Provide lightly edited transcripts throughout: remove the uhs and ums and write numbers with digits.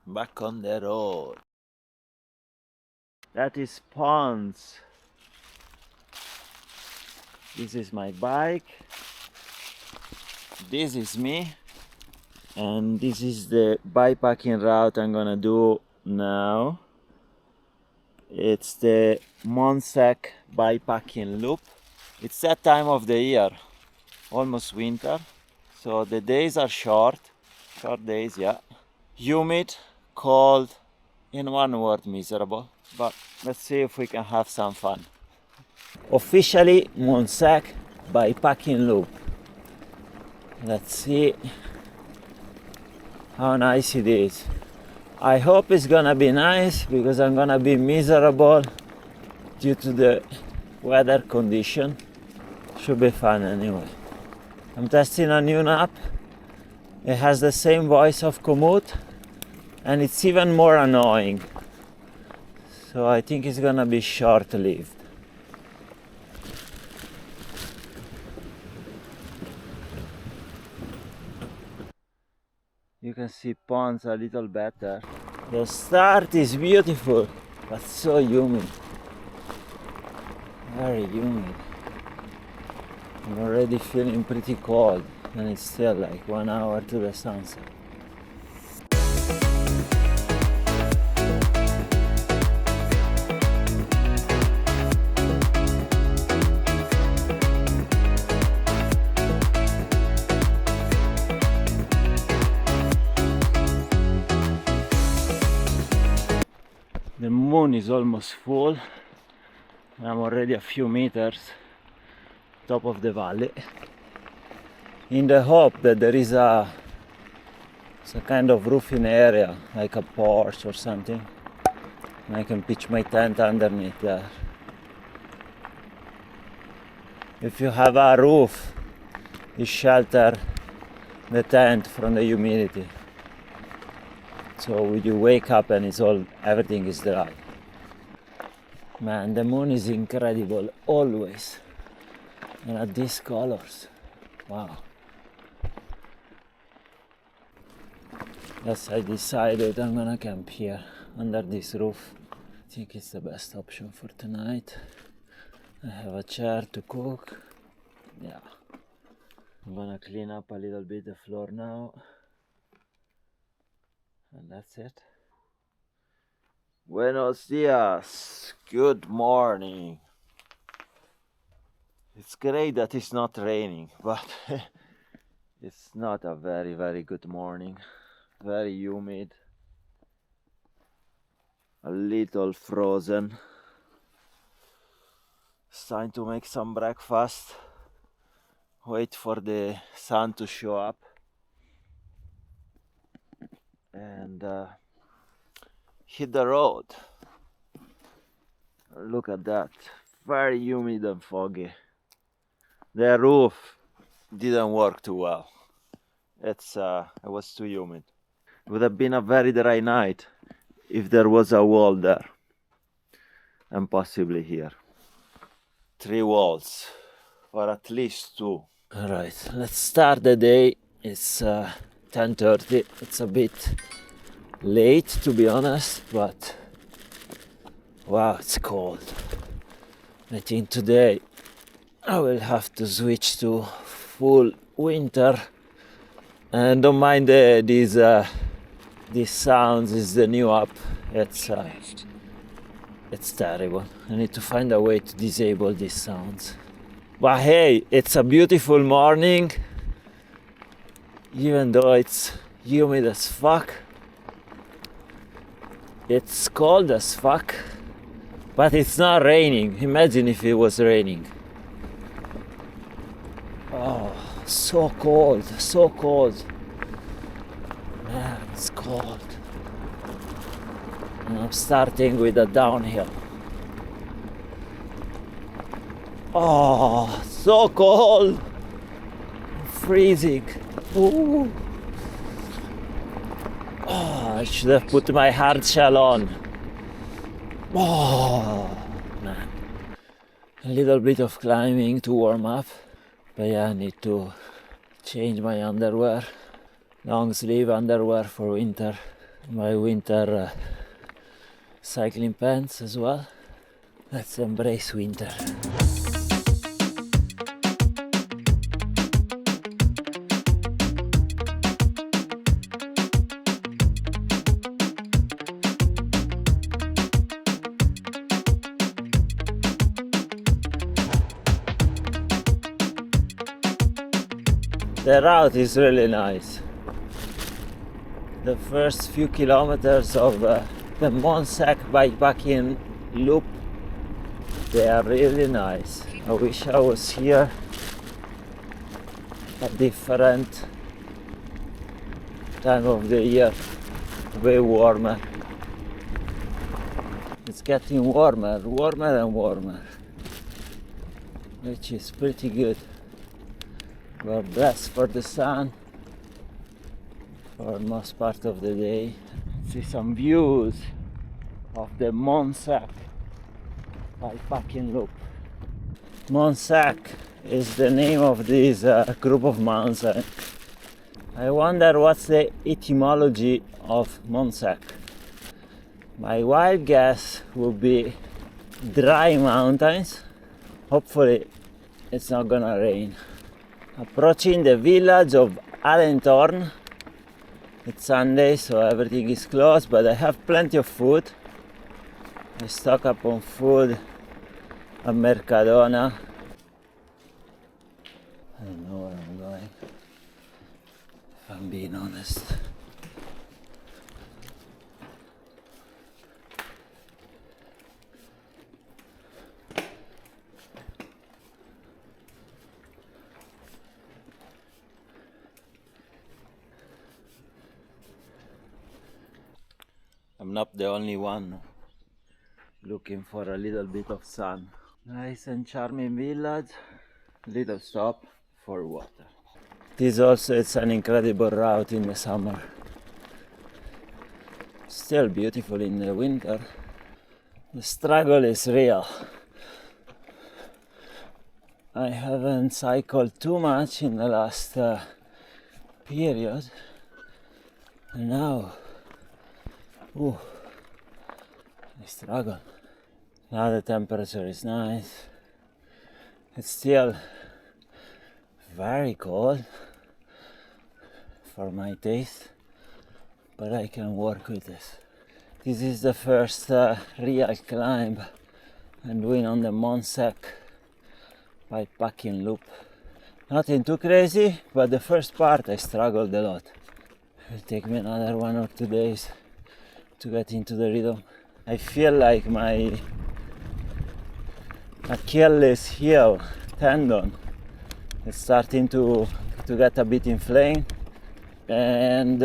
back on the road. That is Ponds. This is my bike. This is me. And this is the bikepacking route I'm gonna do now. It's the Montsec Bikepacking Loop. It's that time of the year, almost winter. So the days are short days, yeah. Humid, cold, in one word, miserable. But let's see if we can have some fun. Officially Montsec Bikepacking Loop. Let's see how nice it is. I hope it's gonna be nice because I'm gonna be miserable due to the weather condition. Should be fun anyway. I'm testing a new app. It has the same voice of Komoot and it's even more annoying. So I think it's gonna be short-lived. You can see ponds a little better. The start is beautiful, but so humid. Very humid. I'm already feeling pretty cold, and it's still like 1 hour to the sunset. The moon is almost full. I'm already a few meters top of the valley, in the hope that there is a kind of roofing area, like a porch or something, and I can pitch my tent underneath there. If you have a roof, you shelter the tent from the humidity. So when you wake up and everything is dry. Man, the moon is incredible, always. And at these colors, wow. Yes, I decided I'm gonna camp here, under this roof. I think it's the best option for tonight. I have a chair to cook. Yeah. I'm gonna clean up a little bit the floor now. And that's it. Buenos dias. Good morning. It's great that it's not raining, but it's not a very, very good morning. Very humid. A little frozen. It's time to make some breakfast. Wait for the sun to show up. And hit the road. Look at that, very humid and foggy. The roof didn't work too well. It was too humid. It would have been a very dry night if there was a wall there, and possibly here. 3 walls, or at least 2. All right, let's start the day. It's 10:30. It's a bit late, to be honest, but wow, it's cold. I think today I will have to switch to full winter. And don't mind these sounds. Is the new app. It's terrible. I need to find a way to disable these sounds. But hey, it's a beautiful morning, even though it's humid as fuck. It's cold as fuck, but it's not raining. Imagine if it was raining. Oh, so cold, so cold. Man, it's cold. And I'm starting with a downhill. Oh, so cold. I'm freezing. Ooh. Oh, I should have put my hard shell on. Oh, man. A little bit of climbing to warm up. But yeah, I need to change my underwear. Long sleeve underwear for winter. my winter cycling pants as well. Let's embrace winter. The route is really nice. The first few kilometers of the Montsec Bikepacking Loop, they are really nice. I wish I was here at different time of the year, way warmer. It's getting warmer and warmer, which is pretty good. We're blessed for the sun for most part of the day. See some views of the Montsec Bikepacking Loop. Montsec is the name of this group of mountains. I wonder what's the etymology of Montsec. My wild guess would be dry mountains. Hopefully it's not gonna rain. Approaching the village of Alentorn. It's Sunday, so everything is closed, but I have plenty of food. I stock up on food at Mercadona. I don't know where I'm going, if I'm being honest. I'm not the only one looking for a little bit of sun. Nice and charming village, little stop for water. This also is an incredible route in the summer. Still beautiful in the winter. The struggle is real. I haven't cycled too much in the last period, and now I struggle. Now the temperature is nice. It's still very cold for my taste, but I can work with this. This is the first real climb I'm doing on the Montsec Bikepacking Loop. Nothing too crazy, but the first part I struggled a lot. It'll take me another 1 or 2 days to get into the rhythm. I feel like my Achilles heel tendon is starting to get a bit inflamed, and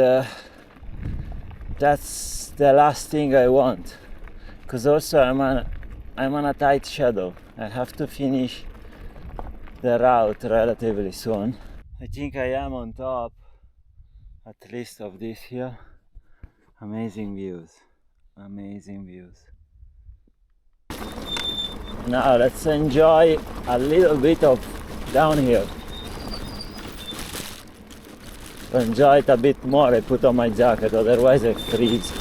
that's the last thing I want, because also I'm on a tight schedule. I have to finish the route relatively soon. I think I am on top, at least, of this hill. Amazing views, amazing views. Now let's enjoy a little bit of downhill. To enjoy it a bit more, I put on my jacket, otherwise I freeze.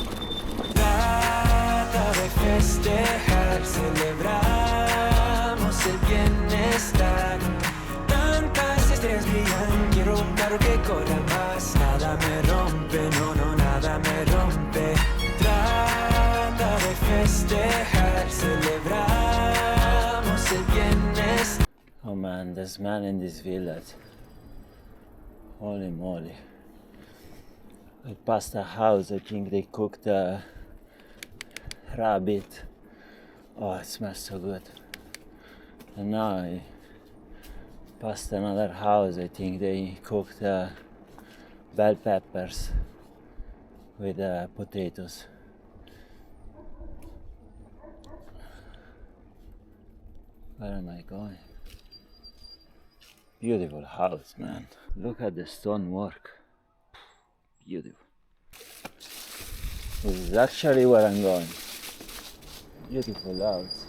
Oh man, the smell in this village. Holy moly. I passed a house, I think they cooked a rabbit. Oh, it smells so good. And now I passed another house, I think they cooked bell peppers with potatoes. Where am I going? Beautiful house, man. Look at the stonework. Beautiful. This is actually where I'm going. Beautiful house.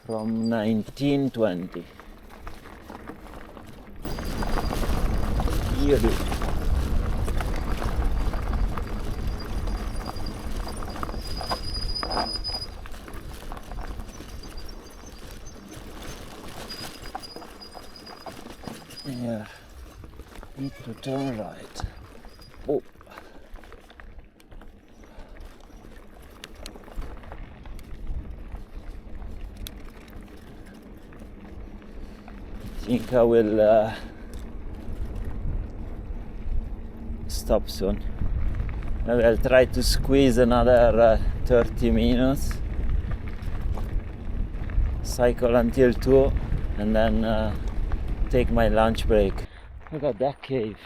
From 1920. Beautiful. turn right. Oh. I think I will stop soon. Maybe I'll try to squeeze another 30 minutes, cycle until 2, and then take my lunch break. Look at that cave.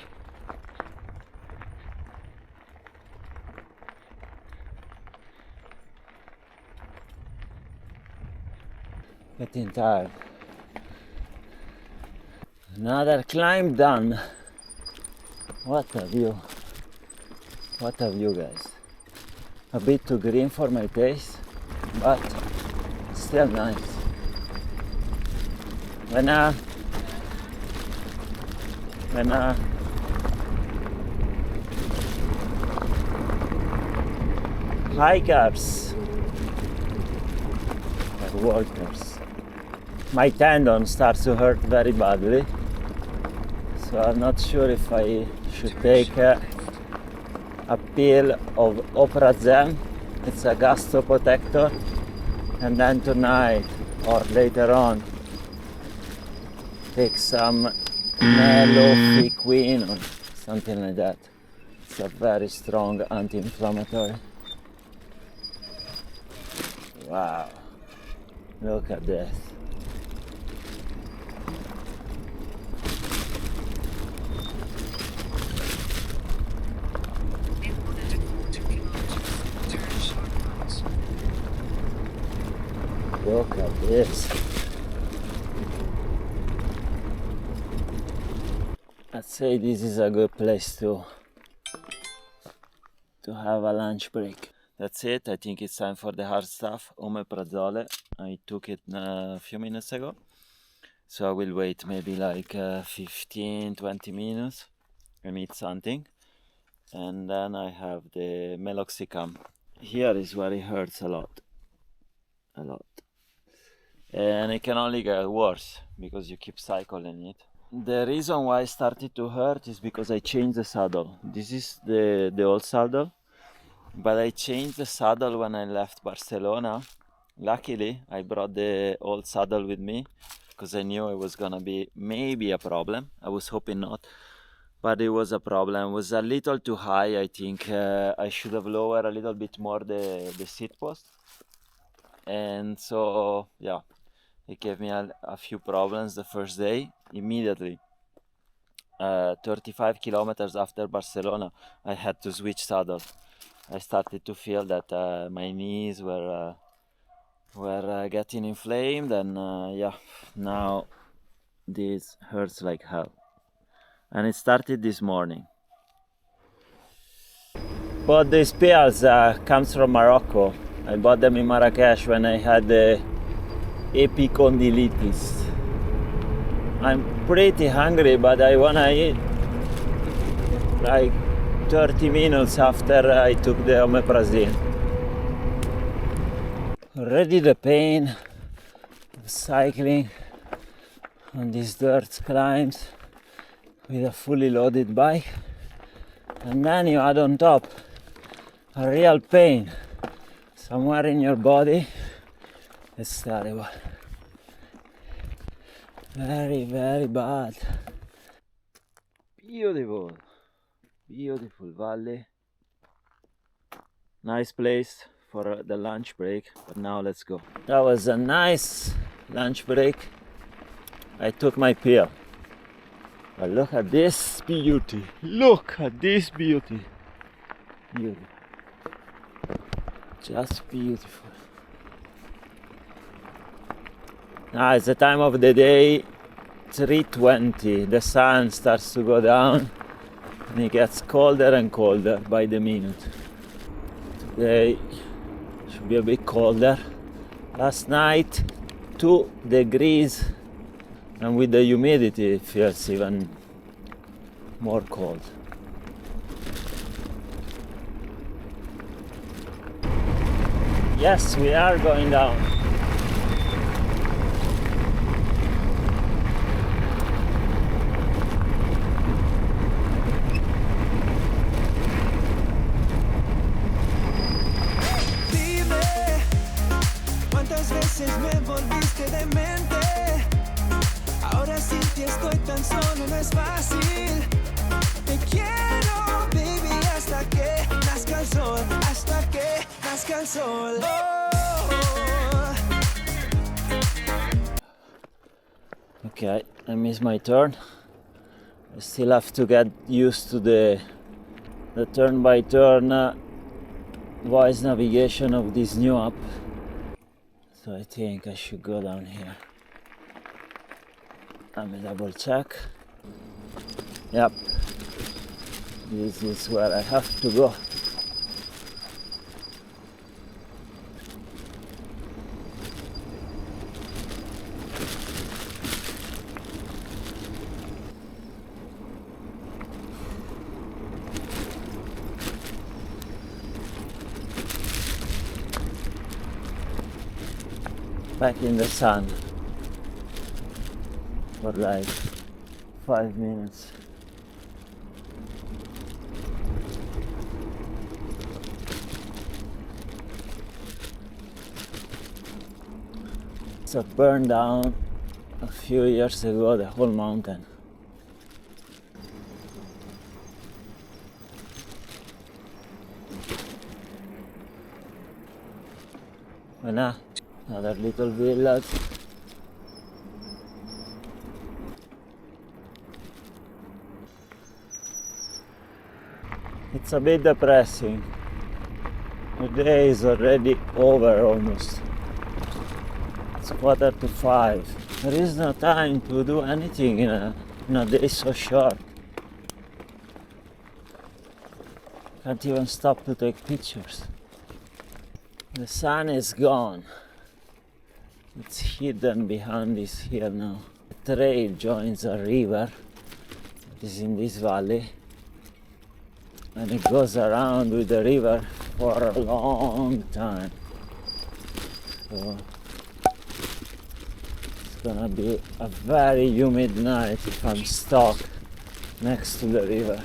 Getting tired. Another climb done. What a view. What a view, guys. A bit too green for my taste, but still nice. When hikers or walkers, my tendon starts to hurt very badly, so I'm not sure if I should take a pill of Oprazem. It's a gastroprotector, and then tonight or later on take some Melophyquine or something like that. It's a very strong anti-inflammatory. Wow, look at this. Look at this. I'd say this is a good place to have a lunch break. That's it. I think it's time for the hard stuff. Omeprazole. I took it a few minutes ago, so I will wait maybe like 15-20 minutes and eat something, and then I have the meloxicam. Here is where it hurts a lot, and it can only get worse because you keep cycling it. The reason why it started to hurt is because I changed the saddle. This is the old saddle, but I changed the saddle when I left Barcelona. Luckily, I brought the old saddle with me because I knew it was gonna be maybe a problem. I was hoping not, but it was a problem. It was a little too high. I think I should have lowered a little bit more the seat post, and so yeah, it gave me a few problems the first day. Immediately, 35 kilometers after Barcelona, I had to switch saddle. I started to feel that my knees were getting inflamed, and yeah, now this hurts like hell. And it started this morning. But these pills comes from Morocco. I bought them in Marrakesh when I had the epicondylitis. I'm pretty hungry, but I wanna eat like 30 minutes after I took the omeprazole. Already the pain of cycling on these dirt climbs with a fully loaded bike, and then you add on top a real pain somewhere in your body. It's terrible. Very, very bad. Beautiful, beautiful valley. Nice place for the lunch break, but now let's go. That was a nice lunch break. I took my pill. But look at this beauty. Look at this beauty. Beautiful. Just beautiful. Now it's the time of the day, 3:20. The sun starts to go down and it gets colder and colder by the minute. Today should be a bit colder. Last night 2 degrees, and with the humidity it feels even more cold. Yes, we are going down. volviste demente. Ahora sin ti estoy tan solo, no es fácil. Te quiero, baby, hasta que nazca el sol, hasta que nazca el sol. Okay, I missed my turn. I still have to get used to the turn-by-turn voice navigation of this new app. So I think I should go down here. Let me double check. Yep, this is where I have to go. Back in the sun for like 5 minutes. So burned down a few years ago the whole mountain. And now another little village. It's a bit depressing. The day is already over almost. It's 4:45. There is no time to do anything in a day so short. Can't even stop to take pictures. The sun is gone. It's hidden behind this hill now. The trail joins a river that is in this valley, and it goes around with the river for a long time. So it's gonna be a very humid night if I'm stuck next to the river.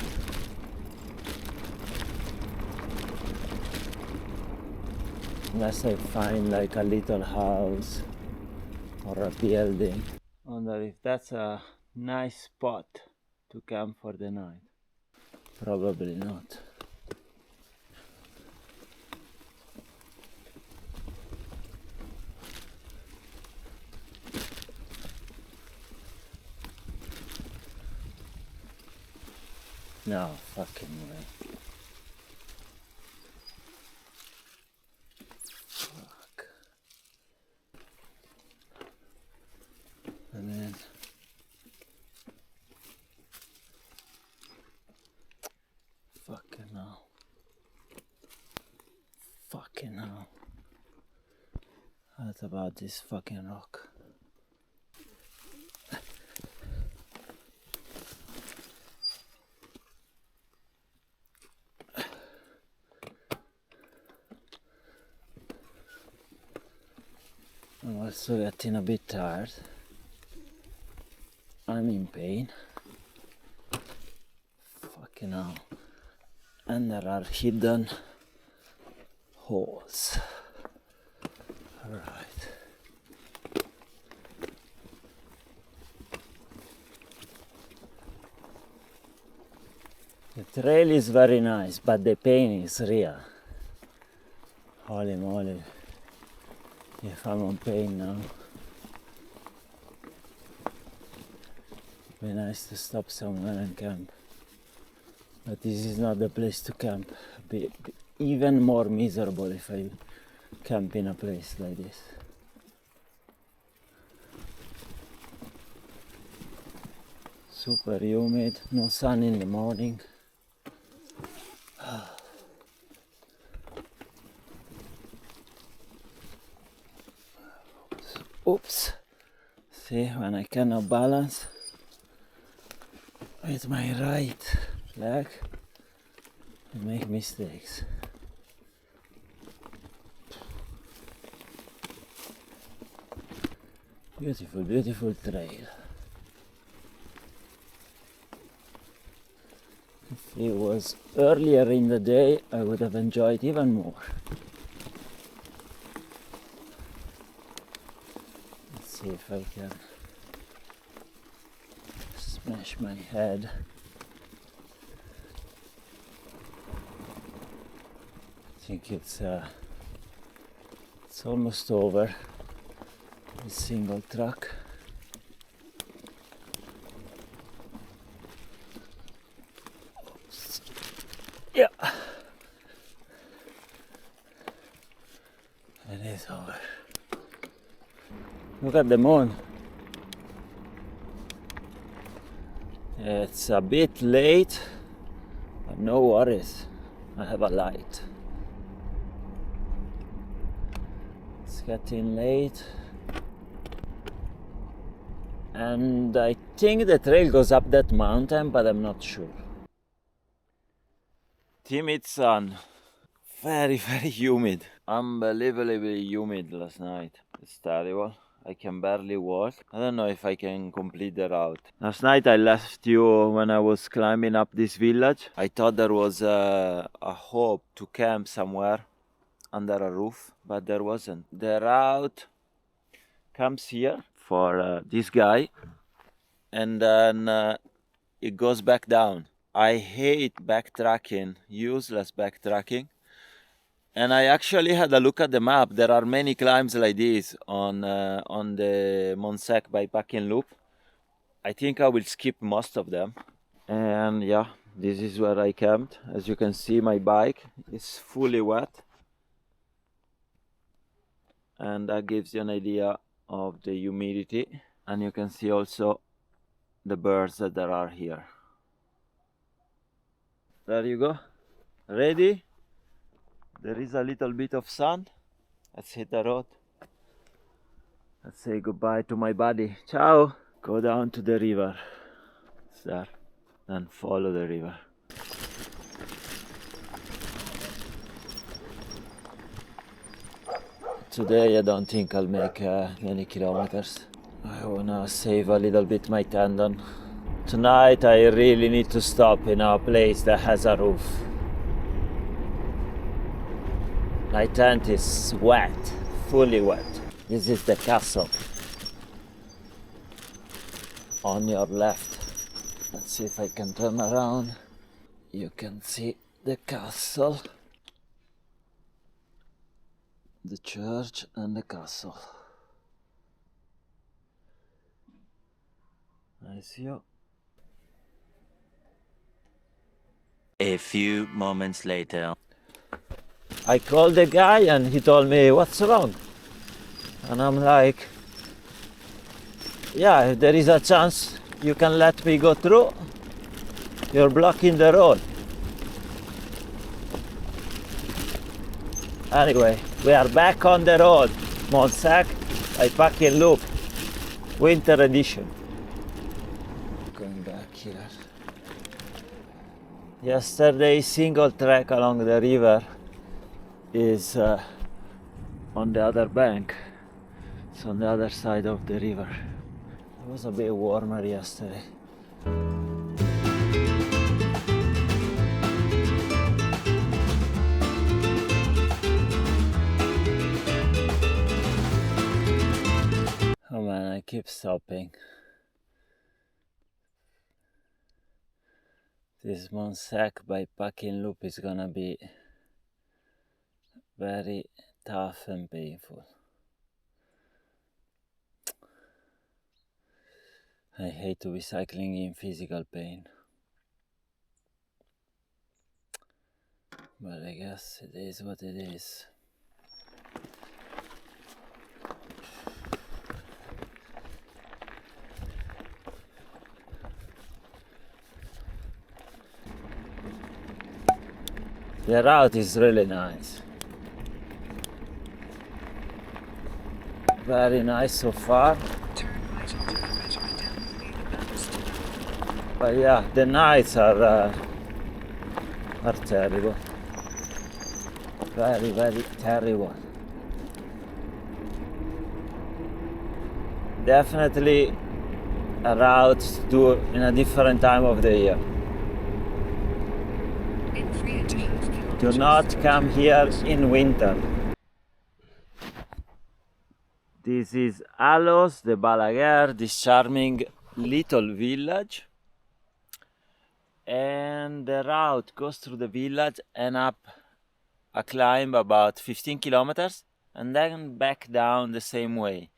Unless I find like a little house or a building. Wonder if that's a nice spot to camp for the night. Probably not. No fucking way. Fuck. And then fucking hell. Fucking hell. What about this fucking rock? I'm also getting a bit tired. I'm in pain. Fucking hell. And there are hidden holes. Alright. The trail is very nice, but the pain is real. Holy moly. If I'm on pain now. It'd be nice to stop somewhere and camp. But this is not the place to camp. It'd be even more miserable if I camp in a place like this. Super humid, no sun in the morning. Oops. See, when I cannot balance with my right leg, I make mistakes. Beautiful, beautiful trail. If it was earlier in the day, I would have enjoyed even more. if I can smash my head. I think it's almost over. A single track. Yeah, it is over. Look at the moon. It's a bit late, but no worries. I have a light. It's getting late. And I think the trail goes up that mountain, but I'm not sure. Timid sun. Very, very humid. Unbelievably humid last night. It's terrible. I can barely walk. I don't know if I can complete the route. Last night I left you when I was climbing up this village. I thought there was a hope to camp somewhere under a roof, but there wasn't. The route comes here for this guy, and then it goes back down. I hate backtracking, useless backtracking. And I actually had a look at the map. There are many climbs like this on the Montsec Bikepacking Loop. I think I will skip most of them. And yeah, this is where I camped. As you can see, my bike is fully wet. And that gives you an idea of the humidity. And you can see also the birds that there are here. There you go. Ready? There is a little bit of sun. Let's hit the road. Let's say goodbye to my buddy. Ciao! Go down to the river. It's there. Then follow the river. Today I don't think I'll make many kilometers. I wanna save a little bit my tendon. Tonight I really need to stop in a place that has a roof. My tent is wet, fully wet. This is the castle. On your left. Let's see if I can turn around. You can see the castle, the church and the castle. I see you. A few moments later. I called the guy and he told me, what's wrong? And I'm like, yeah, if there is a chance you can let me go through, you're blocking the road. Anyway, we are back on the road. Montsec Bikepacking Loop, winter edition. Going back here. Yesterday's single trek along the river is on the other bank. It's on the other side of the river. It was a bit warmer yesterday. Oh man, I keep stopping. This Montsec Bikepacking Loop is gonna be very tough and painful. I hate to be cycling in physical pain, but I guess it is what it is. The route is really nice. Very nice so far. But yeah, the nights are terrible. Very, very terrible. Definitely a route to do in a different time of the year. Do not come here in winter. This is Alos de Balaguer, this charming little village. And the route goes through the village and up a climb about 15 kilometers and then back down the same way.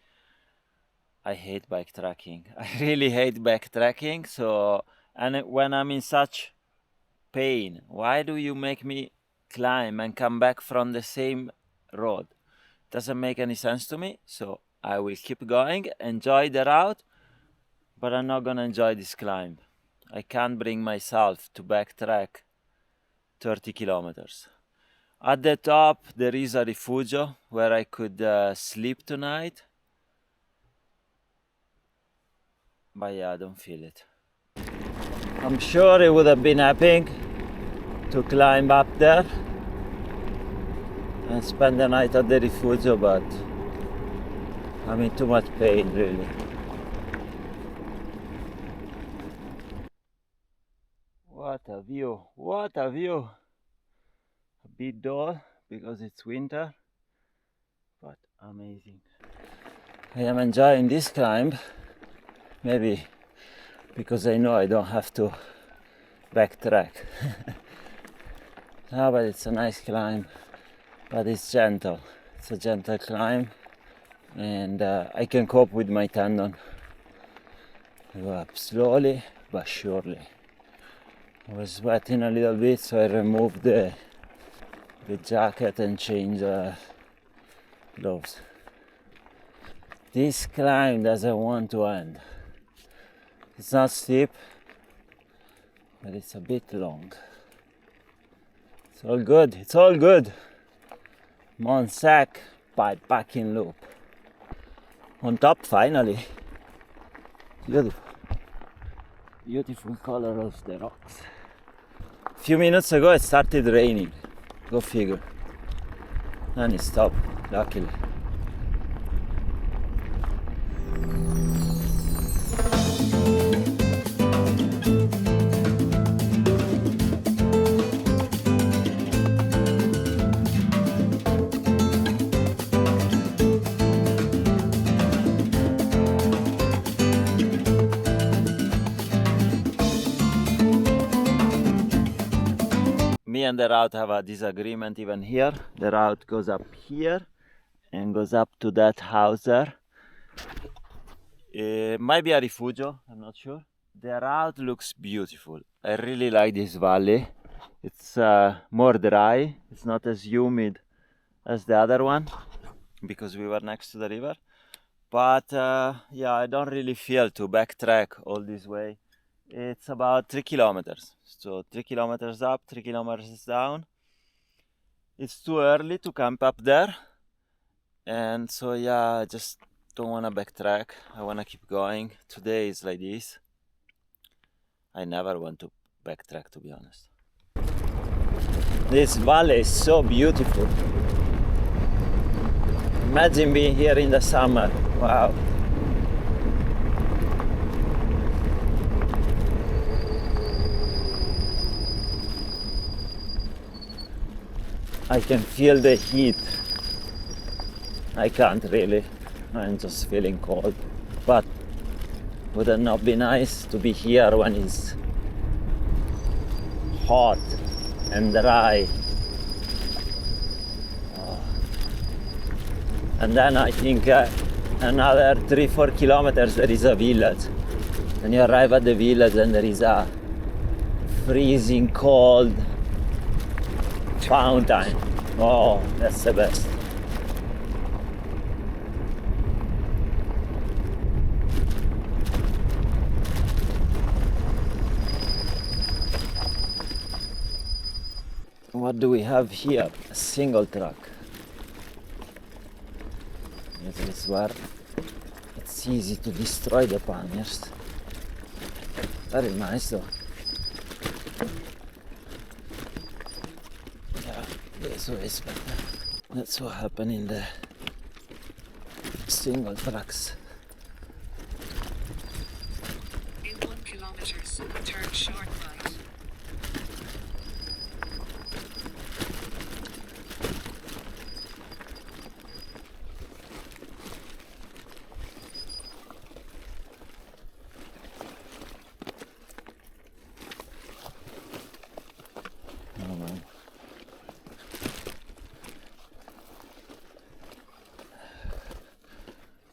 I hate backtracking. I really hate backtracking. So, and when I'm in such pain, why do you make me climb and come back from the same road? Doesn't make any sense to me. So I will keep going, enjoy the route, but I'm not gonna enjoy this climb. I can't bring myself to backtrack 30 kilometers. At the top there is a rifugio where I could sleep tonight. But yeah, I don't feel it. I'm sure it would have been epic to climb up there and spend the night at the rifugio, but I'm in too much pain really. What a view, what a view. A bit dull because it's winter, but amazing. I am enjoying this climb, maybe because I know I don't have to backtrack. No, but it's a nice climb, but it's gentle. It's a gentle climb, and I can cope with my tendon. I go up slowly but surely. I was sweating a little bit, so I removed the jacket and changed gloves. This climb doesn't want to end. It's not steep, but it's a bit long. It's all good, it's all good. Montsec Bikepacking Loop. On top finally. Beautiful. Beautiful color of the rocks. A few minutes ago it started raining. Go figure. And it stopped, luckily. Me and the route have a disagreement even here. The route goes up here and goes up to that house there. It might be a rifugio, I'm not sure. The route looks beautiful. I really like this valley. It's more dry. It's not as humid as the other one because we were next to the river. But yeah, I don't really feel to backtrack all this way. It's about 3 kilometers. So 3 kilometers up, 3 kilometers down. It's too early to camp up there. And so yeah, I just don't want to backtrack. I want to keep going. Today is like this. I never want to backtrack, to be honest. This valley is so beautiful. Imagine being here in the summer. Wow. I can feel the heat. I can't really. I'm just feeling cold. But would it not be nice to be here when it's hot and dry? And then I think another 3-4 kilometers there is a village. And you arrive at the village and there is a freezing cold fountain. Oh, that's the best. What do we have here? A single track. This is where it's easy to destroy the panniers. Very nice though. Yeah, this way is better. That's what happened in the single tracks. In 1 kilometer, turn short right.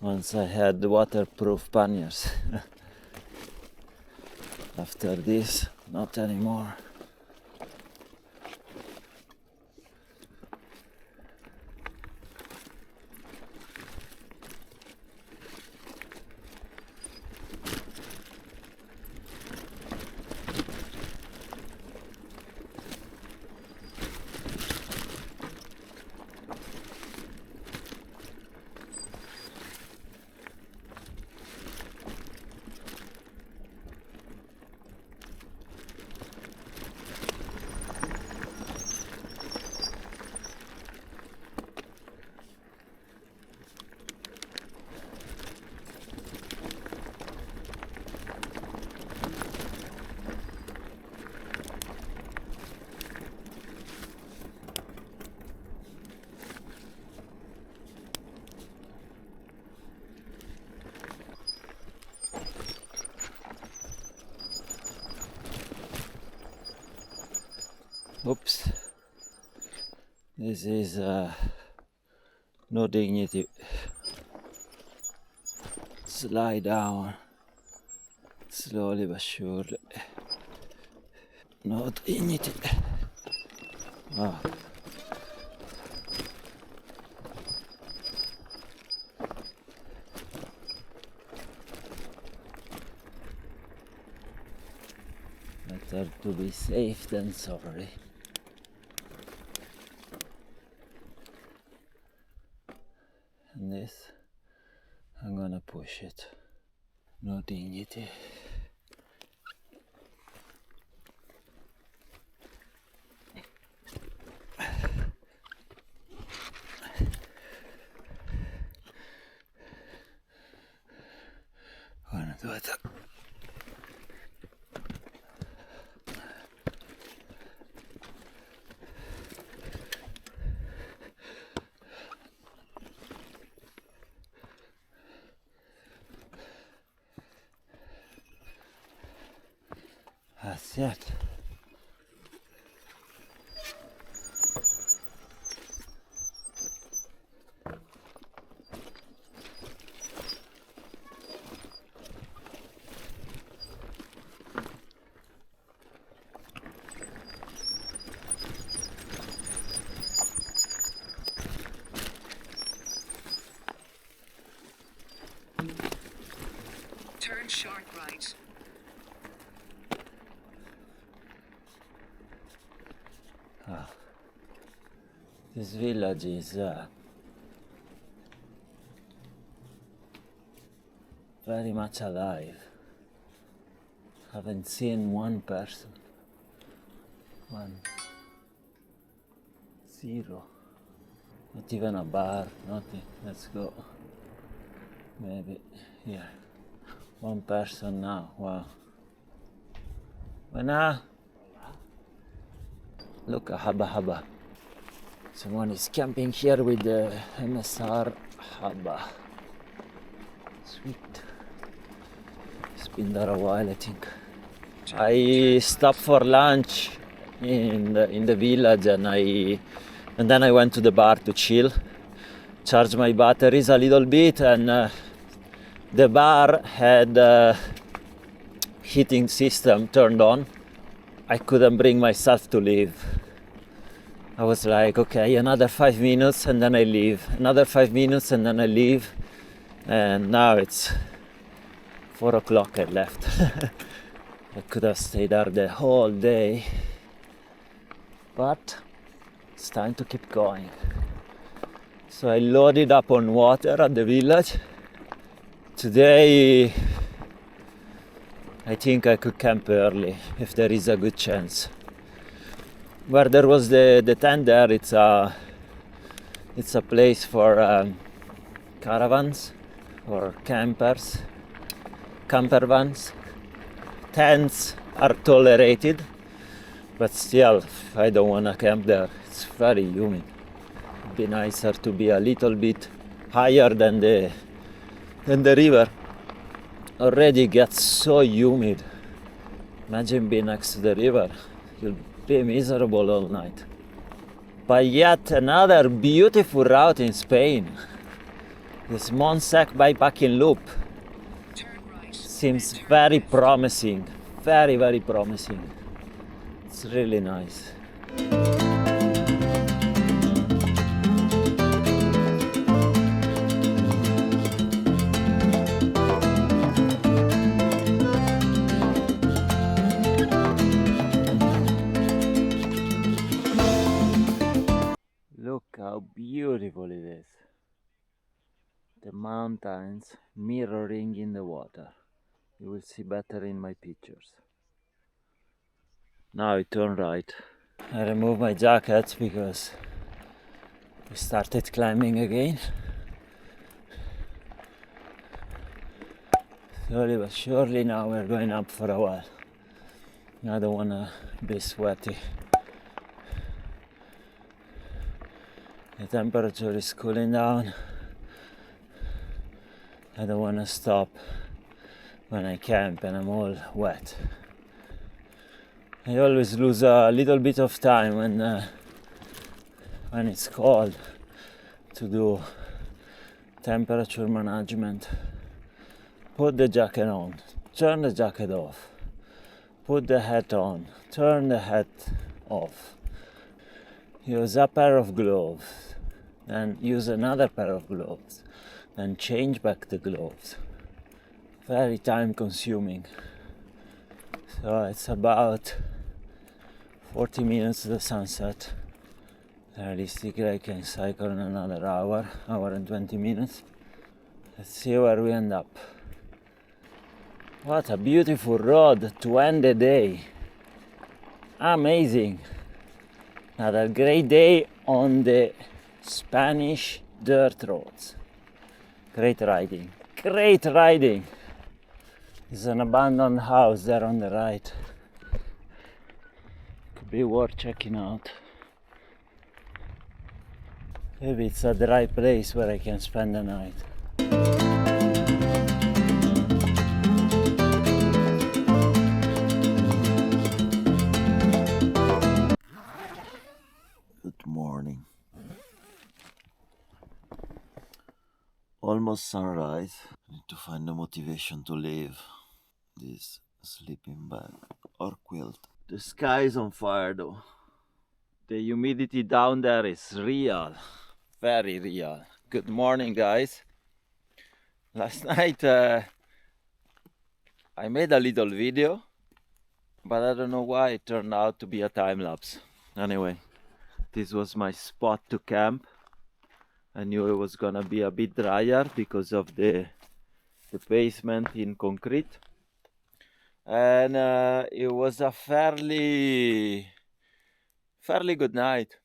once I had waterproof panniers. After this, not anymore. Oops, this is no dignity. Slide down slowly but surely. No dignity. Oh. Better to be safe than sorry. And this, I'm gonna push it. No dignity. Gonna do it. That's it. Turn sharp right. This village is very much alive. Haven't seen one person. 1, 0. Not even a bar, nothing. Let's go. Maybe here. One person now. Wow. Buena. Look, a haba haba. Someone is camping here with the MSR haba. Sweet. It's been there a while, I think. I stopped for lunch in the village, and then I went to the bar to chill, charge my batteries a little bit, and the bar had heating system turned on. I couldn't bring myself to leave. I was like, okay, another 5 minutes and then I leave. Another 5 minutes and then I leave. And now it's 4 o'clock, I left. I could have stayed there the whole day. But it's time to keep going. So I loaded up on water at the village. Today, I think I could camp early if there is a good chance. Where there was the tent there, it's a place for caravans or campers, camper vans. Tents are tolerated, but still, I don't want to camp there. It's very humid. It'd be nicer to be a little bit higher than the river. Already gets so humid. Imagine being next to the river. You'll be miserable all night. But yet another beautiful route in Spain. This Montsec Bikepacking Loop Turn right. seems then turn very left. promising. Very promising. It's really nice. Look how beautiful it is. The mountains mirroring in the water. You will see better in my pictures. Now I turn right. I remove my jacket because we started climbing again. Slowly but surely now we're going up for a while. I don't wanna be sweaty. The temperature is cooling down. I don't wanna stop when I camp and I'm all wet. I always lose a little bit of time when it's cold to do temperature management. Put the jacket on, turn the jacket off, put the hat on, turn the hat off, use a pair of gloves, then use another pair of gloves, then change back the gloves. Very time consuming. So it's about 40 minutes to the sunset. Realistically I can cycle in another hour and 20 minutes. Let's see where we end up. What a beautiful road to end the day. Amazing. Another great day on the Spanish dirt roads. Great riding. Great riding. There's an abandoned house there on the right. Could be worth checking out. Maybe it's at the right place where I can spend the night. Good morning. Almost sunrise. I need to find the motivation to leave this sleeping bag or quilt. The sky is on fire though. The humidity down there is real. Very real. Good morning, guys. Last night I made a little video, but I don't know why it turned out to be a time lapse. Anyway, this was my spot to camp. I knew it was gonna be a bit drier because of the basement in concrete, and it was a fairly good night.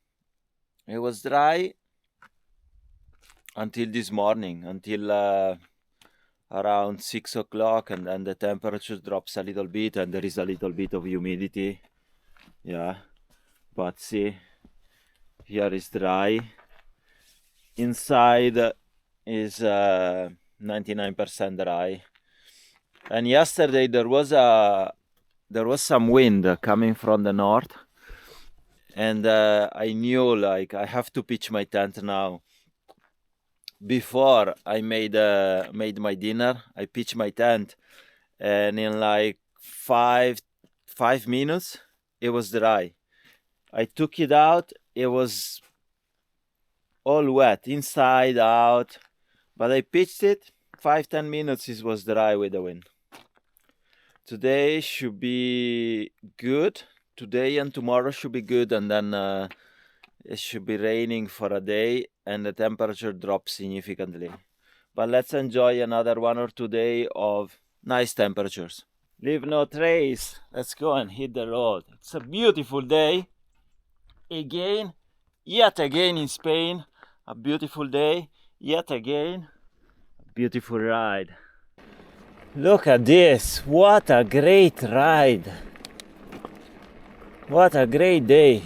It was dry until this morning, until around 6 o'clock, and then the temperature drops a little bit and there is a little bit of humidity. Yeah, but see, here is dry. Inside is 99% dry. And yesterday there was some wind coming from the north, and I knew like I have to pitch my tent now. Before I made my dinner, I pitched my tent, and in like five minutes it was dry. I took it out, it was all wet, inside out, but I pitched it, 5-10 minutes it was dry with the wind. Today should be good. Today and tomorrow should be good, and then it should be raining for a day and the temperature drops significantly. But let's enjoy another 1 or 2 days of nice temperatures. Leave no trace. Let's go and hit the road. It's a beautiful day. Yet again in Spain. A beautiful day. Yet again. A beautiful ride. Look at this. What a great ride. What a great day.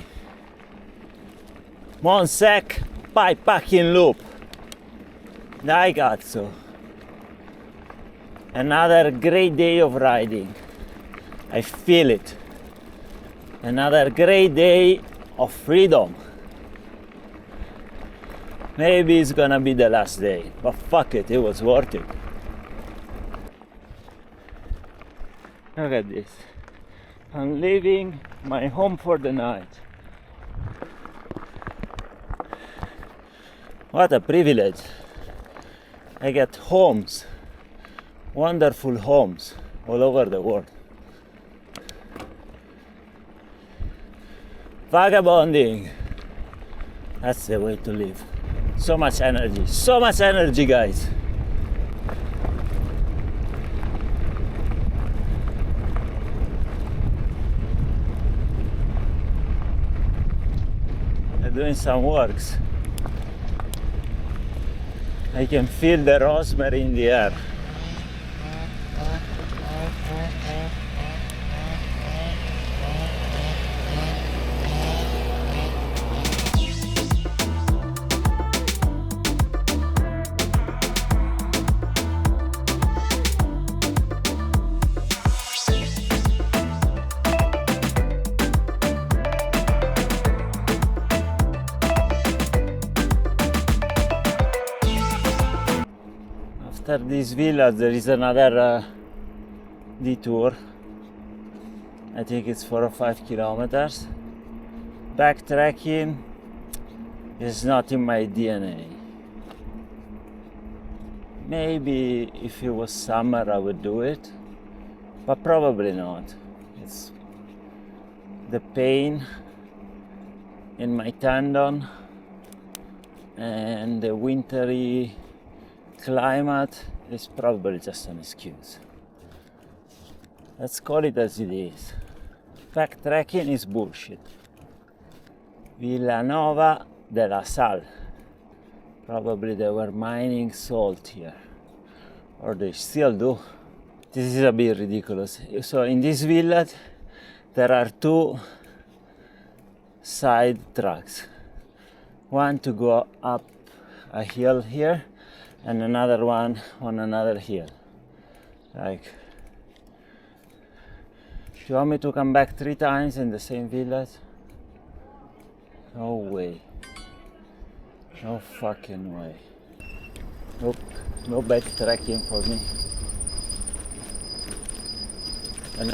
Montsec Bikepacking Loop. Ragazzo. Another great day of riding. I feel it. Another great day of freedom. Maybe it's gonna be the last day, but fuck it, it was worth it. Look at this. I'm leaving my home for the night. What a privilege. I get homes, wonderful homes all over the world. Vagabonding. That's the way to live. So much energy, guys. They're doing some works. I can feel the rosemary in the air. After this village there is another detour. I think it's 4 or 5 kilometers. Backtracking is not in my DNA. Maybe if it was summer I would do it, but probably not. It's the pain in my tendon and the wintry climate is probably just an excuse. Let's call it as it is. Backtracking is bullshit. Villanova de la Sal. Probably they were mining salt here. Or they still do. This is a bit ridiculous. So in this village there are 2 side tracks. One to go up a hill here and another one on another hill. Like, do you want me to come back 3 times in the same village? No way. No fucking way. Nope, no backtracking for me. And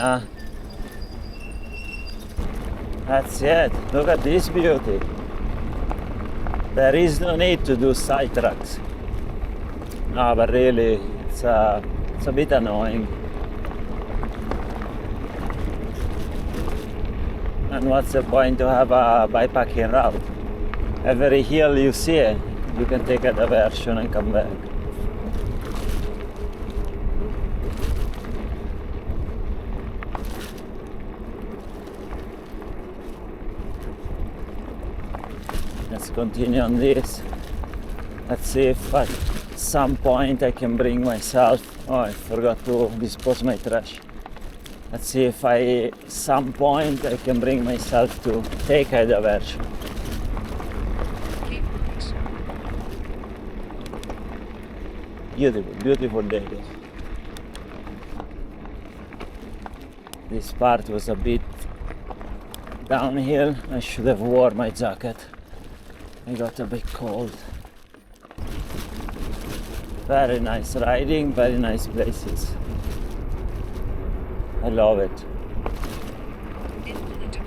that's it. Look at this beauty. There is no need to do side tracks. No, but really, it's a bit annoying. And what's the point to have a bikepacking route? Every hill you see, you can take a diversion and come back. Let's continue on this. Let's see if at some point I can bring myself. Oh, I forgot to dispose my trash. Let's see if at some point I can bring myself to take a diversion. Keep right. Beautiful, beautiful day. This part was a bit downhill. I should have worn my jacket. I got a bit cold. Very nice riding, very nice places. I love it.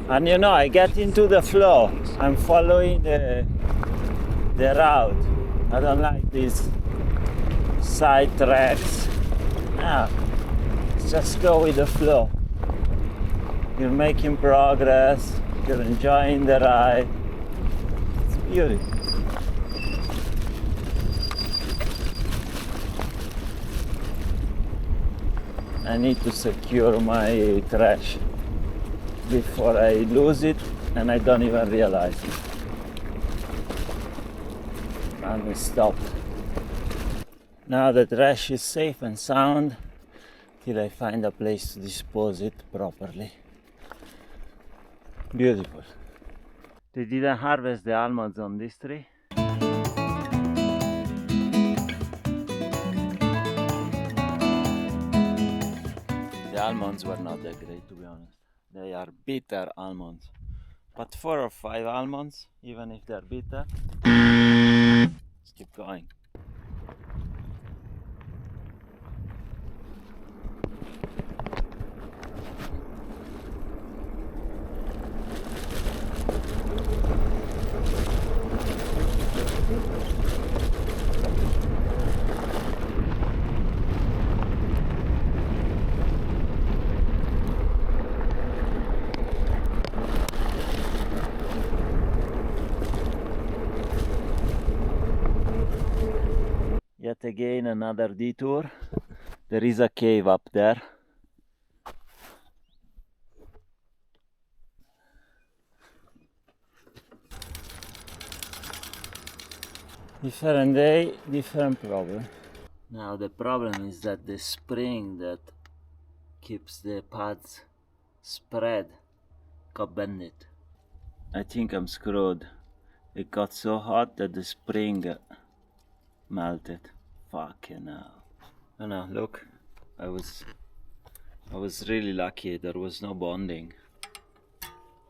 And you know, I get into the flow. I'm following the route. I don't like these side tracks. No, just go with the flow. You're making progress. You're enjoying the ride. It's beautiful. I need to secure my trash before I lose it and I don't even realize it. And we stop. Now the trash is safe and sound till I find a place to dispose it properly. Beautiful. They didn't harvest the almonds on this tree. The almonds were not that great, to be honest. They are bitter almonds. But 4 or 5 almonds, even if they're bitter, Keep going. Yet again another detour. There is a cave up there. Different day, different problem. Now the problem is that the spring that keeps the pads spread got bended. I think I'm screwed. It got so hot that the spring melted. Fucking hell. Oh no, look. I was really lucky. There was no bonding.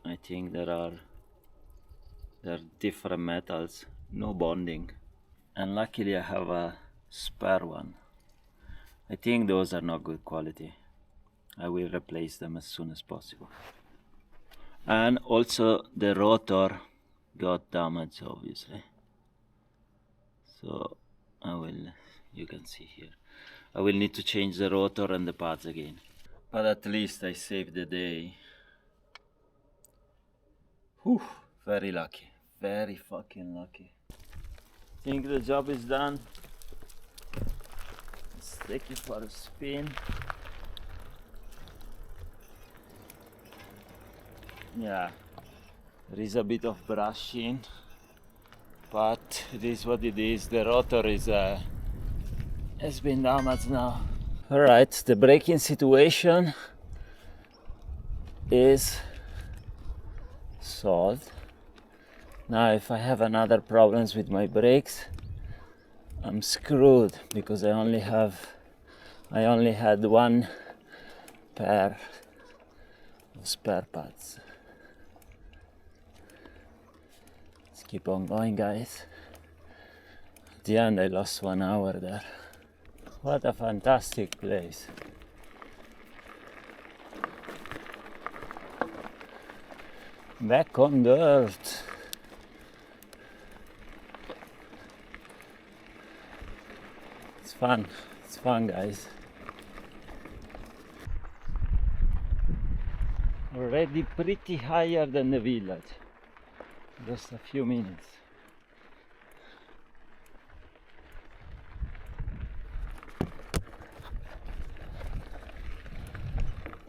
I think there are different metals, no bonding. And luckily I have a spare one. I think those are not good quality. I will replace them as soon as possible. And also the rotor got damaged, obviously. So you can see here, I will need to change the rotor and the pads again. But at least I saved the day. Whew, very lucky, very fucking lucky. Think the job is done. Let's take it for a spin. Yeah, there is a bit of brushing, but it is what it is. The rotor has been damaged now. Alright, the braking situation is solved. Now if I have another problems with my brakes, I'm screwed because I only had one pair of spare pads. Let's keep on going, guys. At the end I lost 1 hour there. What a fantastic place. Back on the earth. It's fun guys. Already pretty higher than the village. Just a few minutes.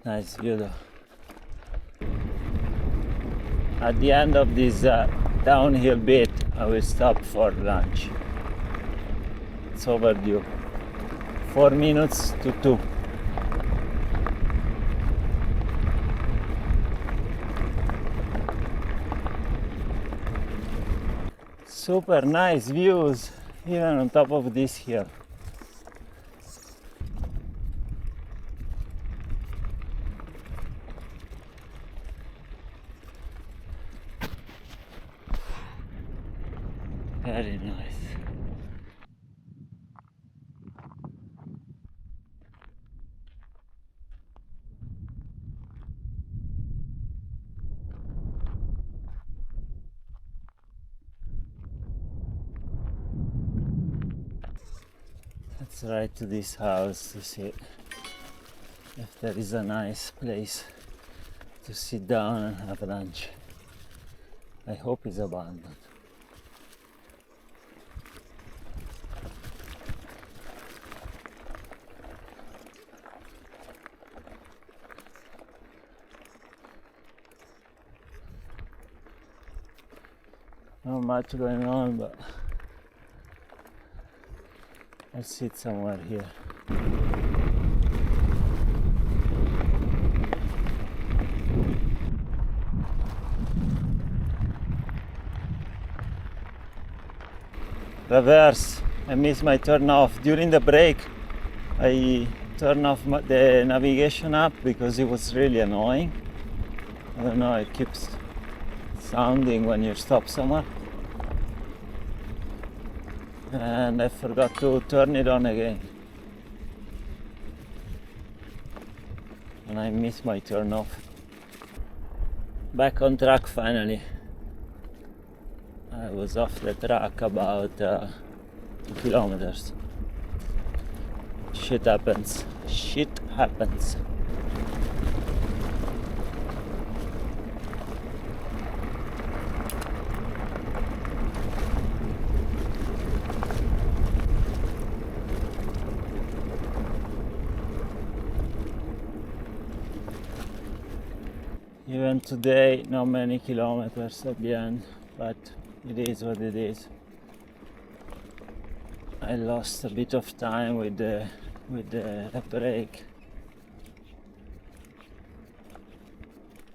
Nice view though. At the end of this downhill bit, I will stop for lunch. It's overdue. 4 minutes to 2. Super nice views, even on top of this hill. Very nice. Let's ride to this house to see if there is a nice place to sit down and have lunch. I hope it's abandoned. Not much going on, but I'll sit somewhere here. Reverse. I missed my turn off. During the break, I turned off the navigation app because it was really annoying. I don't know, it keeps sounding when you stop somewhere. and I forgot to turn it on again. And I missed my turn off. Back on track finally. I was off the track about 2 kilometers. Shit happens. Shit happens. Even today, not many kilometers at the end, but it is what it is. I lost a bit of time with the break.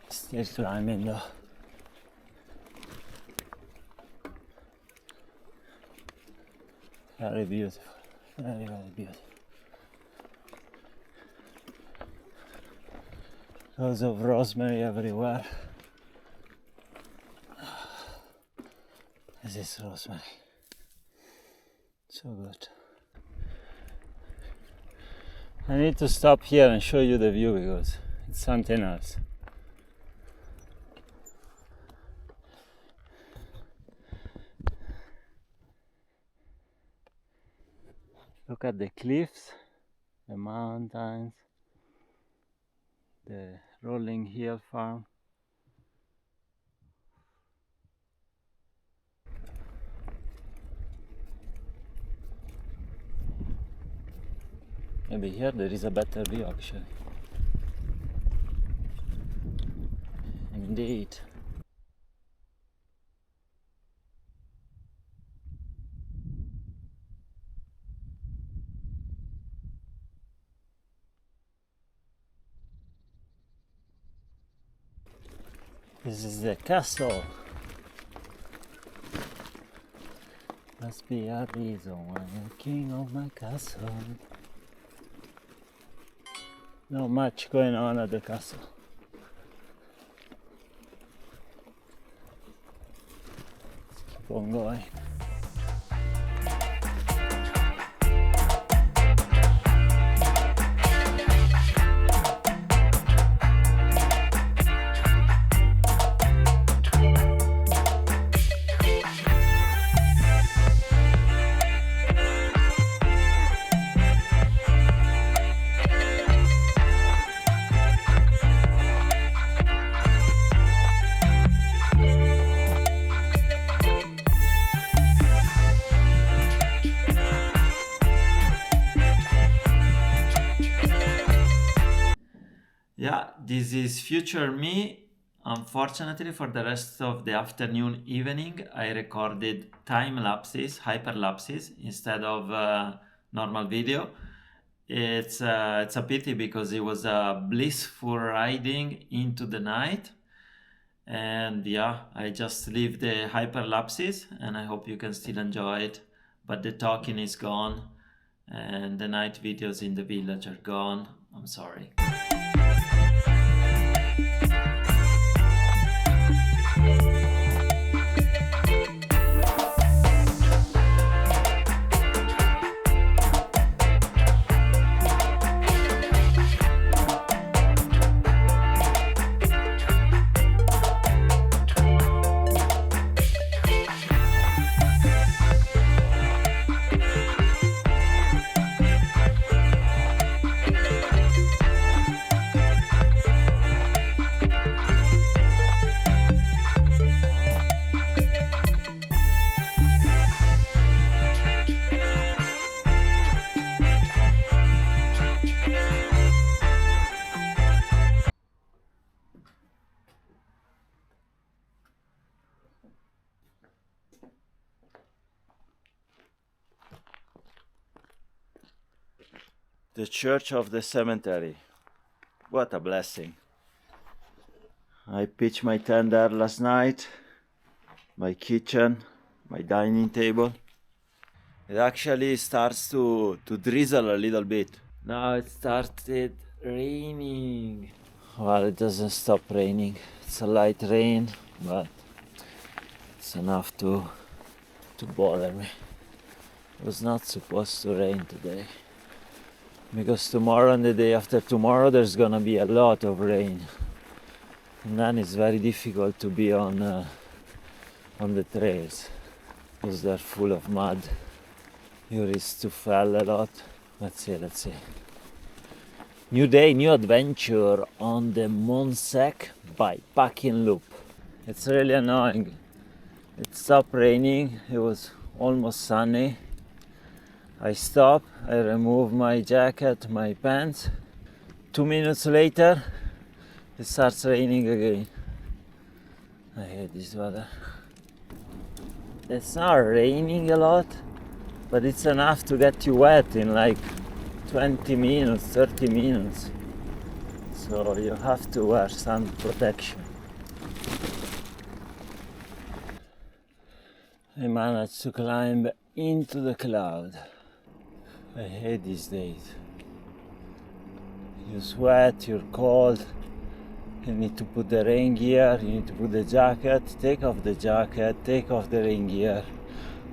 Still climbing though. Very beautiful, very beautiful. Loads of rosemary everywhere. This is rosemary. So good. I need to stop here and show you the view because it's something else. Look at the cliffs, the mountains, the rolling hill farm. Maybe here there is a better view actually. Indeed. This is the castle. Must be a reason why I'm king of my castle. Not much going on at the castle. Let's keep on going. Yeah, this is future me. Unfortunately, for the rest of the afternoon, evening, I recorded time lapses, hyper lapses, instead of normal video. It's a pity because it was a blissful riding into the night. And yeah, I just leave the hyper lapses and I hope you can still enjoy it. But the talking is gone and the night videos in the village are gone. I'm sorry. The church of the cemetery. What a blessing. I pitched my tent there last night. My kitchen, my dining table. It actually starts to drizzle a little bit. Now it started raining. Well, it doesn't stop raining. It's a light rain, but it's enough to bother me. It was not supposed to rain today, because tomorrow and the day after tomorrow there's gonna be a lot of rain, and then it's very difficult to be on the trails because they're full of mud. You risk to fall a lot. Let's see. New day, new adventure on the Montsec Bikepacking Loop. It's really annoying. It stopped raining, it was almost sunny. I stop, I remove my jacket, my pants. 2 minutes later, it starts raining again. I hate this weather. It's not raining a lot, but it's enough to get you wet in like 20 minutes, 30 minutes. So you have to wear sun protection. I managed to climb into the cloud. I hate these days. You sweat, you're cold, you need to put the rain gear, you need to put the jacket, take off the jacket, take off the rain gear,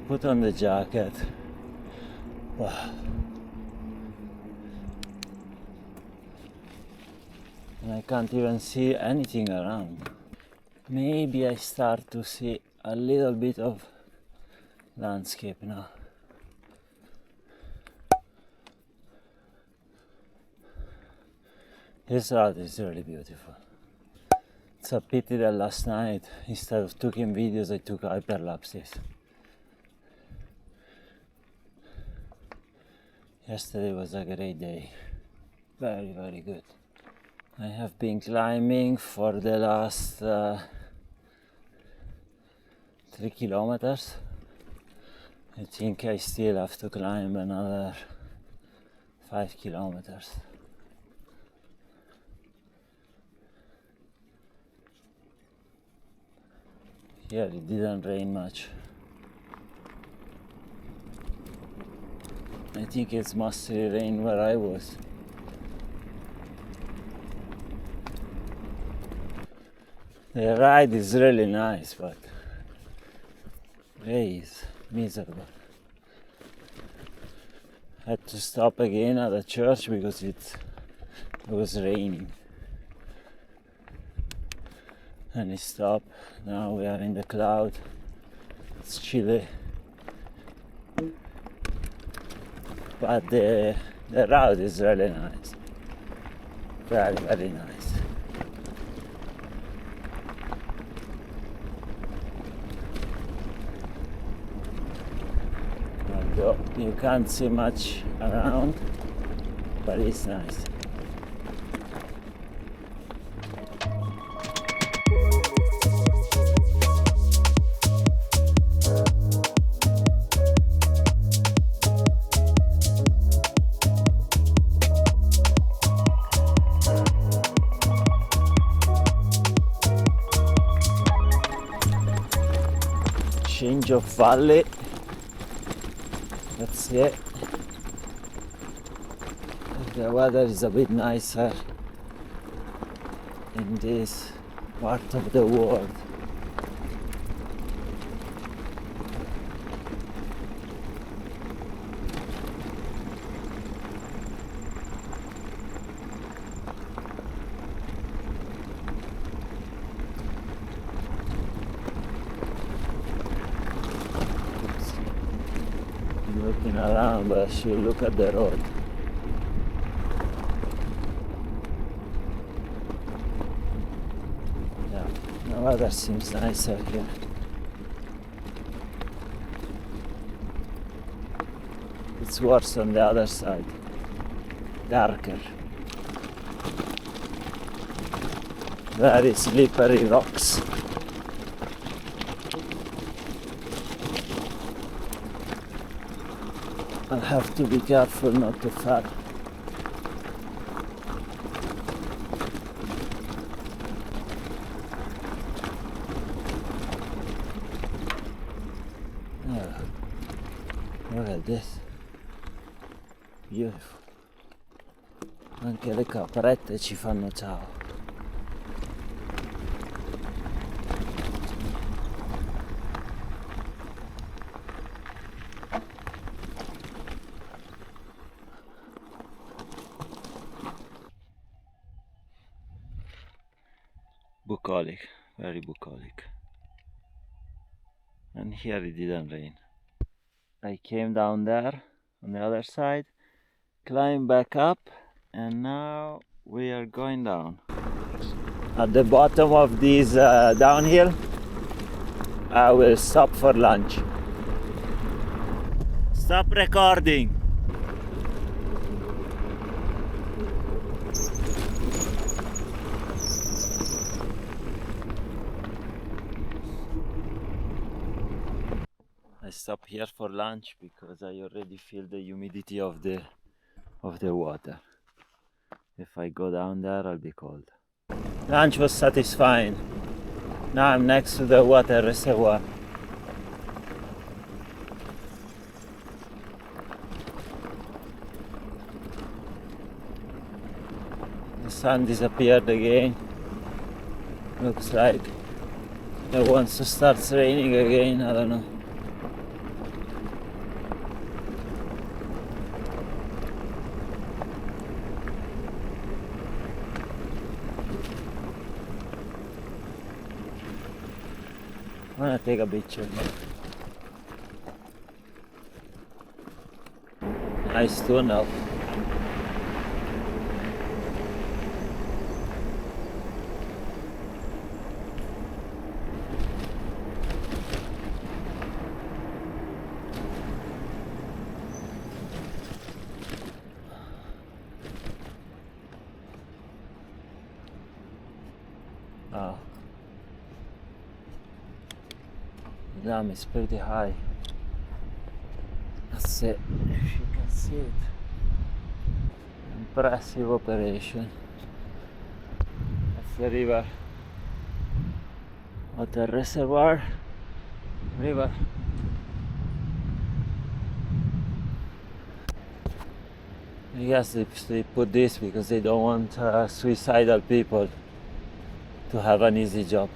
put on the jacket. Wow. And I can't even see anything around. Maybe I start to see a little bit of landscape now. This route is really beautiful. It's a pity that last night, instead of taking videos, I took hyperlapses. Yesterday was a great day. Very, very good. I have been climbing for the last 3 kilometers. I think I still have to climb another 5 kilometers. Here it didn't rain much. I think it's mostly rain where I was. The ride is really nice, but today is miserable. I had to stop again at the church because it was raining. And it stopped. Now we are in the cloud. It's chilly. But the route is really nice. Very, very nice. Although you can't see much around, but it's nice. Change of valley. That's it. The weather is a bit nicer in this part of the world. Looking around, but I should look at the road. Yeah, the weather seems nicer here. It's worse on the other side, darker. Very slippery rocks. I'll have to be careful not to fall. Oh, look at this. Beautiful. Anche le caprette ci fanno ciao. bucolic, very bucolic. And here it didn't rain. I came down there on the other side, climbed back up, and now we are going down. At the bottom of this downhill, I will stop for lunch. Stop recording. I stop here for lunch because I already feel the humidity of the water. If I go down there, I'll be cold. Lunch was satisfying. Now I'm next to the water reservoir. The sun disappeared again. Looks like it wants to start raining again, I don't know. I'm gonna take a picture. Nice tunnel. Wow. The dam is pretty high. That's it, if you can see it. Impressive operation. That's the river. Water reservoir. River. I guess they put this because they don't want suicidal people to have an easy job.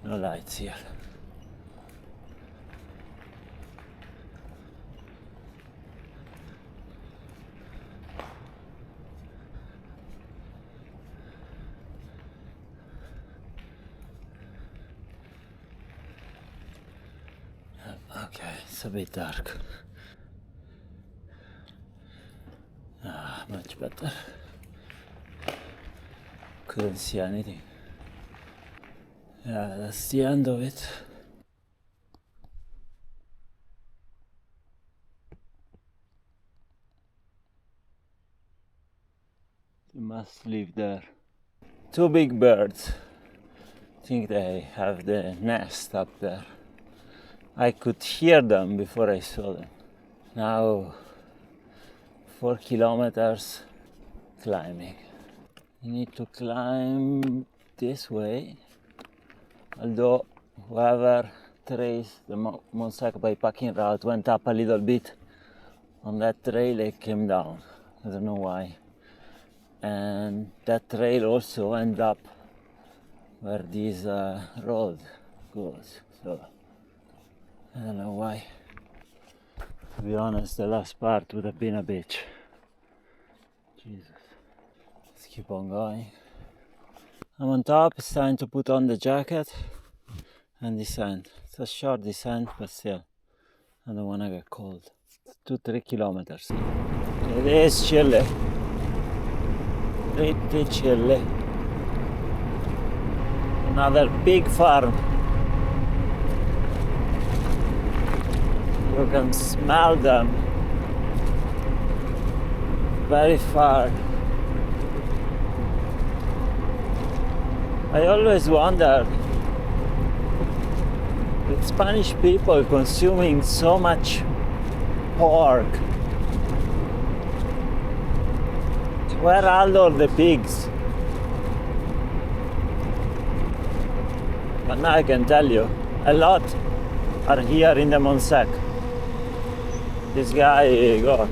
No lights here. Okay, it's a bit dark. Much better. Couldn't see anything. Yeah, that's the end of it. You must live there. Two big birds. I think they have the nest up there. I could hear them before I saw them. Now 4 kilometers climbing. You need to climb this way. Although whoever traced the Montsec Bikepacking route went up a little bit on that trail, it came down. I don't know why. And that trail also ended up where this road goes. So I don't know why. To be honest, the last part would have been a bitch. Jesus. Let's keep on going. I'm on top, it's time to put on the jacket and descend. It's a short descent, but still, I don't want to get cold. It's 2-3 kilometers. It is chilly. Pretty chilly. Another big farm. You can smell them very far. I always wonder, with Spanish people consuming so much pork, where are all the pigs? But now I can tell you, a lot are here in the Montsec. This guy got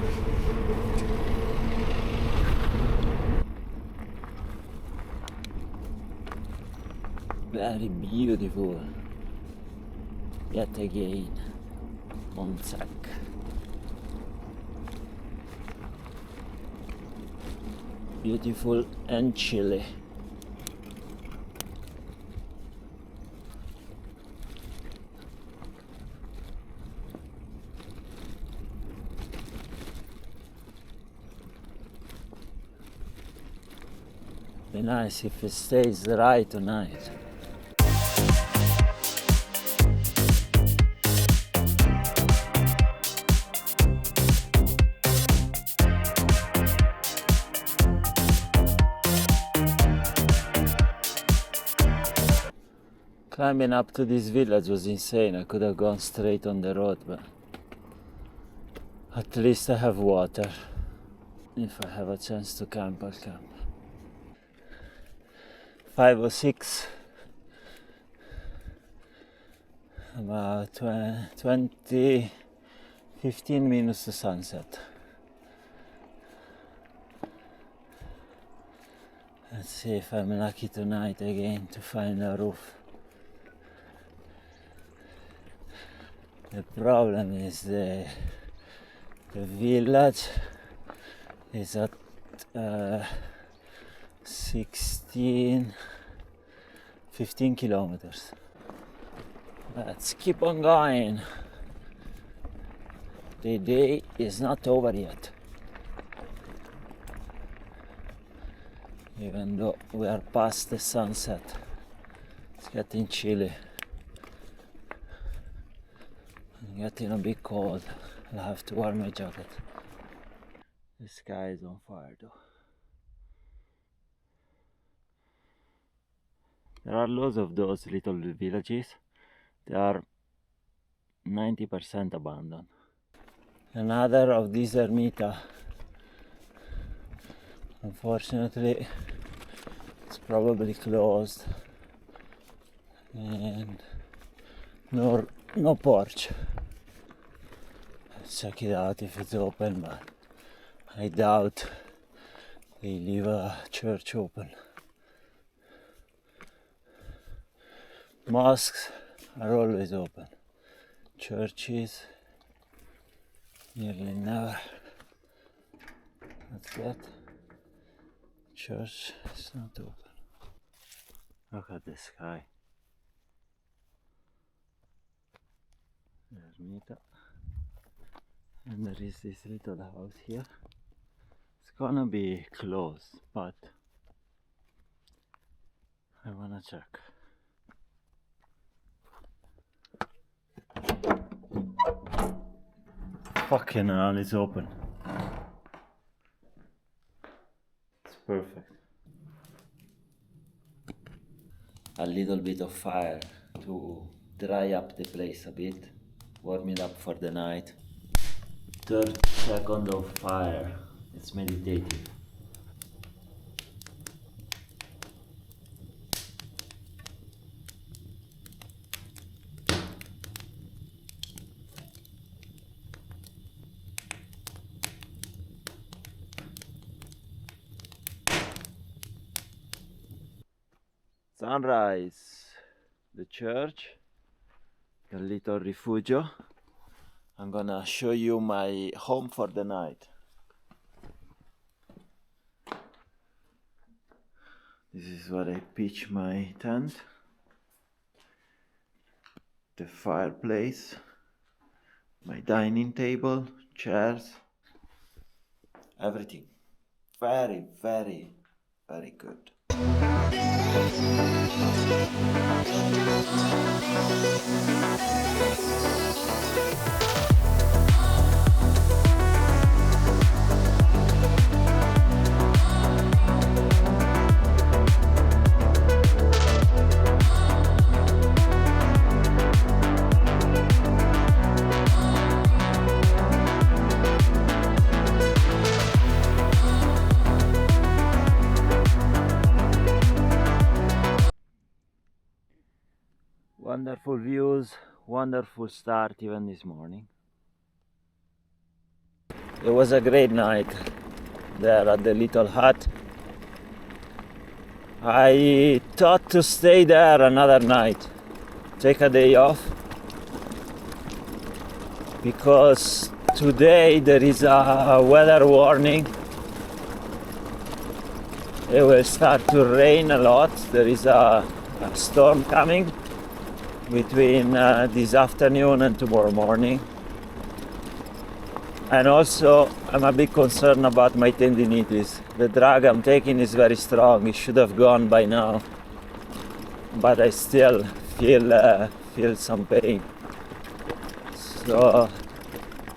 very beautiful. Yet again, Montsec. Beautiful and chilly. Be nice if it stays dry tonight. Climbing up to this village was insane. I could have gone straight on the road, but at least I have water. If I have a chance to camp, I'll camp. 5 or 6, about 15 minutes to sunset. Let's see if I'm lucky tonight again to find a roof. The problem is the village is at 15 kilometers. Let's keep on going. The day is not over yet. Even though we are past the sunset, it's getting chilly. I'm getting a bit cold. I'll have to wear my jacket. The sky is on fire though. There are lots of those little villages. They are 90% abandoned. Another of these ermita. Unfortunately, it's probably closed and no porch. Let's check it out if it's open, but I doubt they leave a church open. Mosques are always open. Churches nearly never. What's that? Church is not open. Look at the sky. There's Mita. And there is this little house here. It's gonna be closed, but I wanna check. Fucking hell, it's open. It's perfect. A little bit of fire to dry up the place a bit, warm it up for the night. 3rd second of fire. It's meditative. Sunrise, the church, the little rifugio. I'm gonna show you my home for the night. This is where I pitch my tent. The fireplace, my dining table, chairs, everything. Very, very, very good. Wonderful views, wonderful start even this morning. It was a great night there at the little hut. I thought to stay there another night, take a day off, because today there is a weather warning. It will start to rain a lot. There is a storm coming between this afternoon and tomorrow morning. And also, I'm a bit concerned about my tendinitis. The drug I'm taking is very strong. It should have gone by now, but I still feel some pain. So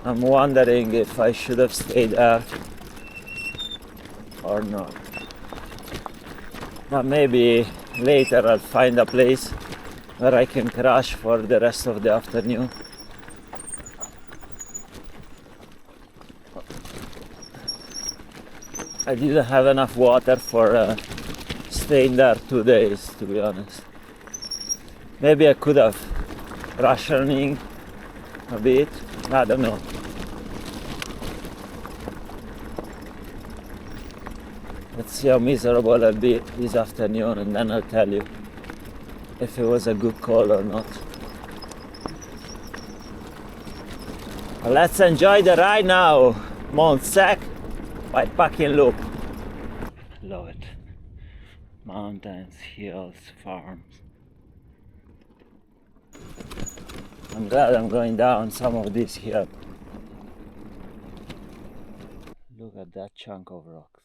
I'm wondering if I should have stayed there or not. But maybe later I'll find a place where I can crash for the rest of the afternoon. I didn't have enough water for staying there 2 days, to be honest. Maybe I could have rationing a bit, I don't know. Let's see how miserable I'll be this afternoon, and then I'll tell you if it was a good call or not. Well, let's enjoy the ride now. Montsec Bikepacking Loop. Love it. Mountains, hills, farms. I'm glad I'm going down some of this hill. Look at that chunk of rocks.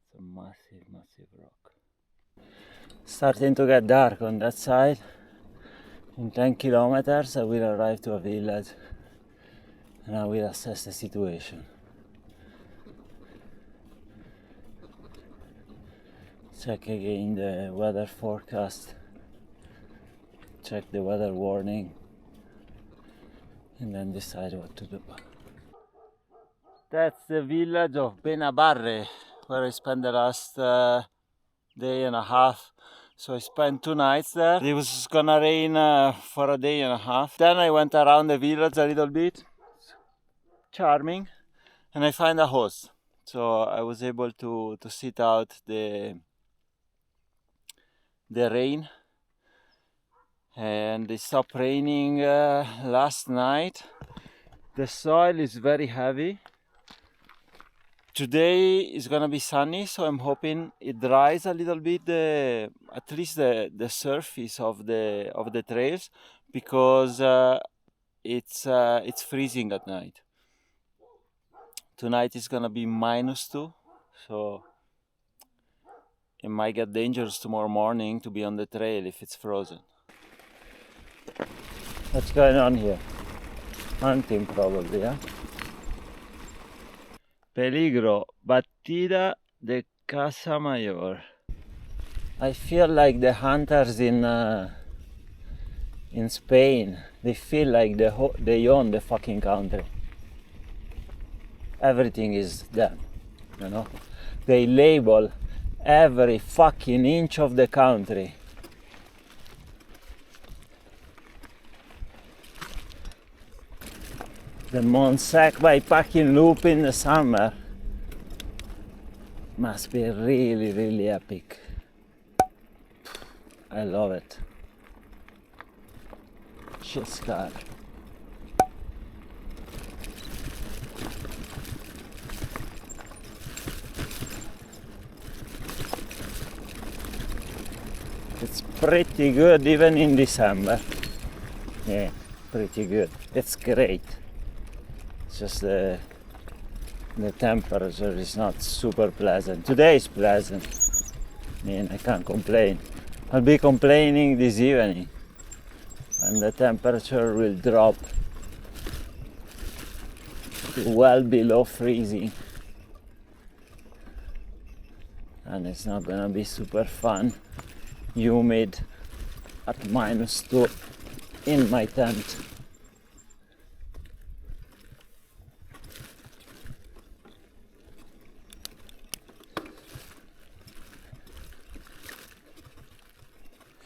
It's a massive, massive rock. Starting to get dark on that side. In 10 kilometers I will arrive to a village and I will assess the situation. Check again the weather forecast, check the weather warning, and then decide what to do. That's the village of Benabarre, where I spent the last day and a half. So I spent 2 nights there. It was gonna rain for a day and a half. Then I went around the village a little bit, charming, and I found a house. So I was able to sit out the rain, and it stopped raining last night. The soil is very heavy. Today is gonna be sunny, so I'm hoping it dries a little bit, at least the surface of the trails, because it's freezing at night. Tonight is gonna be -2, so it might get dangerous tomorrow morning to be on the trail if it's frozen. What's going on here? Hunting probably, yeah? Peligro, Batida de Casa Mayor. I feel like the hunters in Spain, they feel like they own the fucking country. Everything is them, you know? They label every fucking inch of the country. The Montsec Bikepacking Loop in the summer must be really, really epic. I love it. Shit's car. It's pretty good even in December. Yeah, pretty good. It's great. It's just the temperature is not super pleasant. Today is pleasant. I mean, I can't complain. I'll be complaining this evening when the temperature will drop to well below freezing. And it's not gonna be super fun, humid at -2 in my tent.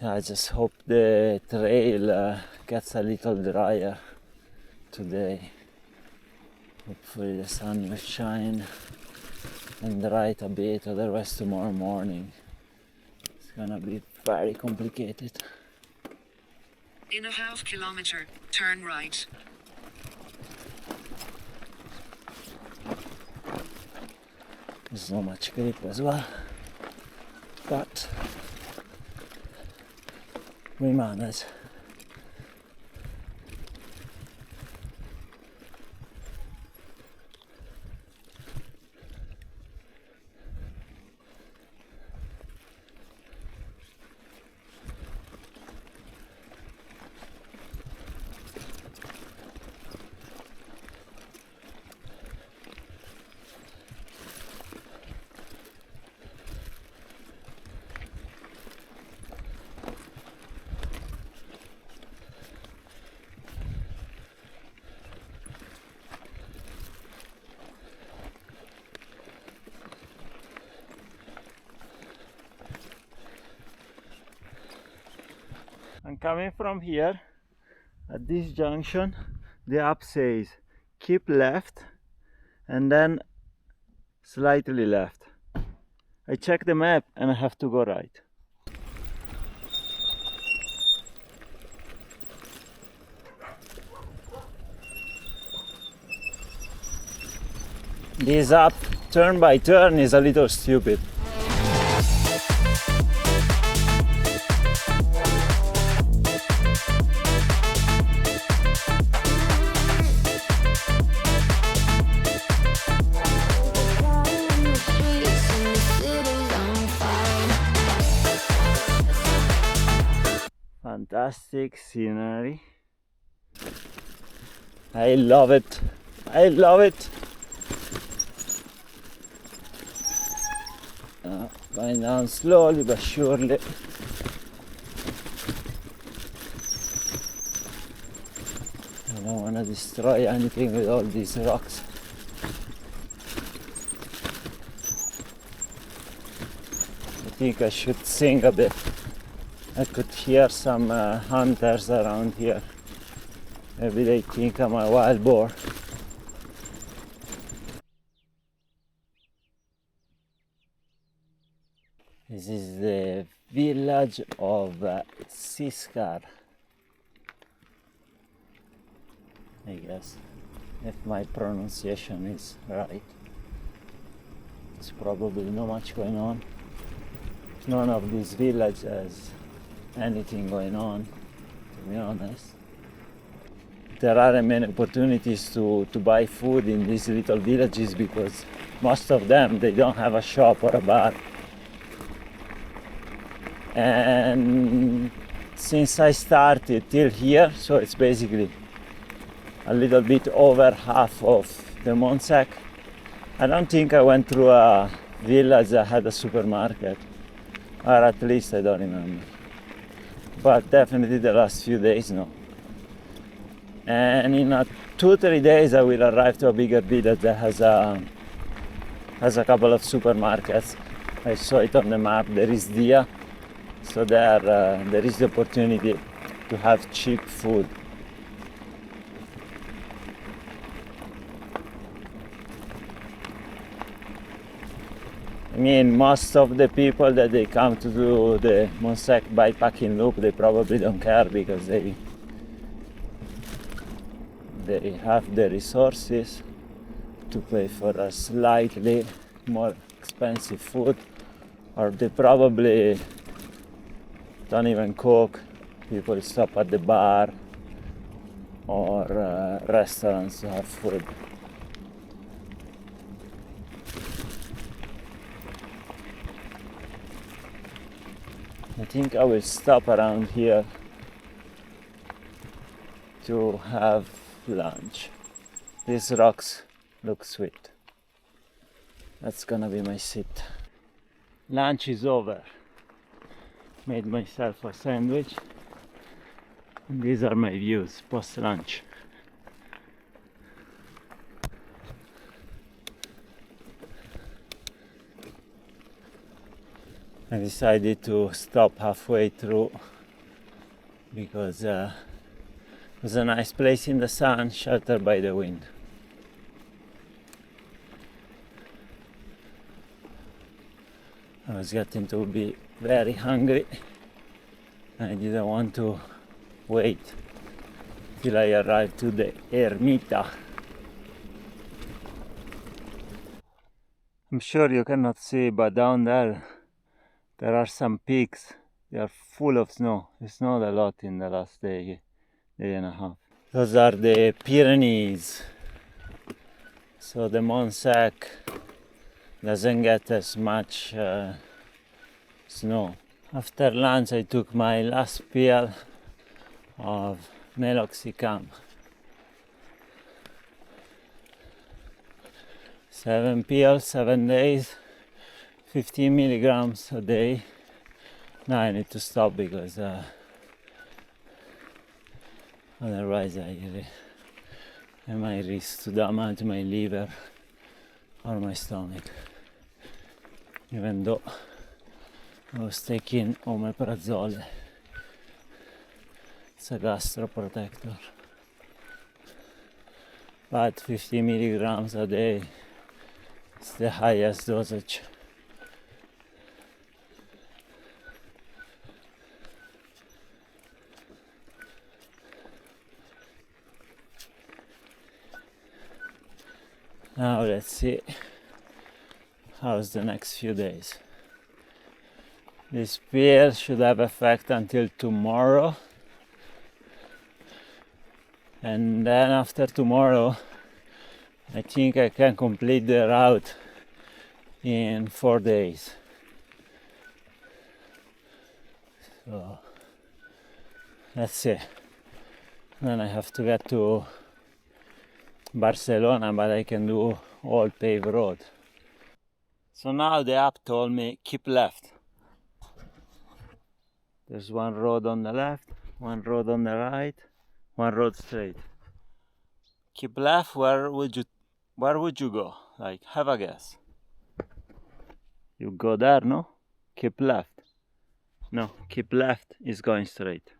I just hope the trail gets a little drier today. Hopefully the sun will shine and write a bit, otherwise tomorrow morning it's gonna be very complicated. In a half kilometer, turn right. There's not much grip as well, but we manage. I'm coming from here. At this junction, the app says keep left and then slightly left. I check the map and I have to go right. This app turn by turn is a little stupid. Fantastic scenery. I love it. I love it. Going down slowly but surely. I don't want to destroy anything with all these rocks. I think I should sing a bit. I could hear some hunters around here. Maybe they think I'm a wild boar. This is the village of Siskar, I guess, if my pronunciation is right. There's probably not much going on. None of these villages has anything going on, to be honest. There aren't many opportunities to buy food in these little villages because most of them, they don't have a shop or a bar. And since I started till here, so it's basically a little bit over half of the Montsec, I don't think I went through a village that had a supermarket, or at least I don't remember. But definitely the last few days, no. And in 2-3 days I will arrive to a bigger village that has a couple of supermarkets. I saw it on the map. There is Dia, so there is the opportunity to have cheap food. I mean, most of the people that they come to do the Montsec Bikepacking Loop, they probably don't care because they have the resources to pay for a slightly more expensive food, or they probably don't even cook. People stop at the bar or restaurants to have food. I think I will stop around here to have lunch. These rocks look sweet. That's gonna be my sit. Lunch is over. Made myself a sandwich. And these are my views post lunch. I decided to stop halfway through because it was a nice place in the sun, sheltered by the wind. I was getting to be very hungry. I didn't want to wait till I arrived to the ermita. I'm sure you cannot see, but down there are some peaks. They are full of snow. It snowed a lot in the last day and a half. Those are the Pyrenees. So the Montsec doesn't get as much snow. After lunch I took my last pill of meloxicam. 7 pills, 7 days, 15 milligrams a day. Now I need to stop because otherwise I might risk to damage my liver or my stomach. Even though I was taking omeprazole, it's a gastroprotector. But 50 milligrams a day is the highest dosage. Now let's see how's the next few days. This pill should have effect until tomorrow, and then after tomorrow I think I can complete the route in 4 days. So let's see. Then I have to get to Barcelona, but I can do all paved road. So now the app told me keep left. There's one road on the left, one road on the right, one road straight. Keep left. Where would you go? Like, have a guess. You go there, no? Keep left. No, keep left is going straight.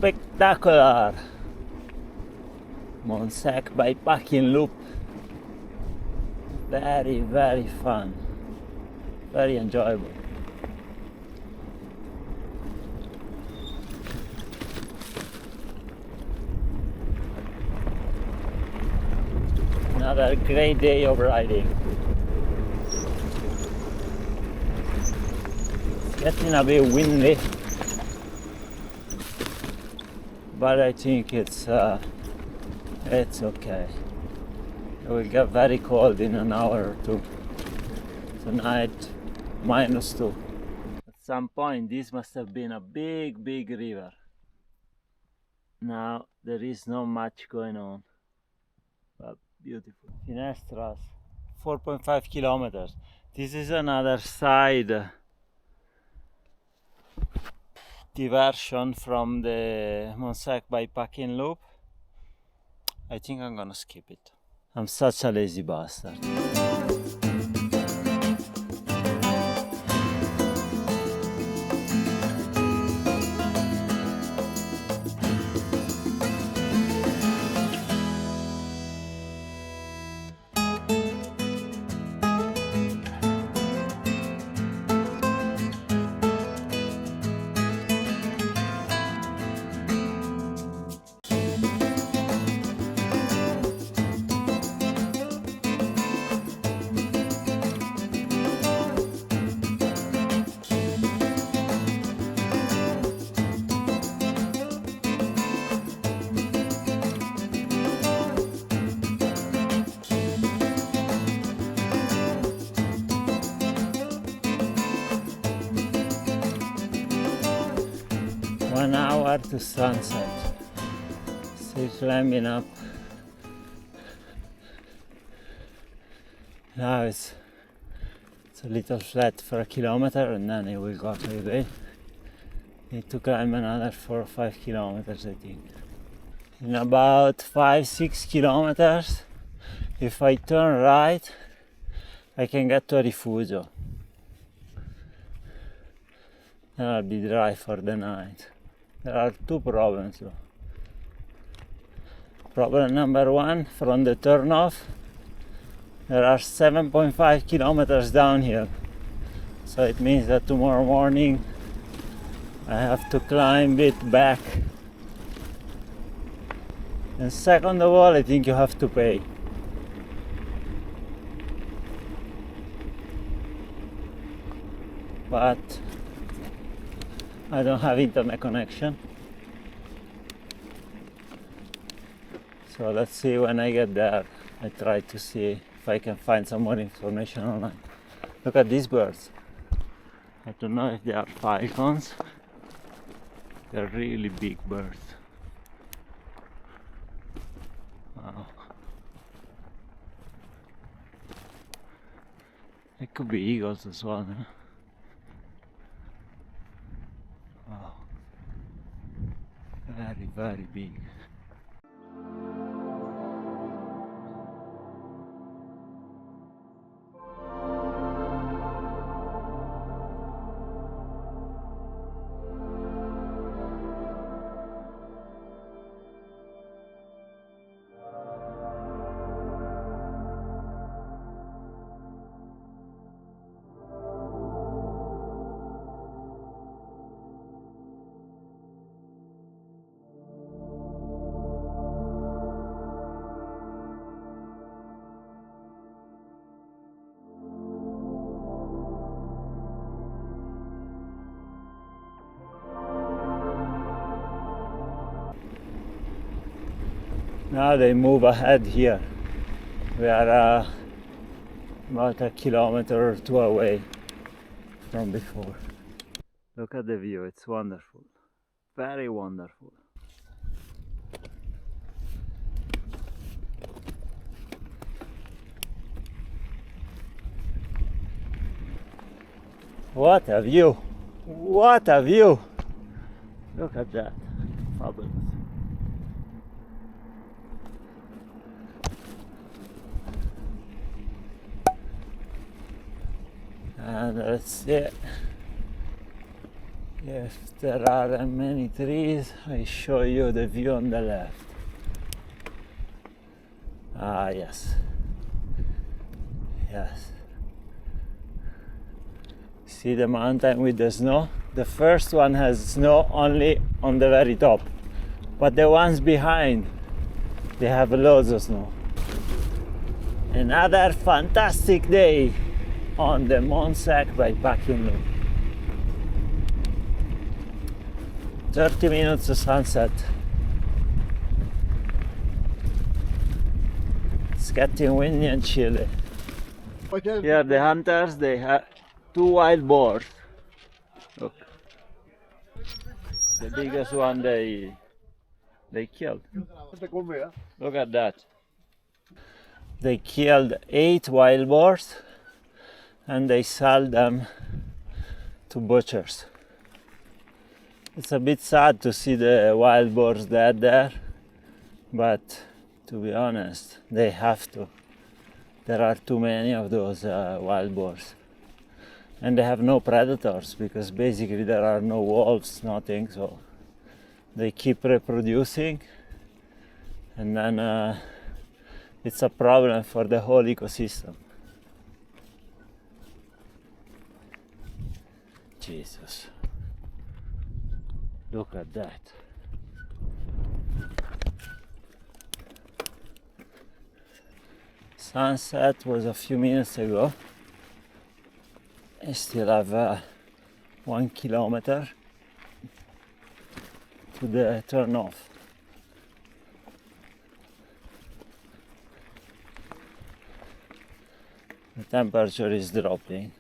Spectacular! Montsec Bikepacking Loop. Very, very fun. Very enjoyable. Another great day of riding. It's getting a bit windy, but I think it's okay. It will get very cold in an hour or two. Tonight, -2. At some point, this must have been a big, big river. Now, there is not much going on, but beautiful. Finestras, 4.5 kilometers. This is another side diversion from the Montsec Bikepacking Loop. I think I'm gonna skip it. I'm such a lazy bastard. One hour to sunset. Still climbing up. Now it's It's a little flat for a kilometer and then it will go to the bay. Need to climb another 4 or 5 kilometers, I think. In about 5-6 kilometers, if I turn right, I can get to a rifugio. Then I'll be dry for the night. There are two problems though. Problem number one, from the turnoff, there are 7.5 kilometers downhill. So it means that tomorrow morning I have to climb it back. And second of all, I think you have to pay. But I don't have internet connection. So let's see when I get there. I try to see if I can find some more information online. Look at these birds. I don't know if they are falcons. They're really big birds. Wow. It could be eagles as well, huh? Wow. Very, very big. Now they move ahead here. We are about a kilometer or two away from before. Look at the view, it's wonderful. Very wonderful. What a view! What a view! Look at that. Fabulous. And let's see if there are many trees. I show you the view on the left. Ah, yes. Yes. See the mountain with the snow? The first one has snow only on the very top, but the ones behind, they have loads of snow. Another fantastic day on the Montsec Bikepacking Loop. 30 minutes to sunset. It's getting windy and chilly. Here the hunters, they have 2 wild boars. Look. The biggest one they killed. Look at that. They killed 8 wild boars and they sell them to butchers. It's a bit sad to see the wild boars dead there, but to be honest, they have to. There are too many of those wild boars. And they have no predators because basically there are no wolves, nothing, so they keep reproducing, and then it's a problem for the whole ecosystem. Jesus, look at that. Sunset was a few minutes ago. I still have 1 kilometer to the turn off. The temperature is dropping.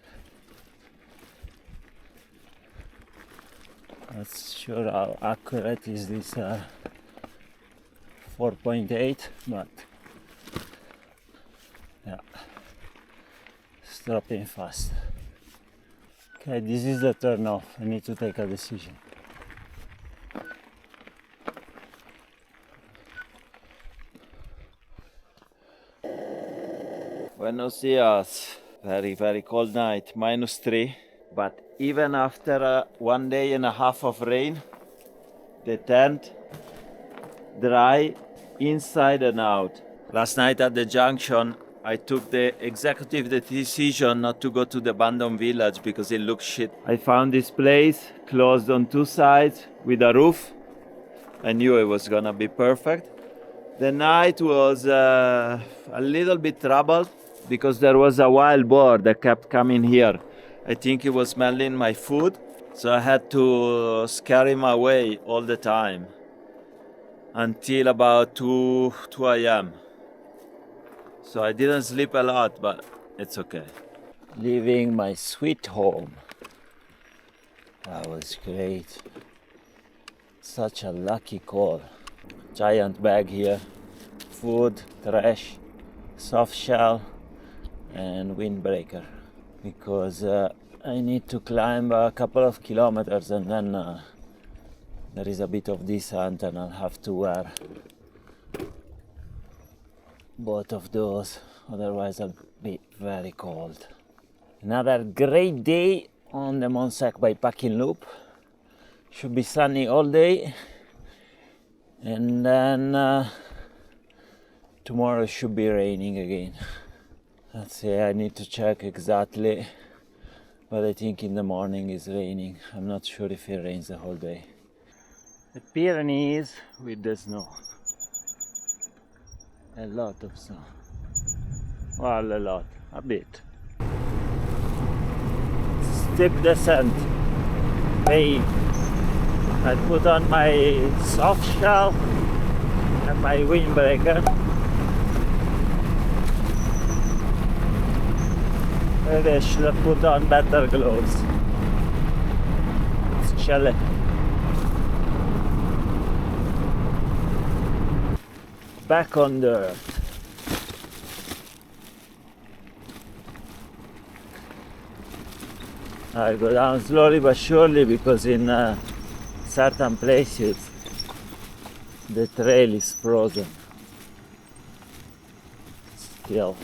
Not sure how accurate is this 4.8, but yeah, it's dropping fast. Okay, this is the turn off. I need to take a decision. Buenos dias. Very, very cold night, -3. But even after 1.5 days of rain, the tent dry inside and out. Last night at the junction, I took the executive decision not to go to the abandoned village because it looks shit. I found this place closed on 2 sides with a roof. I knew it was gonna be perfect. The night was a little bit troubled because there was a wild boar that kept coming here. I think he was smelling my food, so I had to scare him away all the time until about 2 a.m. So I didn't sleep a lot, but it's okay. Leaving my sweet home. That was great. Such a lucky call. Giant bag here. Food, trash, soft shell, and windbreaker. Because I need to climb a couple of kilometers and then there is a bit of descent and I'll have to wear both of those, otherwise I'll be very cold. Another great day on the Montsec Bikepacking Loop. Should be sunny all day, and then tomorrow should be raining again. Let's see, I need to check exactly, but I think in the morning it's raining. I'm not sure if it rains the whole day. The Pyrenees with the snow. A lot of snow. Well, a lot, a bit. Steep descent. Pain. I put on my soft shell and my windbreaker. Maybe I should have put on better gloves. It's chilly. Back on the earth. I go down slowly but surely because in certain places the trail is frozen still.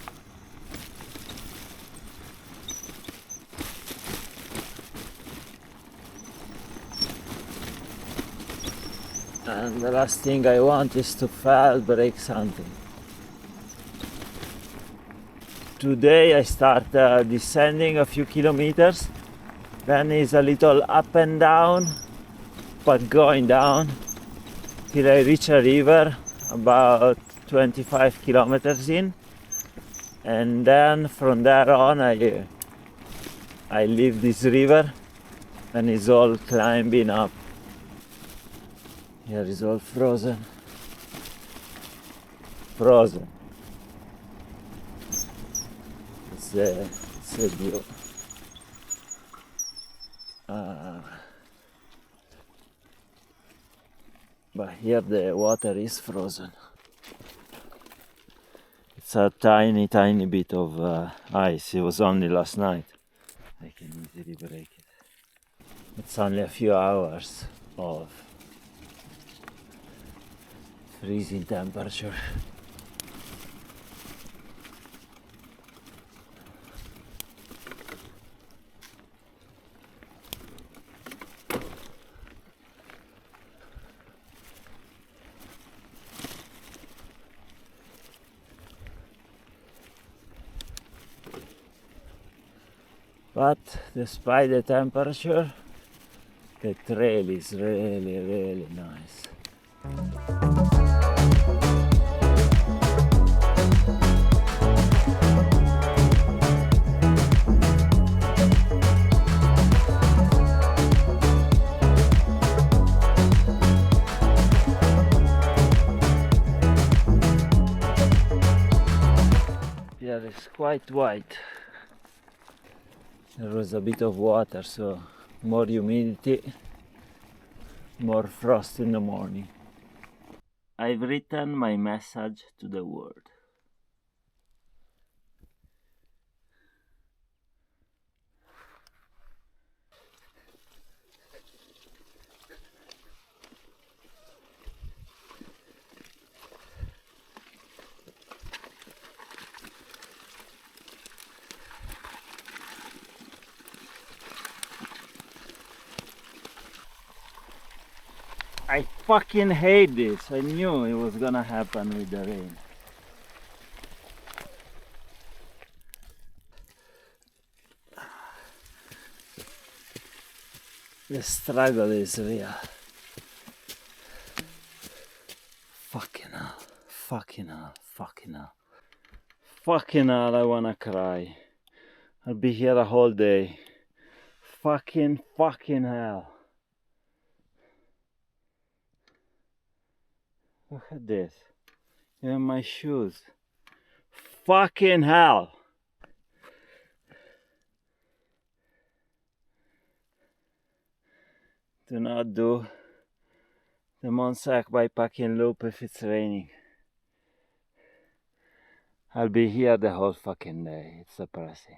And the last thing I want is to fail break something. Today I start descending a few kilometers, then is a little up and down, but going down till I reach a river about 25 kilometers in, and then from there on I leave this river and it's all climbing up. Here is all frozen. Frozen. It's a view. But here the water is frozen. It's a tiny bit of ice. It was only last night. I can easily break it. It's only a few hours of freezing temperature. But despite the temperature, the trail is really nice. Yeah, it's quite white. There was a bit of water, so more humidity, more frost in the morning. I've written my message to the world. fucking hate this. I knew it was gonna happen with the rain. The struggle is real. Fucking hell, fucking hell, fucking hell. Fucking hell, I wanna cry. I'll be here a whole day. Fucking hell. Look at this. Even my shoes. Fucking hell. Do not do the Montsec Bikepacking Loop if it's raining. I'll be here the whole fucking day. It's depressing.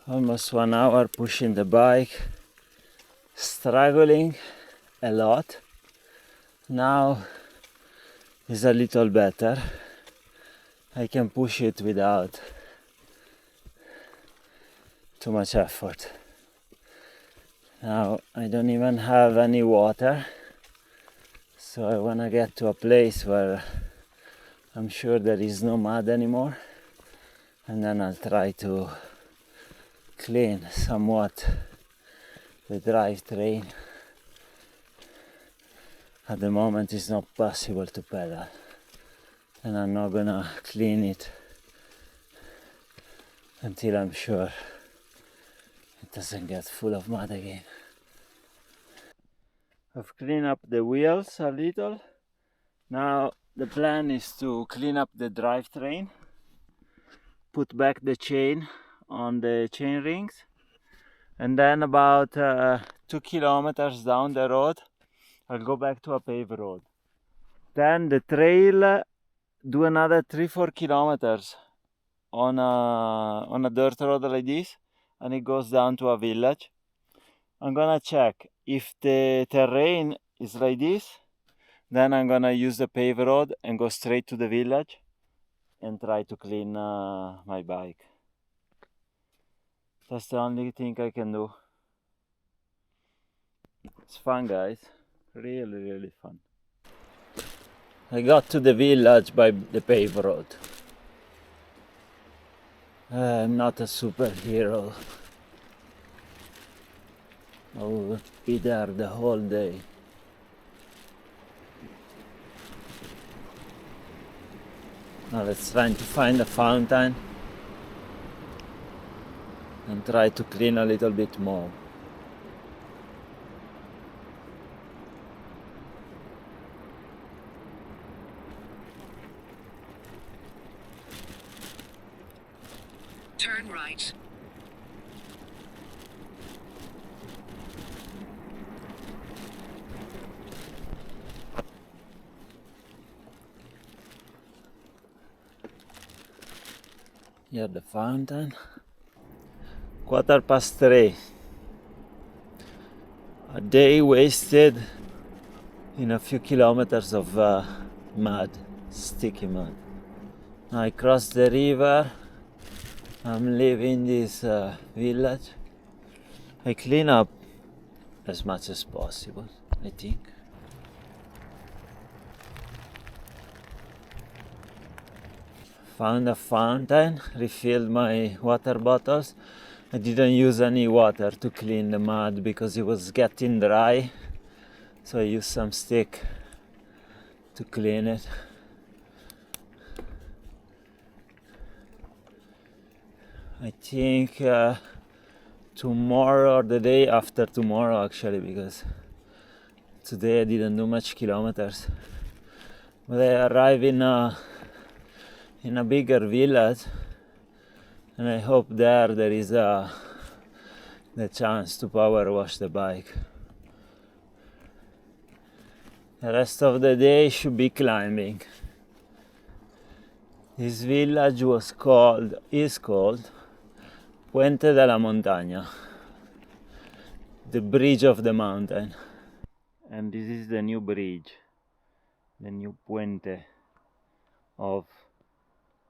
Almost 1 hour pushing the bike, struggling a lot. Now it's a little better. I can push it without too much effort. Now I don't even have any water, so I want to get to a place where I'm sure there is no mud anymore, and then I'll try to clean somewhat the drivetrain. At the moment it's not possible to pedal, and I'm not gonna clean it until I'm sure it doesn't get full of mud again. I've cleaned up the wheels a little. Now the plan is to clean up the drivetrain, put back the chain on the chain rings, and then about 2 kilometers down the road I'll go back to a paved road. Then the trail, do another 3-4 kilometers on a dirt road like this, and it goes down to a village. I'm gonna check if the terrain is like this, then I'm gonna use the paved road and go straight to the village and try to clean my bike. That's the only thing I can do. It's fun, guys. Really fun. I got to the village by the paved road. I'm not a superhero. I will be there the whole day. Now let's try to find a fountain and try to clean a little bit more. Turn right. Here the fountain. 3:15. A day wasted in a few kilometers of mud, sticky mud. I crossed the river. I'm leaving this village. I clean up as much as possible, I think. Found a fountain, refilled my water bottles. I didn't use any water to clean the mud because it was getting dry, so I used some stick to clean it. I think tomorrow or the day after tomorrow, actually, because today I didn't do much kilometers. But I arrive in a bigger village, and I hope there is the chance to power wash the bike. The rest of the day should be climbing. This village is called Puente de la Montaña, the bridge of the mountain. And this is the new bridge, the new puente of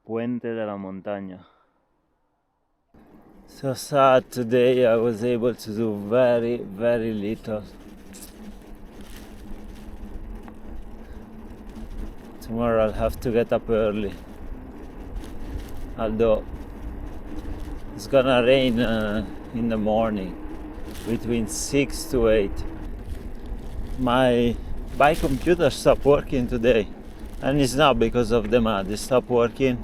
Puente de la Montaña. So sad today, I was able to do very little. Tomorrow I'll have to get up early. Although it's gonna rain in the morning between 6 to 8. My bike computer stopped working today, and it's not because of the mud. It stopped working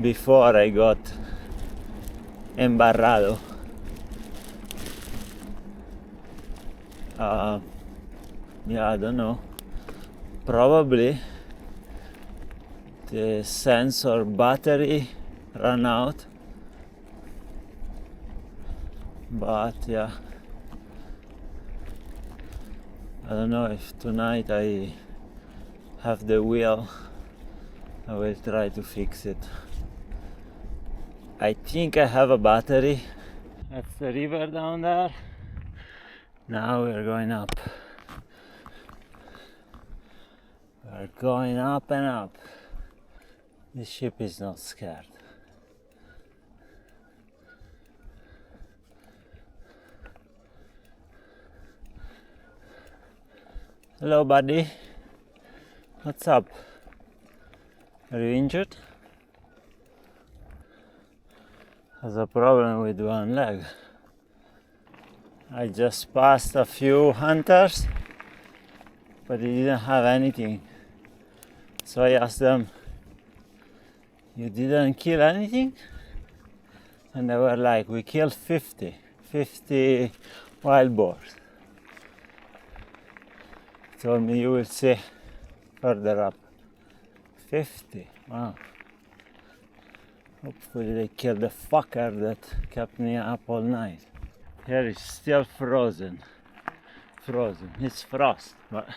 before I got embarrado. Yeah, I don't know. Probably the sensor battery ran out. But yeah, I don't know if tonight I have the wheel. I will try to fix it. I think I have a battery. That's the river down there. Now we're going up. We're going up and up. This ship is not scared. Hello, buddy. What's up? Are you injured? Has a problem with one leg. I just passed a few hunters, but they didn't have anything. So I asked them, "You didn't kill anything?" And they were like, "We killed 50 wild boars." Told me, "You will see further up." 50, wow. Hopefully they killed the fucker that kept me up all night. Here is still frozen. It's frost, but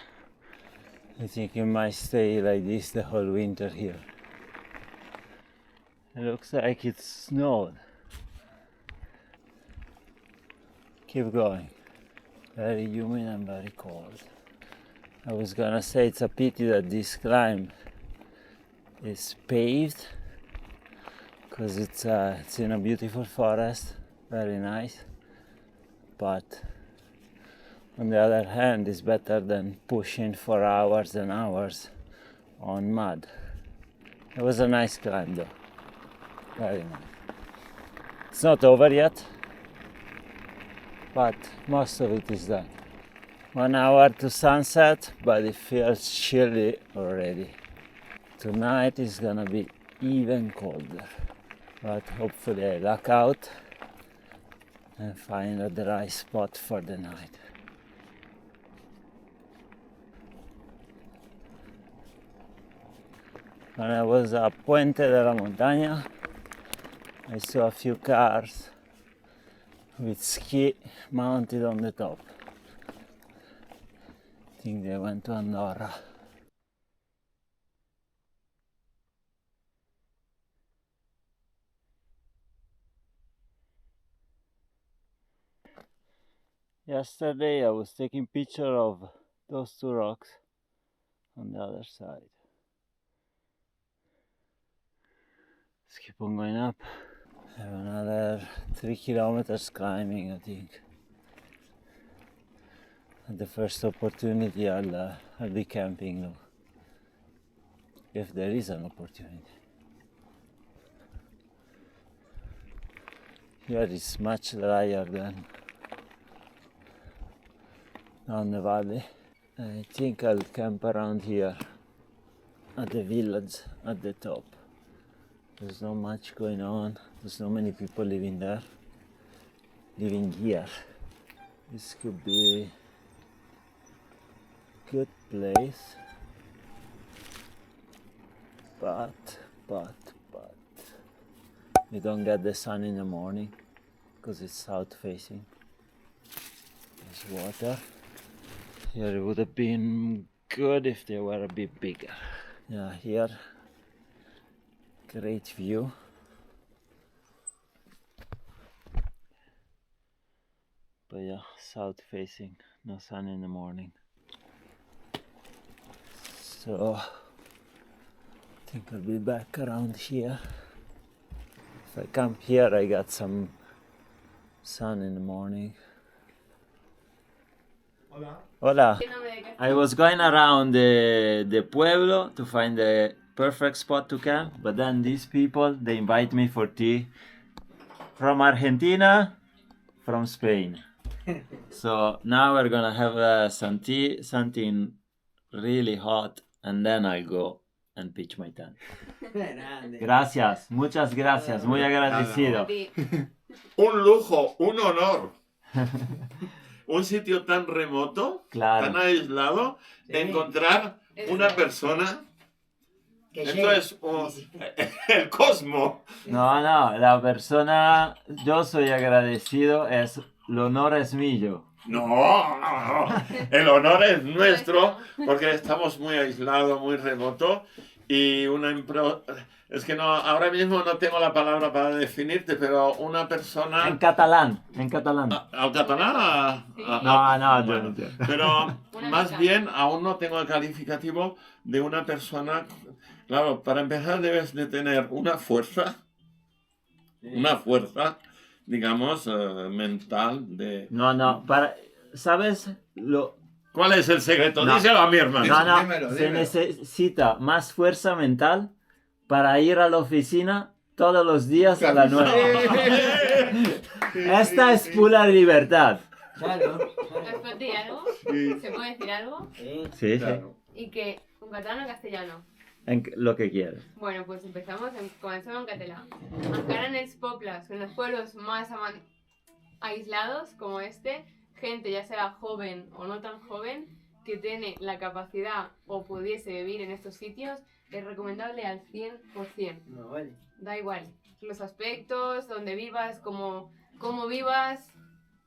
I think it might stay like this the whole winter here. It looks like it snowed. Keep going. Very humid and very cold. I was gonna say it's a pity that this climb is paved, because it's in a beautiful forest, very nice. But on the other hand, it's better than pushing for hours and hours on mud. It was a nice climb though, very nice. It's not over yet, but most of it is done. 1 hour to sunset, but it feels chilly already. Tonight is gonna be even colder, but hopefully I luck out and find a dry spot for the night. When I was at Puente de la Montaña, I saw a few cars with ski mounted on the top. I think they went to Andorra. Yesterday I was taking picture of those two rocks on the other side. Let's keep on going up. I have another 3 kilometers climbing, I think. At the first opportunity I'll be camping though, if there is an opportunity. Here is much drier than down the valley. I think I'll camp around here at the village at the top. There's not much going on. There's not many people living there, living here. This could be a good place, but you don't get the sun in the morning because it's south facing. There's water. Here it would have been good if they were a bit bigger. Yeah, here, great view. But yeah, south facing, no sun in the morning. So I think I'll be back around here. If I camp here, I got some sun in the morning. Hola. I was going around the pueblo to find the perfect spot to camp, but then these people, they invite me for tea from Argentina, from Spain. So now we're gonna have some tea, something really hot, and then I'll go and pitch my tent. Gracias, muchas gracias, muy agradecido. Un lujo, un honor. Un sitio tan remoto, Claro. tan aislado, encontrar una persona. Esto es el cosmos. No, la persona, yo soy agradecido, el honor es mío. No, el honor es nuestro porque estamos muy aislados, muy remotos y es que no, ahora mismo no tengo la palabra para definirte, pero una persona... En catalán. ¿Al catalán? No, Bueno, pero más bien aún no tengo el calificativo de una persona. Claro, para empezar debes de tener una fuerza, digamos, mental de... No, ¿sabes? ¿Cuál es el secreto? No. Díselo a mi hermano. No, se necesita más fuerza mental para ir a la oficina todos los días a las 9. Esta es pura libertad. Claro. ¿Os puedo decir algo? ¿Se puede decir algo? Sí, Claro. ¿Y que un catalán o castellano? Lo que quieras. Bueno, pues comencemos en catalán. Encara en els pobles, en los pueblos más aislados como este, gente, ya sea joven o no tan joven, que tiene la capacidad o pudiese vivir en estos sitios, es recomendable al 100%. No, vale. Da igual. Los aspectos, donde vivas, cómo vivas.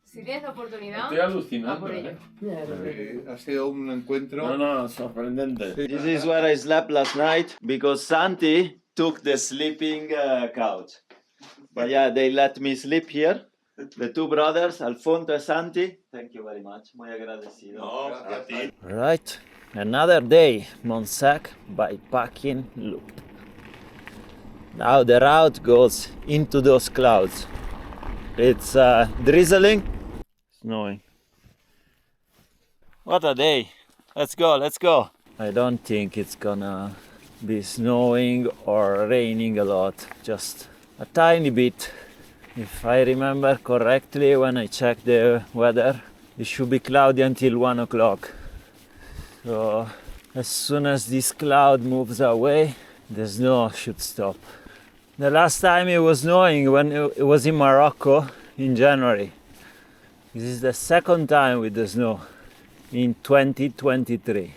Si tienes la oportunidad, Estoy alucinando. va por ello. Ha sido un encuentro. No, sorprendente. This is where I slept last night because Santi took the sleeping couch. But yeah, they let me sleep here. The two brothers, Alfonso and Santi. Thank you very much. Muy agradecido. No, a ti. Right, another day, Montsec Bikepacking Loop. Now the route goes into those clouds. It's drizzling, snowing. What a day! Let's go! I don't think it's gonna be snowing or raining a lot, just a tiny bit. If I remember correctly, when I checked the weather, it should be cloudy until 1 o'clock. So as soon as this cloud moves away, the snow should stop. The last time it was snowing when it was in Morocco in January. This is the second time with the snow in 2023.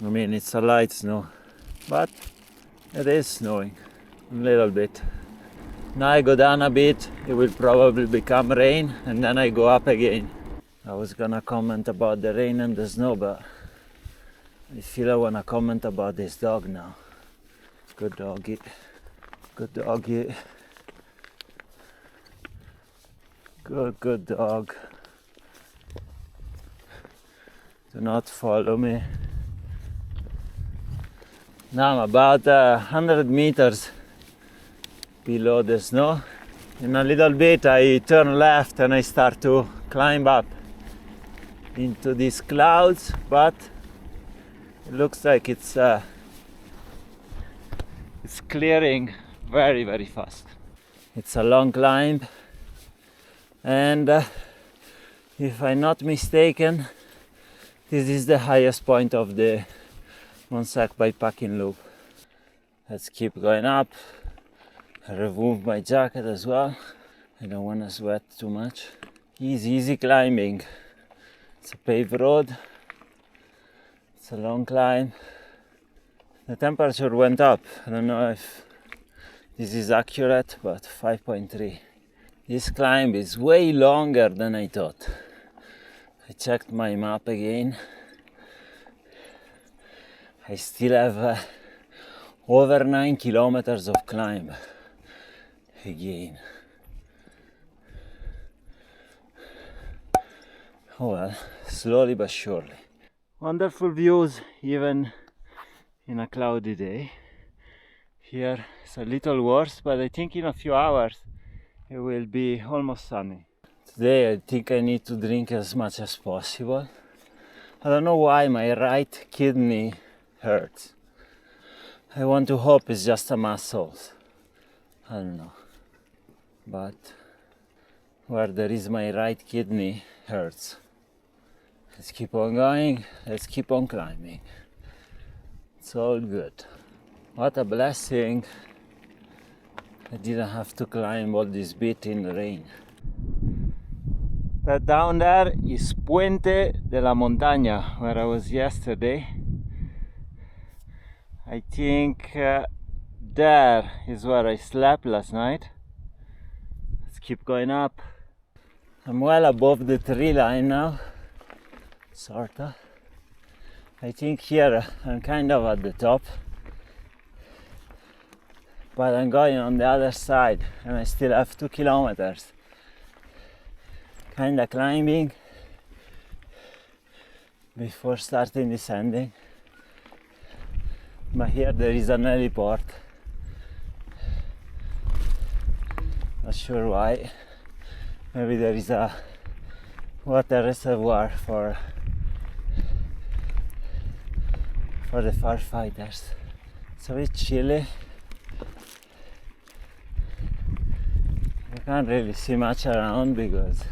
I mean, it's a light snow, but it is snowing a little bit. Now I go down a bit, it will probably become rain, and then I go up again. I was gonna comment about the rain and the snow, but I feel I wanna comment about this dog now. Good doggy. Good doggy. Good dog. Do not follow me. Now I'm about 100 meters below the snow. In a little bit I turn left and I start to climb up into these clouds, but it looks like it's clearing very, very fast. It's a long climb, and if I'm not mistaken, this is the highest point of the Montsec Bikepacking Loop. Let's keep going up. I remove my jacket as well. I don't want to sweat too much. Easy climbing. It's a paved road. It's a long climb. The temperature went up. I don't know if this is accurate, but 5.3. This climb is way longer than I thought. I checked my map again. I still have over 9 kilometers of climb again. Oh well, slowly but surely. Wonderful views even in a cloudy day. Here it's a little worse, but I think in a few hours it will be almost sunny. Today I think I need to drink as much as possible. I don't know why my right kidney hurts. I want to hope it's just a muscle. I don't know. But where there is my right kidney hurts. Let's keep on going. Let's keep on climbing. It's all good. What a blessing. I didn't have to climb all this bit in the rain. That down there is Puente de la Montaña, where I was yesterday. I think there is where I slept last night. Let's keep going up. I'm well above the tree line now, sorta. I think here I'm kind of at the top, but I'm going on the other side and I still have 2 kilometers. Kinda climbing before starting descending. But here there is an heliport. Not sure why. Maybe there is a water reservoir for the firefighters. It's a bit chilly. I can't really see much around because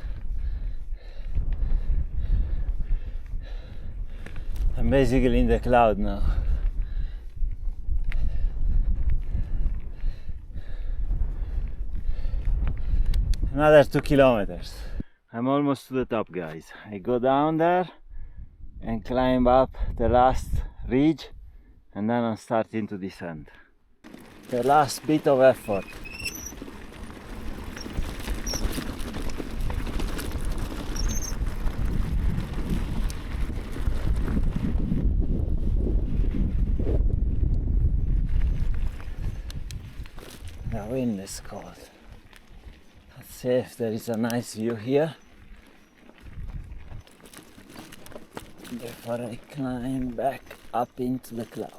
I'm basically in the cloud now. Another 2 kilometers. I'm almost to the top, guys. I go down there and climb up the last ridge and then I'm starting to descend. The last bit of effort. The wind is cold. Let's see if there is a nice view here before I climb back up into the cloud.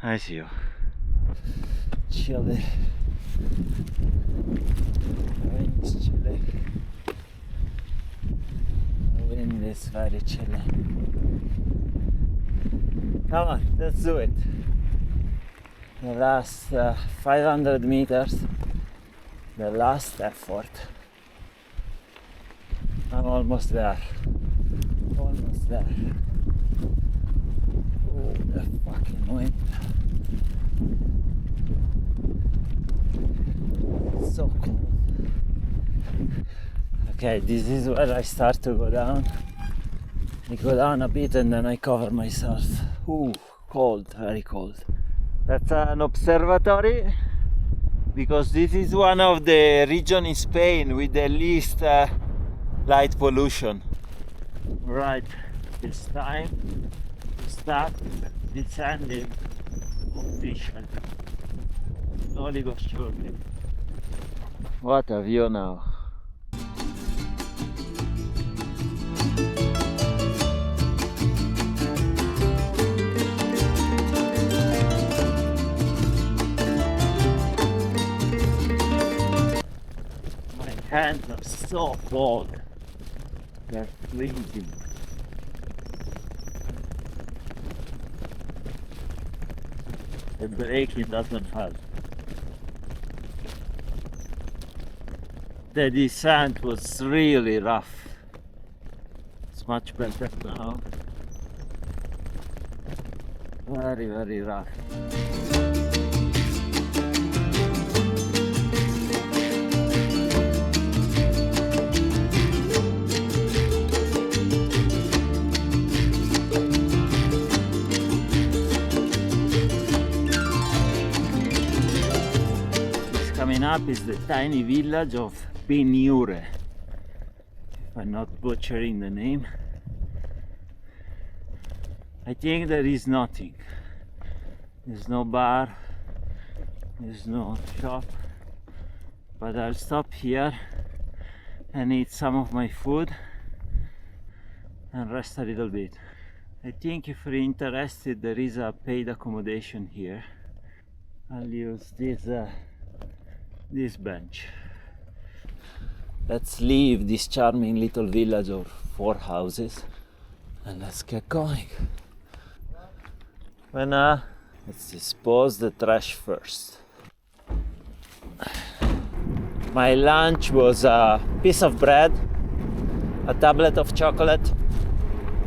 Nice view. Chilly. The wind is chilly. The wind is very chilly. Come on, let's do it. The last 500 meters, the last effort. I'm almost there. Almost there. Oh, the fucking wind. So cool. Okay, this is where I start to go down. I go down a bit and then I cover myself. Ooh, cold, very cold. That's an observatory because this is one of the regions in Spain with the least light pollution. Right, it's time to start descending officially. Slowly but surely. What a view now. Hands are so cold. They're freezing. The braking doesn't help. The descent was really rough. It's much better now. Very, very rough. Coming up is the tiny village of Beniure, if I'm not butchering the name. I think there is nothing. There's no bar, there's no shop, but I'll stop here and eat some of my food and rest a little bit. I think if you're interested, there is a paid accommodation here. I'll use this this bench. Let's leave this charming little village of 4 houses and let's get going. Let's dispose the trash first. My lunch was a piece of bread, a tablet of chocolate,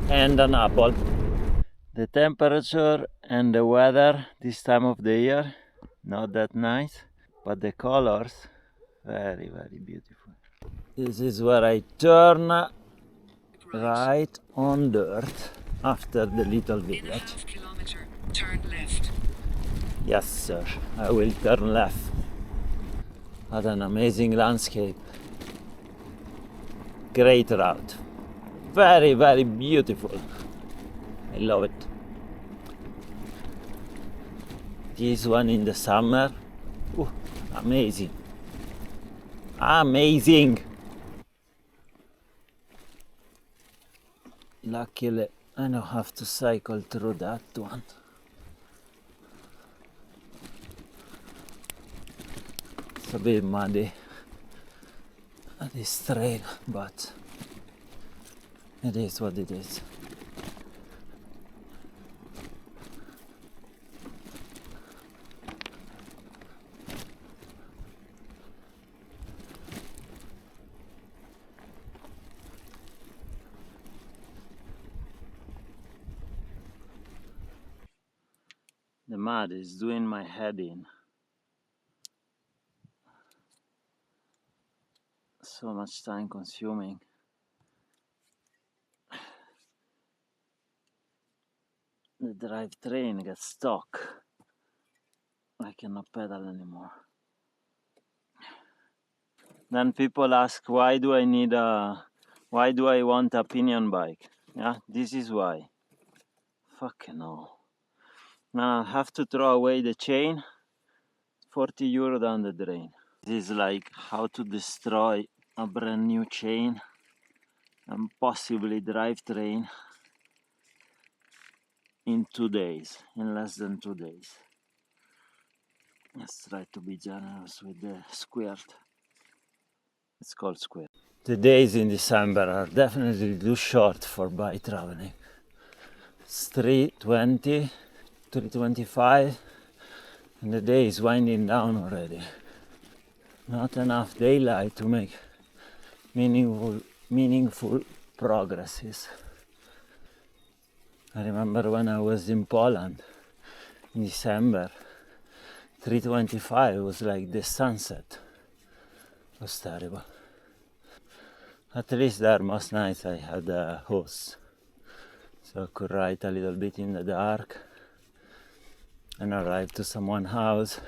and an apple. The temperature and the weather this time of the year, not that nice, but the colors, very, very beautiful. This is where I turn right on dirt after the little In a village. half-kilometer, turn left. Yes, sir, I will turn left. What an amazing landscape. Great route. Very, very beautiful. I love it. This one in the summer. Ooh, amazing. Amazing. Luckily, I don't have to cycle through that one. It's a bit muddy, this trail, but it is what it is. The mud is doing my head in. So much time consuming. The drivetrain gets stuck. I cannot pedal anymore. Then people ask, why do I want a pinion bike? Yeah, this is why. Fucking hell. Now I have to throw away the chain, 40 euro down the drain. This is like how to destroy a brand new chain and possibly drivetrain in 2 days, in less than 2 days. Let's try to be generous with the squirt. It's called squirt. The days in December are definitely too short for bike traveling. It's 3:20, 3:25, and the day is winding down already. Not enough daylight to make meaningful progresses. I remember when I was in Poland in December, 3:25 was like the sunset. It was terrible. At least there most nights I had a hose, so I could ride a little bit in the dark and arrive to someone's house,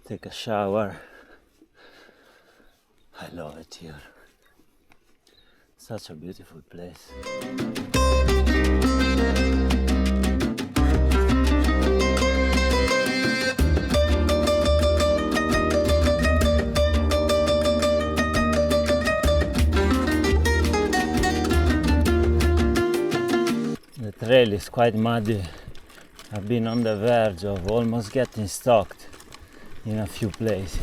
take a shower. I love it here. Such a beautiful place. The trail is quite muddy. I've been on the verge of almost getting stuck in a few places.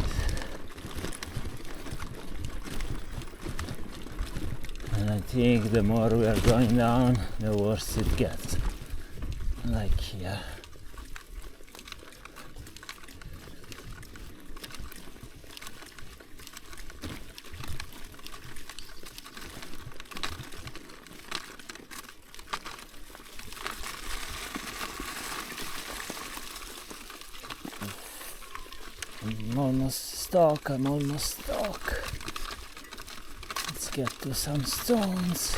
And I think the more we are going down, the worse it gets. Like here. I'm almost stuck. Let's get to some stones.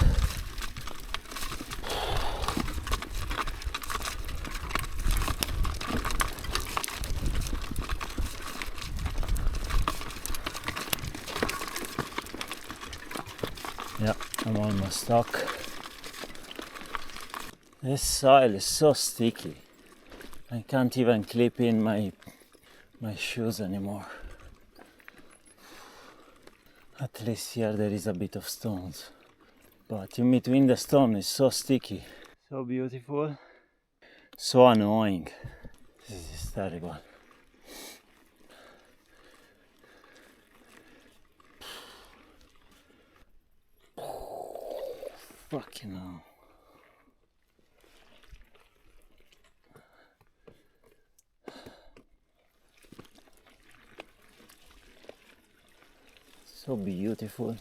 Yeah, I'm almost stuck. This soil is so sticky. I can't even clip in my shoes anymore. At least here there is a bit of stones, but in between the stone is so sticky. So beautiful, so annoying. This is terrible. Fucking hell. So beautiful.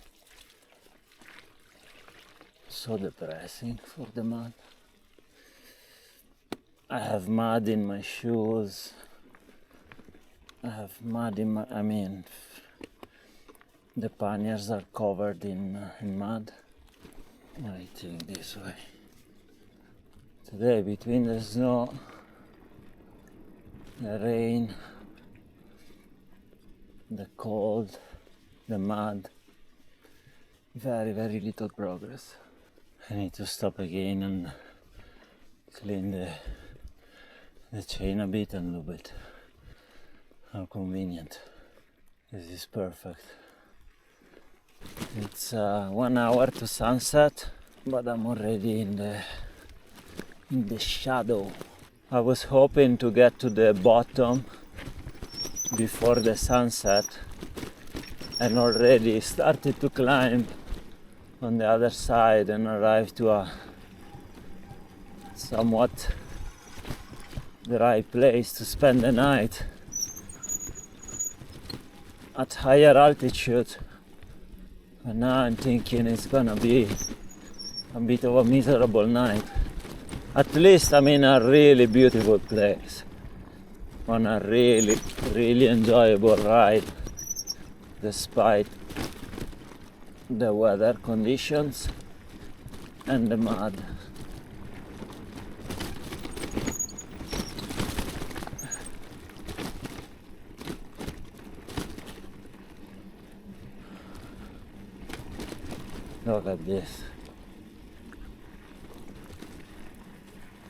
So depressing for the mud. I have mud in my shoes. I have mud in my, the panniers are covered in mud. I think this way. Today, between the snow, the rain, the cold, the mud, very, very little progress. I need to stop again and clean the chain a bit and lube it. How convenient. This is perfect. It's 1 hour to sunset, but I'm already in the shadow. I was hoping to get to the bottom before the sunset and already started to climb on the other side and arrive to a somewhat dry place to spend the night at higher altitude. And now I'm thinking it's gonna be a bit of a miserable night. At least I'm in a really beautiful place, on a really, really enjoyable ride, despite the weather conditions and the mud. Look at this.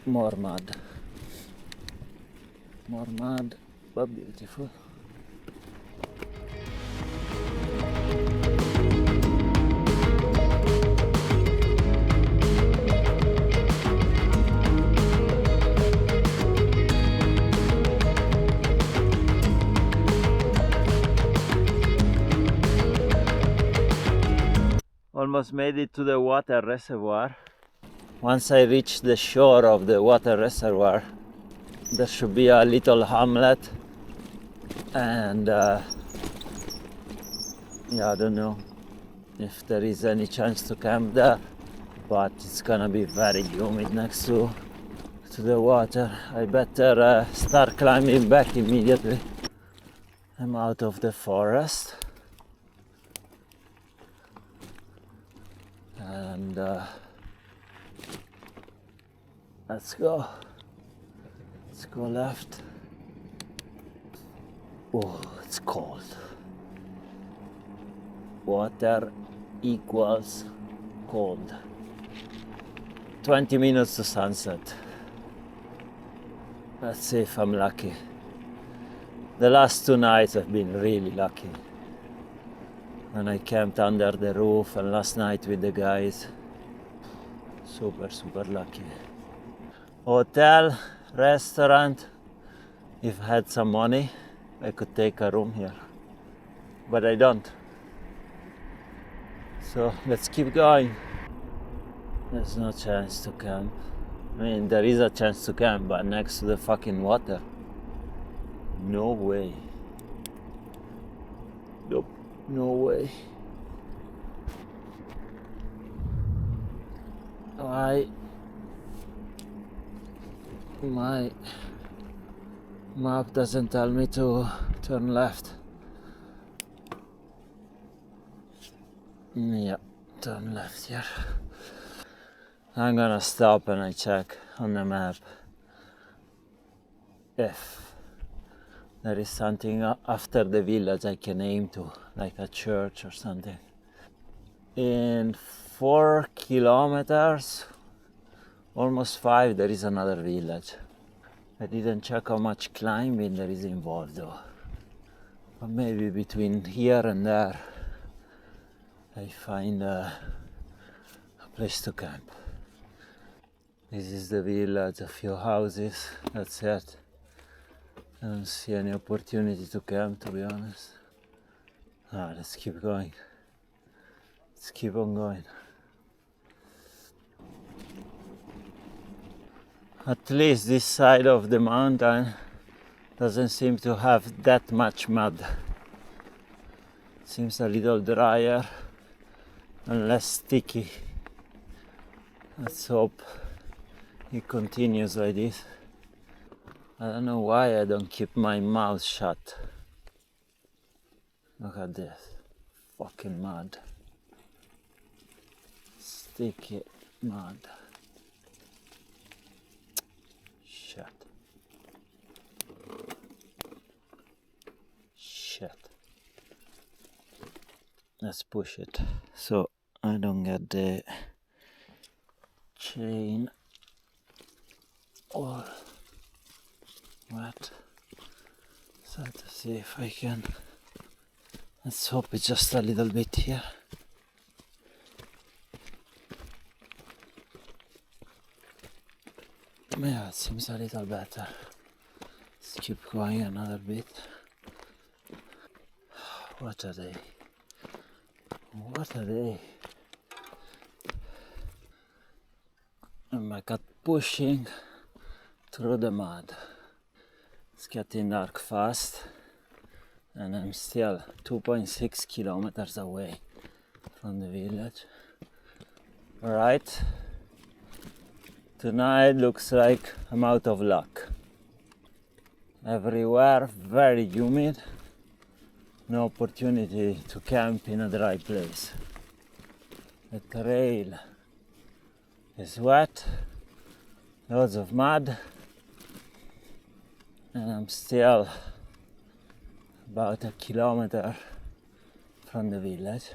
More mud. More mud, but beautiful. Almost made it to the water reservoir. Once I reach the shore of the water reservoir, there should be a little hamlet, and yeah, I don't know if there is any chance to camp there, but it's gonna be very humid next to the water. I better start climbing back immediately. I'm out of the forest, and let's go left. Oh, it's cold. Water equals cold. 20 minutes to sunset. Let's see if I'm lucky. The last 2 nights have been really lucky. And I camped under the roof, and last night with the guys. Super, super lucky. Hotel, restaurant. If I had some money, I could take a room here. But I don't. So let's keep going. There's no chance to camp. I mean, there is a chance to camp, but next to the fucking water. No way. Nope, no way. My map doesn't tell me to turn left. Yeah, turn left here. I'm gonna stop and I check on the map if there is something after the village I can aim to, like a church or something. In 4 kilometers, almost 5, there is another village. I didn't check how much climbing there is involved though. But maybe between here and there I find a place to camp. This is the village, a few houses, that's it. I don't see any opportunity to camp, to be honest. Let's keep going. Let's keep on going. At least this side of the mountain doesn't seem to have that much mud. Seems a little drier and less sticky. Let's hope it continues like this. I don't know why I don't keep my mouth shut. Look at this. Fucking mud. Sticky mud. Shit. Shit. Let's push it so I don't get the chain all wet. So to see if I can. Let's hope it's just a little bit here. Yeah, it seems a little better. Let's keep going another bit. What a day. What a day. And I got pushing through the mud. It's getting dark fast and I'm still 2.6 kilometers away from the village. Alright, tonight looks like I'm out of luck. Everywhere very humid, no opportunity to camp in a dry place. The trail is wet, loads of mud, and I'm still about a kilometer from the village.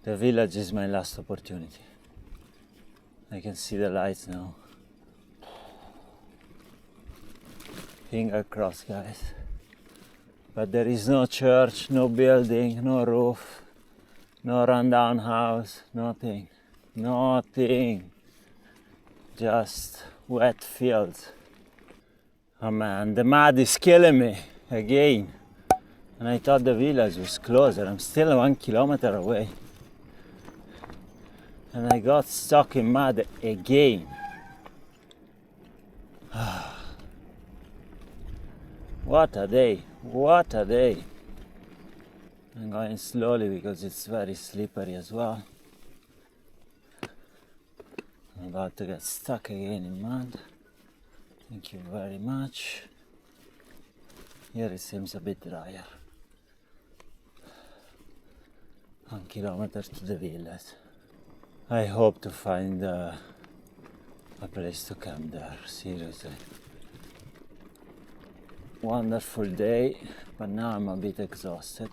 The village is my last opportunity. I can see the lights now. Finger crossed, guys. But there is no church, no building, no roof, no rundown house, nothing. Nothing. Just wet fields. Oh man, the mud is killing me again. And I thought the village was closer. I'm still 1 kilometer away. And I got stuck in mud again. What a day, what a day. I'm going slowly because it's very slippery as well. I'm about to get stuck again in mud. Thank you very much. Here it seems a bit drier. 1 kilometer to the village. I hope to find a place to camp there, seriously. Wonderful day, but now I'm a bit exhausted.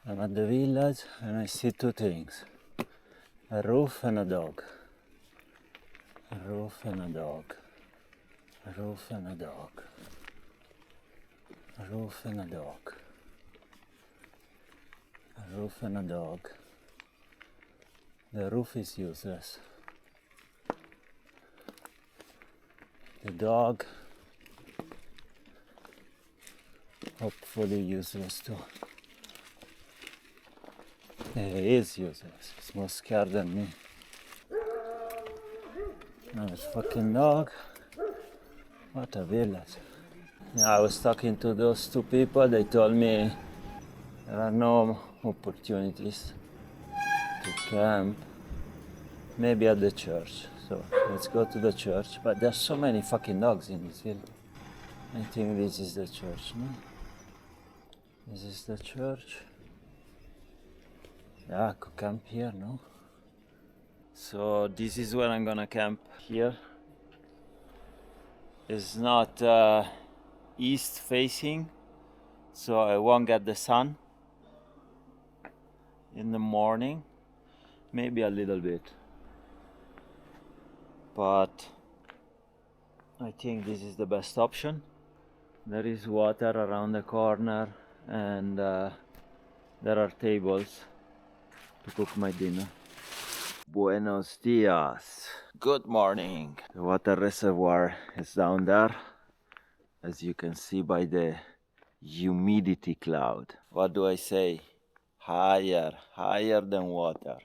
I'm at the village and I see two things. A roof and a dog. A roof and a dog. A roof and a dog. A roof and a dog. A roof and a dog. The roof is useless. The dog, hopefully useless too. He is useless. He's more scared than me. Now this fucking dog. What a village. Yeah, I was talking to those two people. They told me there are no opportunities to camp, maybe at the church. So let's go to the church. But there's so many fucking dogs in this village. I think this is the church, no? This is the church. Yeah, I could camp here, no? So this is where I'm gonna camp here. It's not east facing, so I won't get the sun in the morning. Maybe a little bit, but I think this is the best option. There is water around the corner and there are tables to cook my dinner. Buenos dias. Good morning. The water reservoir is down there, as you can see by the humidity cloud. What do I say? Higher than water.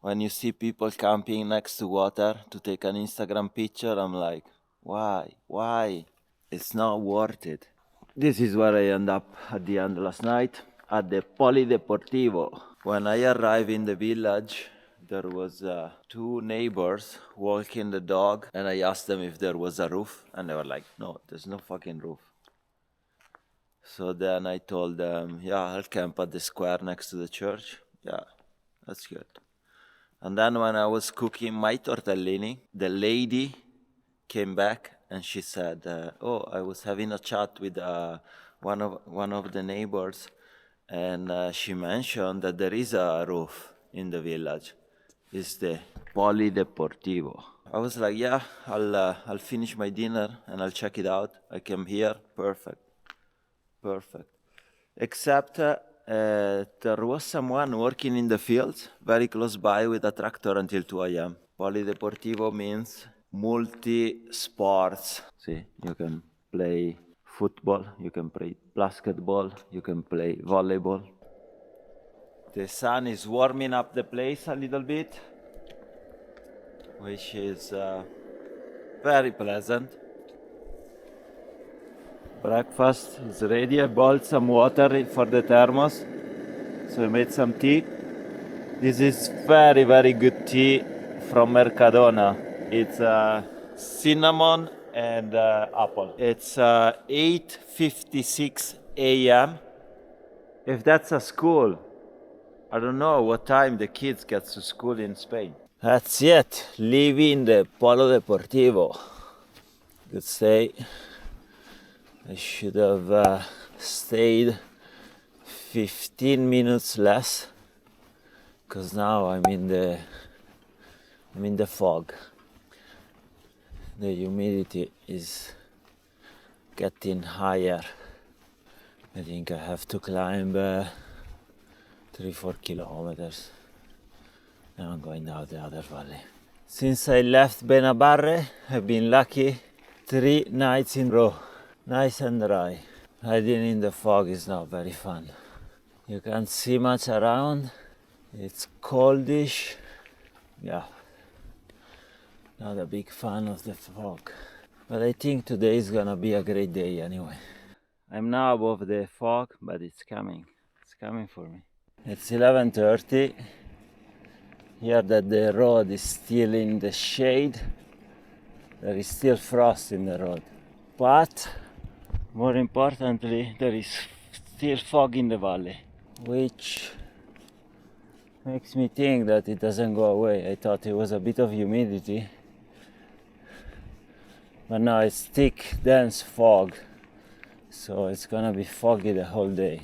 when you see people camping next to water to take an Instagram picture, I'm like, why? Why? It's not worth it. This is where I end up at the end last night, at the Polideportivo. When I arrived in the village, there was two neighbors walking the dog, and I asked them if there was a roof, and they were like, no, there's no fucking roof. So then I told them, yeah, I'll camp at the square next to the church. Yeah, that's good. And then when I was cooking my tortellini, the lady came back and she said, oh, I was having a chat with one of the neighbors, and she mentioned that there is a roof in the village. It's the Polideportivo. I was like, yeah, I'll finish my dinner and I'll check it out. I came here, perfect. Except there was someone working in the fields very close by with a tractor until 2 a.m. Polideportivo means multi-sports. See, you can play football, you can play basketball, you can play volleyball. The sun is warming up the place a little bit, which is very pleasant. Breakfast is ready. I boiled some water for the thermos, so I made some tea. This is very, very good tea from Mercadona. It's cinnamon and apple. It's 8:56 a.m. If that's a school, I don't know what time the kids get to school in Spain. That's it, leaving the Polideportivo. Good stay. I should have stayed 15 minutes less, because now I'm in the fog. The humidity is getting higher. I think I have to climb 3-4 kilometers. Now I'm going down the other valley. Since I left Benabarre, I've been lucky 3 nights in a row. Nice and dry. Riding in the fog is not very fun. You can't see much around. It's coldish. Yeah. Not a big fan of the fog. But I think today is gonna be a great day anyway. I'm now above the fog, but it's coming. It's coming for me. It's 11:30. Here that the road is still in the shade. There is still frost in the road. But more importantly, there is still fog in the valley, which makes me think that it doesn't go away. I thought it was a bit of humidity, but now it's thick, dense fog, so it's gonna be foggy the whole day.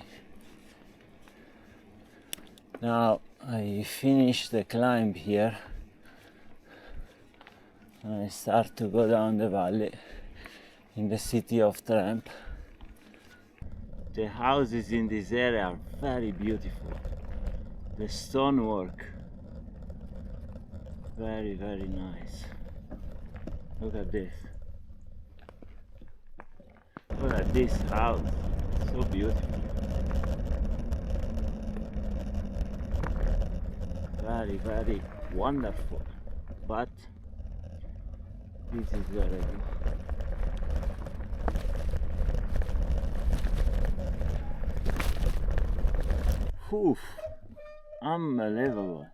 Now I finish the climb here and I start to go down the valley in the city of Tremp. The houses in this area are very beautiful. The stonework, very, very nice. Look at this. Look at this house, so beautiful. Very, very wonderful. But this is where I go. Oof, unbelievable.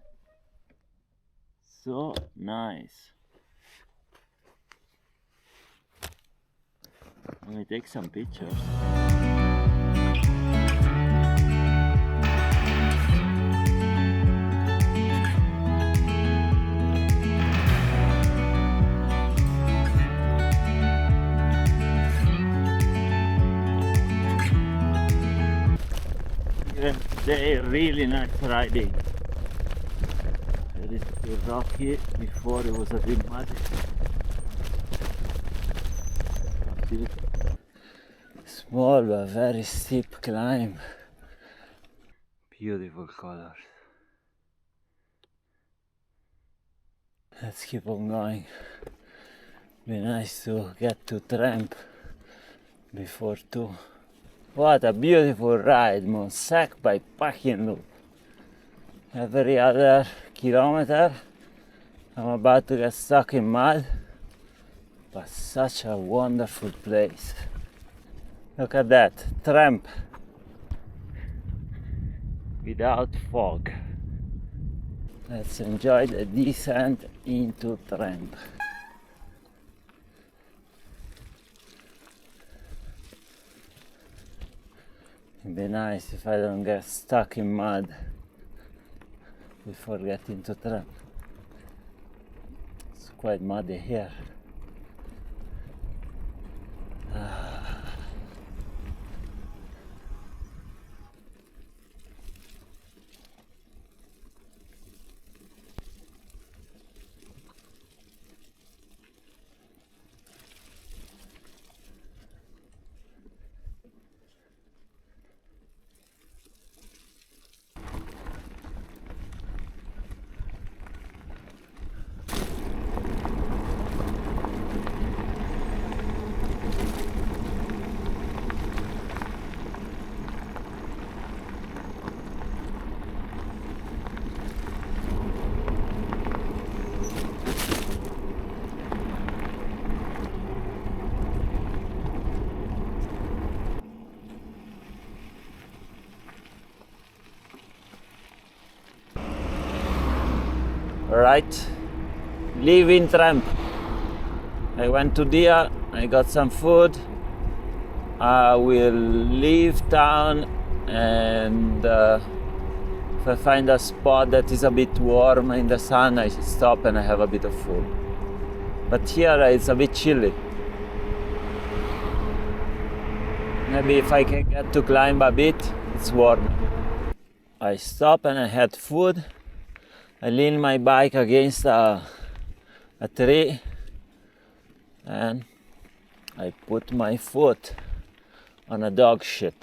So nice. Let me take some pictures. They're really nice riding. It is a bit rocky. Before it was a bit muddy. Small but very steep climb. Beautiful colors. Let's keep on going. Be nice to get to Tremp before 2. What a beautiful ride, Montsec Bikepacking Loop. Every other kilometer. I'm about to get stuck in mud, but such a wonderful place. Look at that, tramp without fog. Let's enjoy the descent into tramp. It'd be nice if I don't get stuck in mud before getting to tramp. It's quite muddy here. Right, leaving tramp. I went to Dia, I got some food. I will leave town, and if I find a spot that is a bit warm in the sun, I stop and I have a bit of food. But here it's a bit chilly. Maybe if I can get to climb a bit, it's warmer. I stop and I had food. I lean my bike against a tree and I put my foot on a dog shit.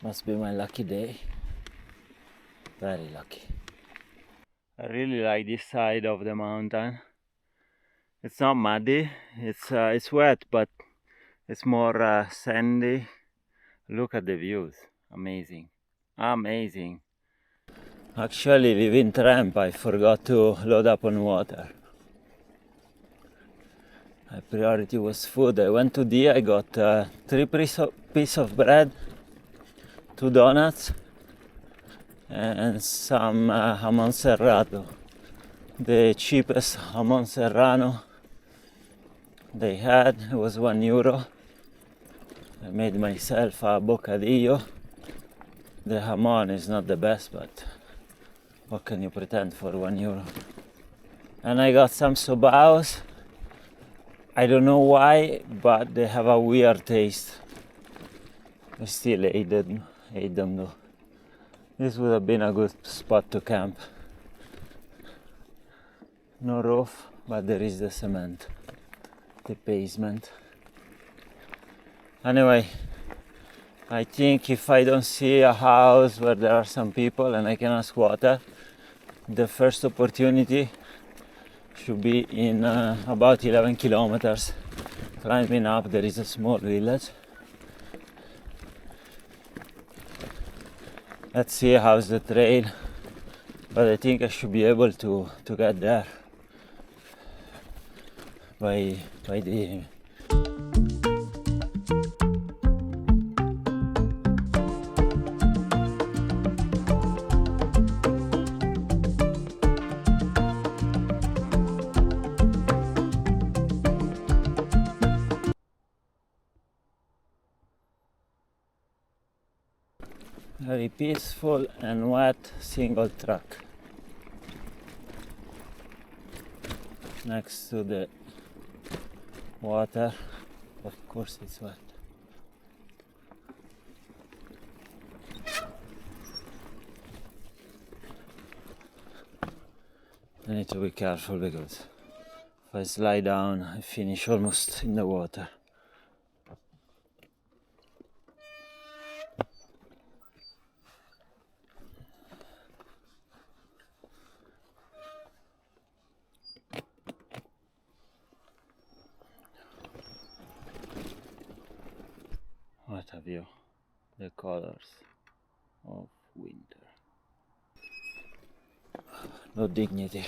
Must be my lucky day. Very lucky. I really like this side of the mountain. It's not muddy, it's wet, but it's more sandy. Look at the views, amazing, amazing. Actually, leaving tramp, I forgot to load up on water. My priority was food. I went to Dia, I got 3 pieces of bread, 2 donuts, and some jamon serrano. The cheapest jamon serrano they had. It was €1. I made myself a bocadillo. The jamon is not the best, but what can you pretend for €1? And I got some sobaos. I don't know why, but they have a weird taste. I still ate them though. This would have been a good spot to camp. No roof, but there is the cement, the basement. Anyway, I think if I don't see a house where there are some people and I can ask water, the first opportunity should be in about 11 kilometers. Climbing up, there is a small village. Let's see how's the trail, but I think I should be able to get there by the evening. Very peaceful and wet single track next to the water. Of course it's wet. I need to be careful because if I slide down I finish almost in the water. What a view, the colors of winter. no dignity.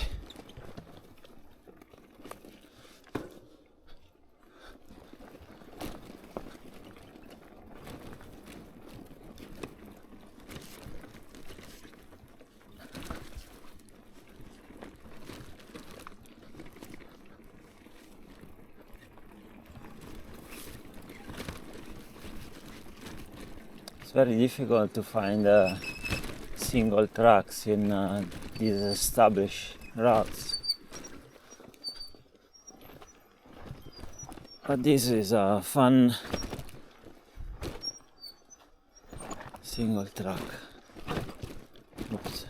It's very difficult to find single tracks in these established routes. But this is a fun single track. Oops.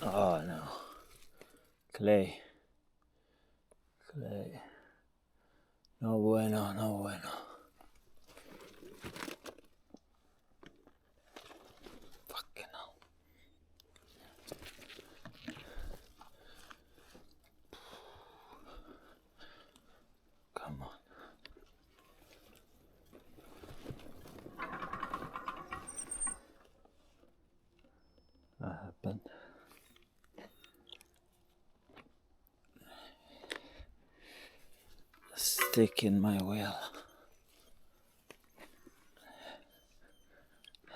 Oh no. Clay. Clay. No bueno, no bueno. Fucking hell. Come on. That happened. Stick in my wheel.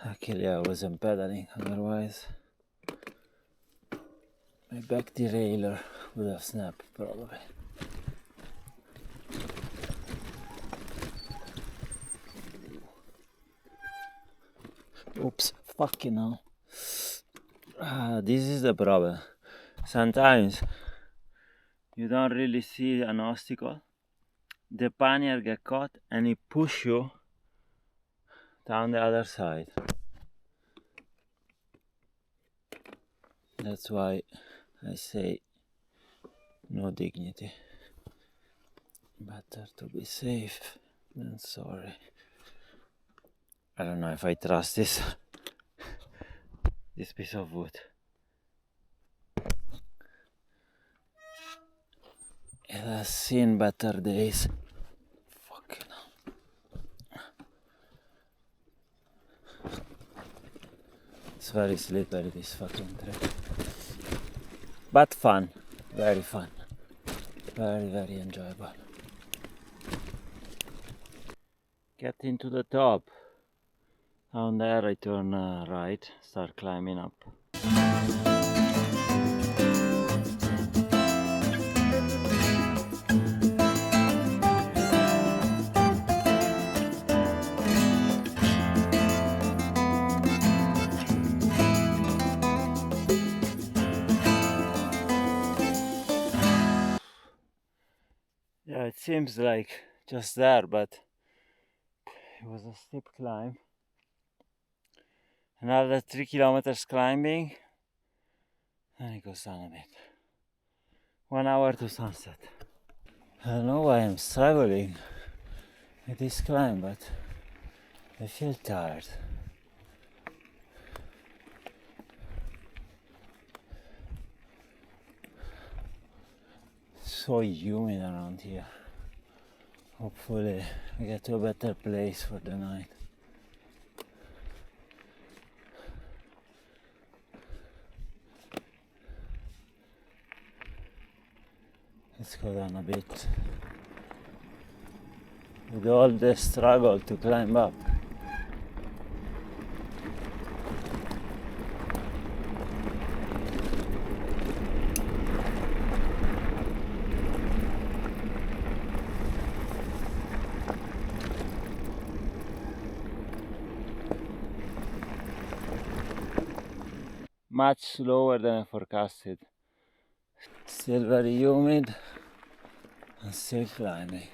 Luckily I wasn't pedaling, otherwise my back derailleur would have snapped probably. Oops, fucking hell. This is the problem. Sometimes you don't really see an obstacle. The pannier get caught and it push you down the other side. That's why I say no dignity. Better to be safe than sorry. I don't know if I trust this piece of wood. It has seen better days. Fucking hell. It's very slippery, this fucking trip. But fun. Very fun. Very, very enjoyable. Getting to the top. Down there I turn right, start climbing up. Yeah, it seems like just there, but it was a steep climb. Another 3 kilometers climbing, and it goes down a bit. 1 hour to sunset. I don't know why I'm struggling with this climb, but I feel tired. So humid around here. Hopefully I get to a better place for the night. Let's go down a bit. With all the struggle to climb up. Much slower than I forecasted. Still very humid and still climbing.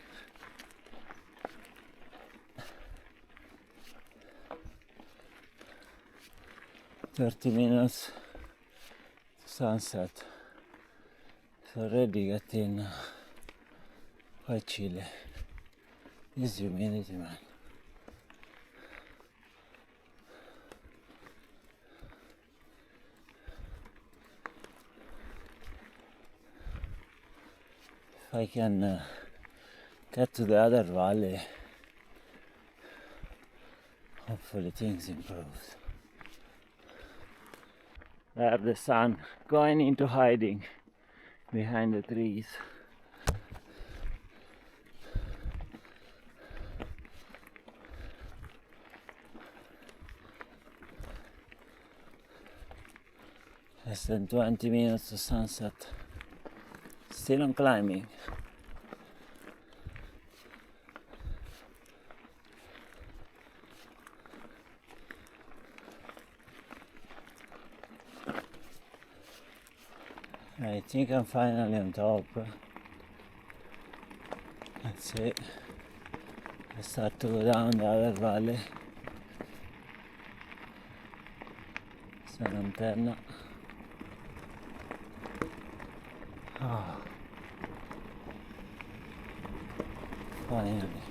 "30 minutes to sunset." already getting quite chilly. This humidity, man. If I can get to the other valley, hopefully things improve. There the sun going into hiding behind the trees. Less than 20 minutes to sunset. Still on climbing. I think I'm finally on top. That's it. I start to go down the other valley. It's an antenna. Oh. Finally.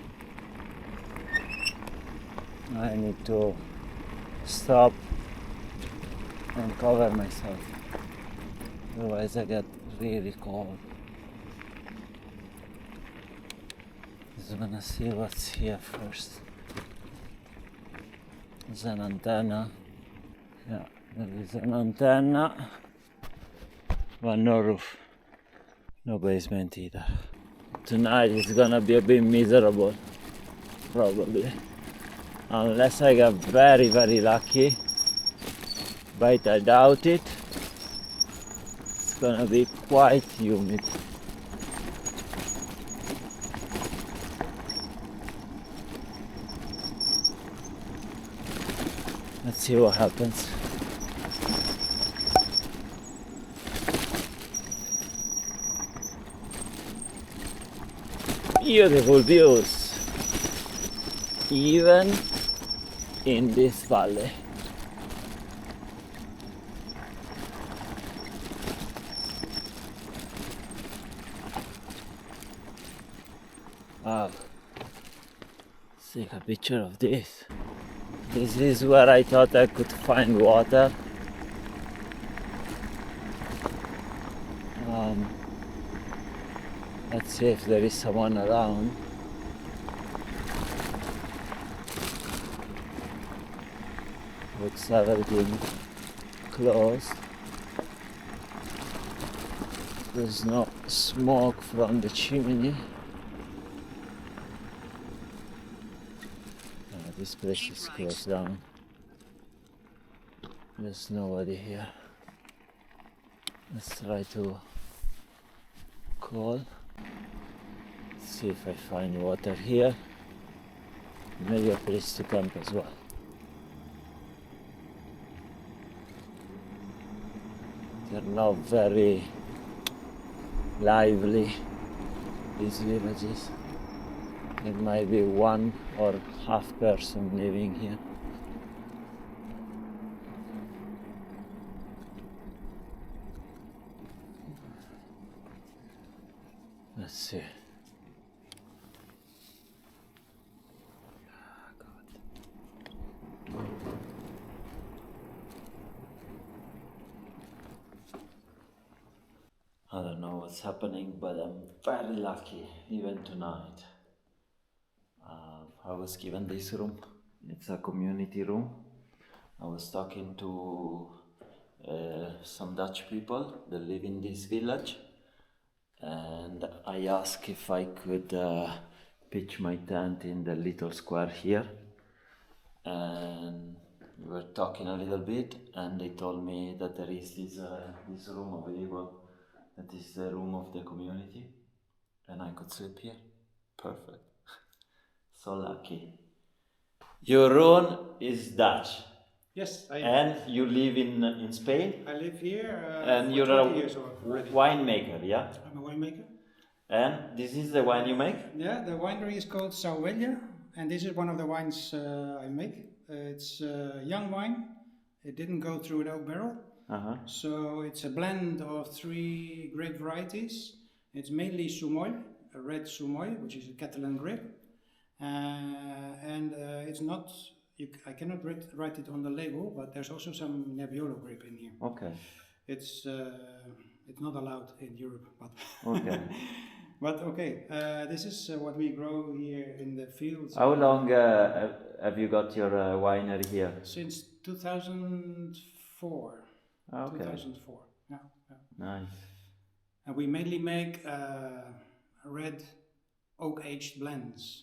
I need to stop and cover myself. Otherwise I get really cold. Just gonna see what's here first. There's an antenna. Yeah, there is an antenna. But no roof. No basement either. Tonight it's gonna be a bit miserable. Probably. Unless I get very, very lucky. But I doubt it. It's gonna be quite humid. Let's see what happens. Beautiful views, even in this valley. Wow, let's take a picture of this. This is where I thought I could find water. Let's see if there is someone around. Looks everything closed. There's no smoke from the chimney. This place is closed down. There's nobody here. Let's try to call. See if I find water here. Maybe a place to camp as well. They're not very lively, these villages. There might be one or half person living here. Let's see. I don't know what's happening, but I'm very lucky even tonight. I was given this room. It's a community room. I was talking to some Dutch people that live in this village, and I asked if I could pitch my tent in the little square here, and we were talking a little bit, and they told me that there is this room available. That is the room of the community, and I could sleep here. Perfect. So lucky. Your room is Dutch. Yes, I am. And you live in Spain? I live here and for you're 20 a years already. winemaker, yeah? I'm a winemaker. And this is the wine you make? Yeah, the winery is called Sauvelja, and this is one of the wines I make. It's young wine. It didn't go through an oak barrel. So it's a blend of 3 grape varieties. It's mainly Sumoy, a red Sumoy, which is a Catalan grape. And it's not, I cannot write it on the label, but there's also some Nebbiolo grape in here. Okay. It's not allowed in Europe, but Okay. but okay. This is what we grow here in the fields. How long have you got your winery here? Since 2004. Okay. 2004. Yeah. Nice. And we mainly make red oak aged blends.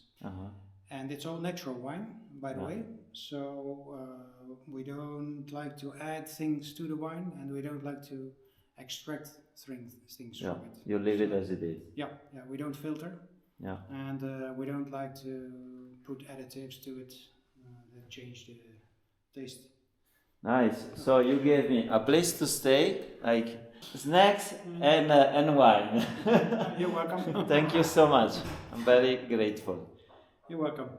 And it's all natural wine, by the way. So we don't like to add things to the wine, and we don't like to extract things from it. You leave it as it is. Yeah. We don't filter. Yeah. And we don't like to put additives to it that change the taste. Nice. So you gave me a place to stay, like snacks and wine. You're welcome. Thank you so much. I'm very grateful. You're welcome.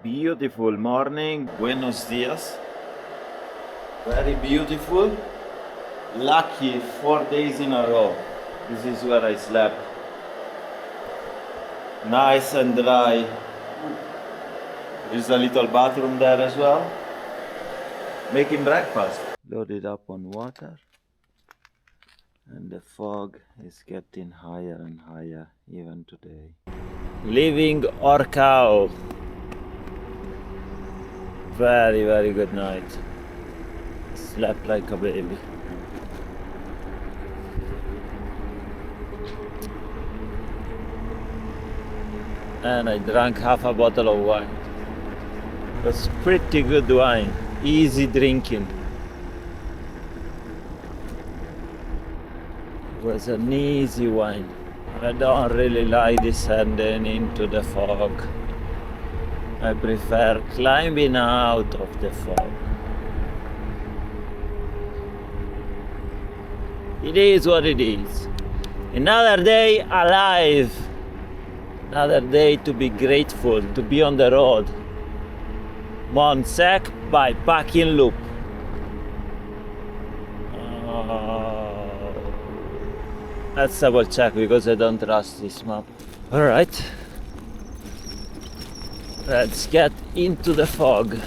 Beautiful morning. Buenos dias. Very beautiful. Lucky 4 days in a row. This is where I slept. Nice and dry. There's a little bathroom there as well. Making breakfast. Loaded up on water. And the fog is getting higher and higher even today. Leaving Orcao. Very, very good night. Slept like a baby. And I drank half a bottle of wine. It was pretty good wine. Easy drinking. It was an easy wine. I don't really like descending into the fog. I prefer climbing out of the fog. It is what it is. Another day alive. Another day to be grateful, to be on the road. Montsec Bikepacking Loop. Let's double check because I don't trust this map. Alright. Let's get into the fog.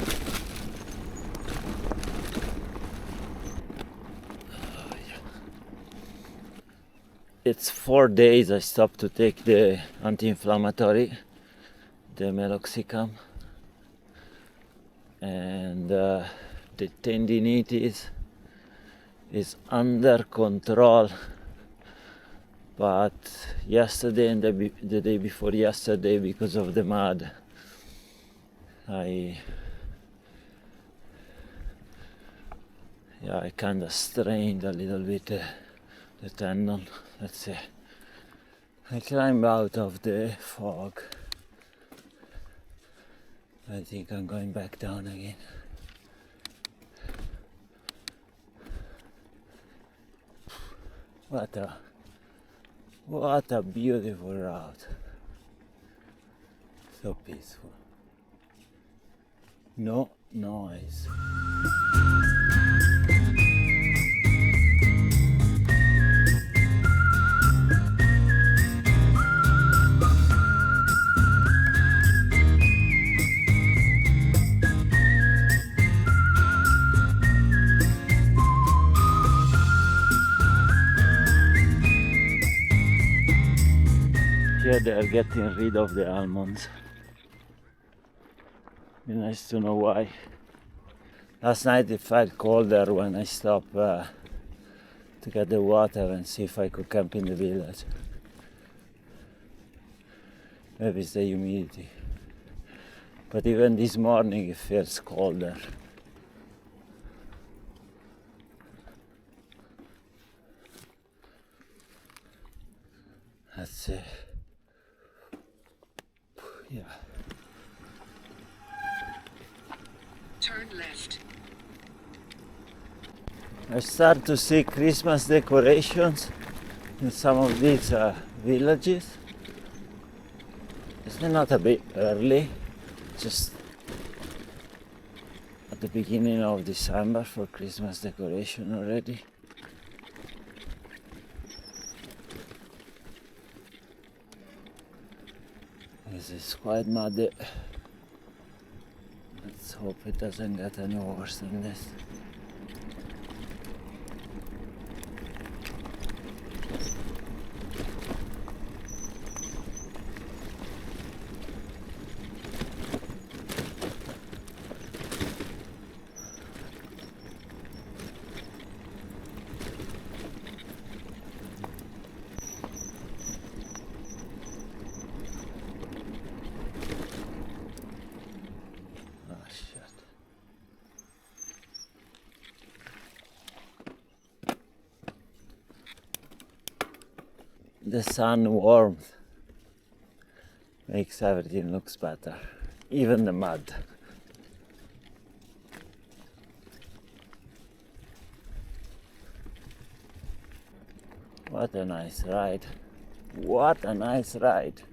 It's 4 days I stopped to take the anti-inflammatory, the meloxicam, and the tendinitis is under control. But yesterday and the day before yesterday, because of the mud, I kind of strained a little bit the tendon. Let's see. I climbed out of the fog. I think I'm going back down again. What a beautiful route. So peaceful. No noise. Here they are getting rid of the almonds. Be nice to know why. Last night it felt colder when I stopped to get the water and see if I could camp in the village. Maybe it's the humidity. But even this morning it feels colder. Let's see. Yeah. Turn left. I start to see Christmas decorations in some of these villages. It's not a bit early, just the beginning of December for Christmas decoration already. This is quite muddy. Let's hope it doesn't get any worse than this. The sun warmth makes everything looks better, even the mud. What a nice ride. What a nice ride.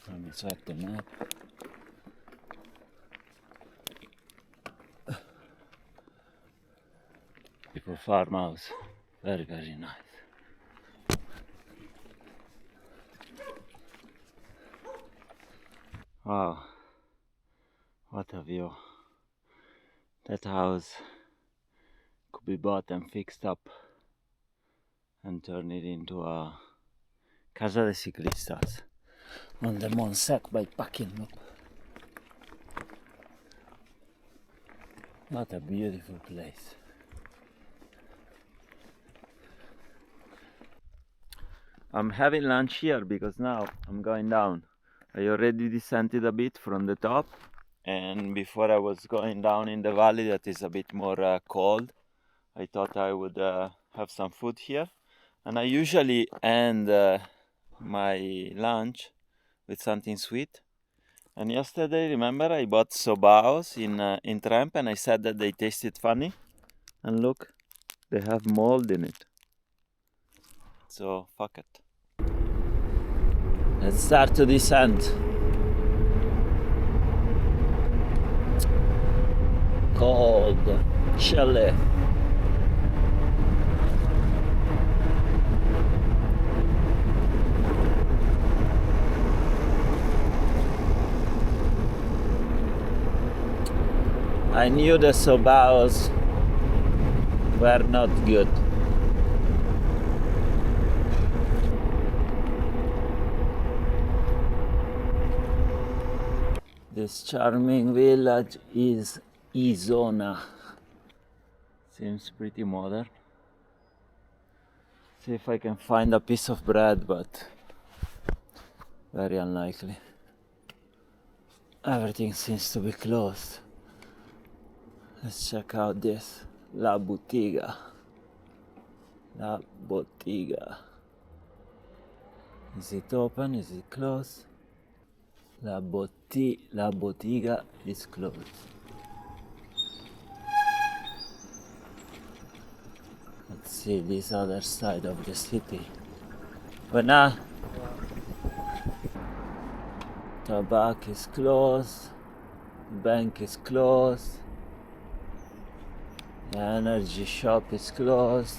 Let me check the map. People farmhouse, very nice. Wow, what a view. That house could be bought and fixed up and turn it into a casa de ciclistas on the Montsec Bikepacking Loop. What a beautiful place. I'm having lunch here because now I'm going down. I already descended a bit from the top, and before I was going down in the valley that is a bit more cold, I thought I would have some food here. And I usually end my lunch with something sweet. And yesterday, remember, I bought sobaos in Tramp, and I said that they tasted funny. And look, they have mold in it. So fuck it. Let's start to descend. Cold, chilly. I knew the sobaos were not good. This charming village is Izona. Seems pretty modern. See if I can find a piece of bread, but very unlikely. Everything seems to be closed. Let's check out this. La Botiga. La Botiga. Is it open? Is it closed? La Botiga is closed. Let's see this other side of the city. Buena. Tabac is closed. Bank is closed. The energy shop is closed.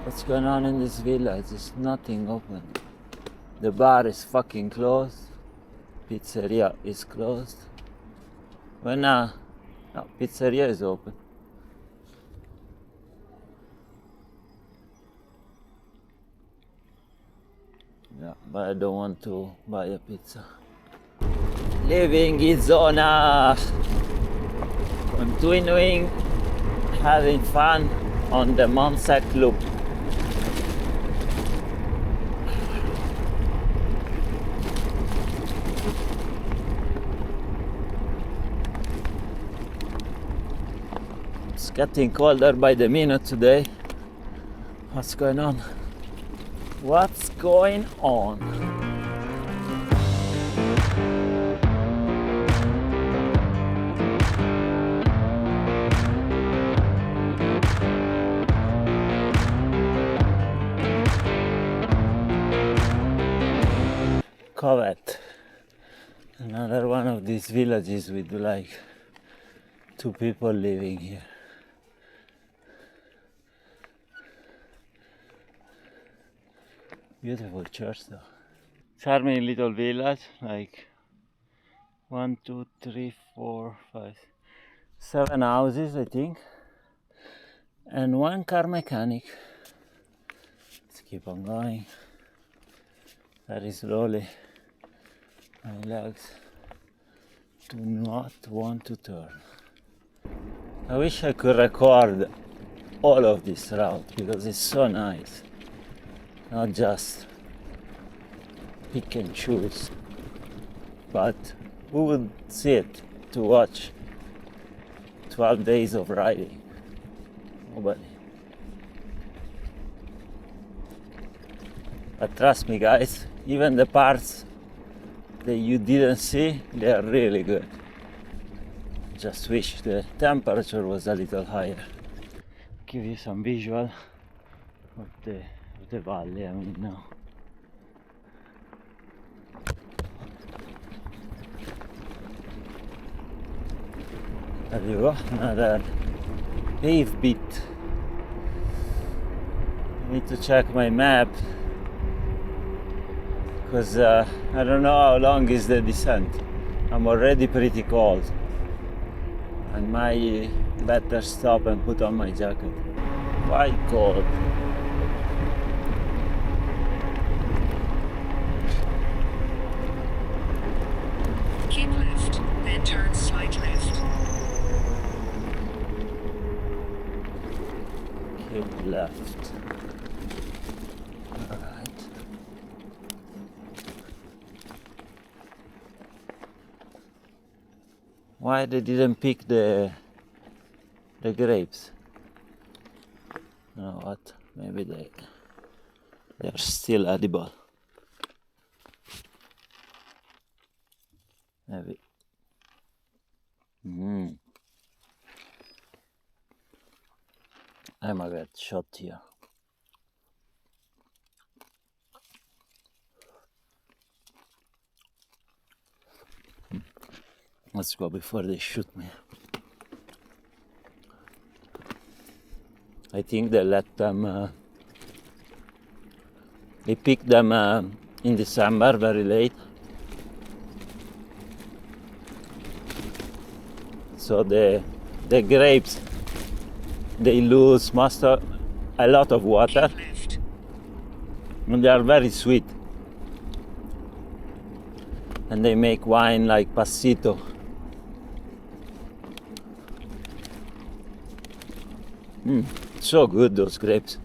What's going on in this village? There's nothing open. The bar is fucking closed. Pizzeria is closed. No, pizzeria is open. Yeah, but I don't want to buy a pizza. Living in Zona. Continuing having fun on the Montsec Loop. It's getting colder by the minute today. What's going on? What's going on? Covet. Another one of these villages with like 2 people living here. Beautiful church though. Charming little village, like 1, 2, 3, 4, 5, 7 houses I think, and 1 car mechanic. Let's keep on going very slowly. My legs do not want to turn. I wish I could record all of this route because it's so nice, not just pick and choose, but who would sit to watch 12 days of riding? Nobody. But trust me guys, even the parts that you didn't see, they are really good. Just wish the temperature was a little higher. Give you some visual of the valley I'm in now. There you go, another pave bit. I need to check my map because I don't know how long is the descent. I'm already pretty cold. I might better stop and put on my jacket. Quite cold. Keep left, then turn slight left. Keep left. Alright. Why they didn't pick the grapes? You know what? Maybe they're still edible. Maybe. I might get shot here. Let's go before they shoot me. I think they let them, they picked them in December, very late. So the grapes, they lose a lot of water, and they are very sweet. And they make wine like passito. So good, those grapes.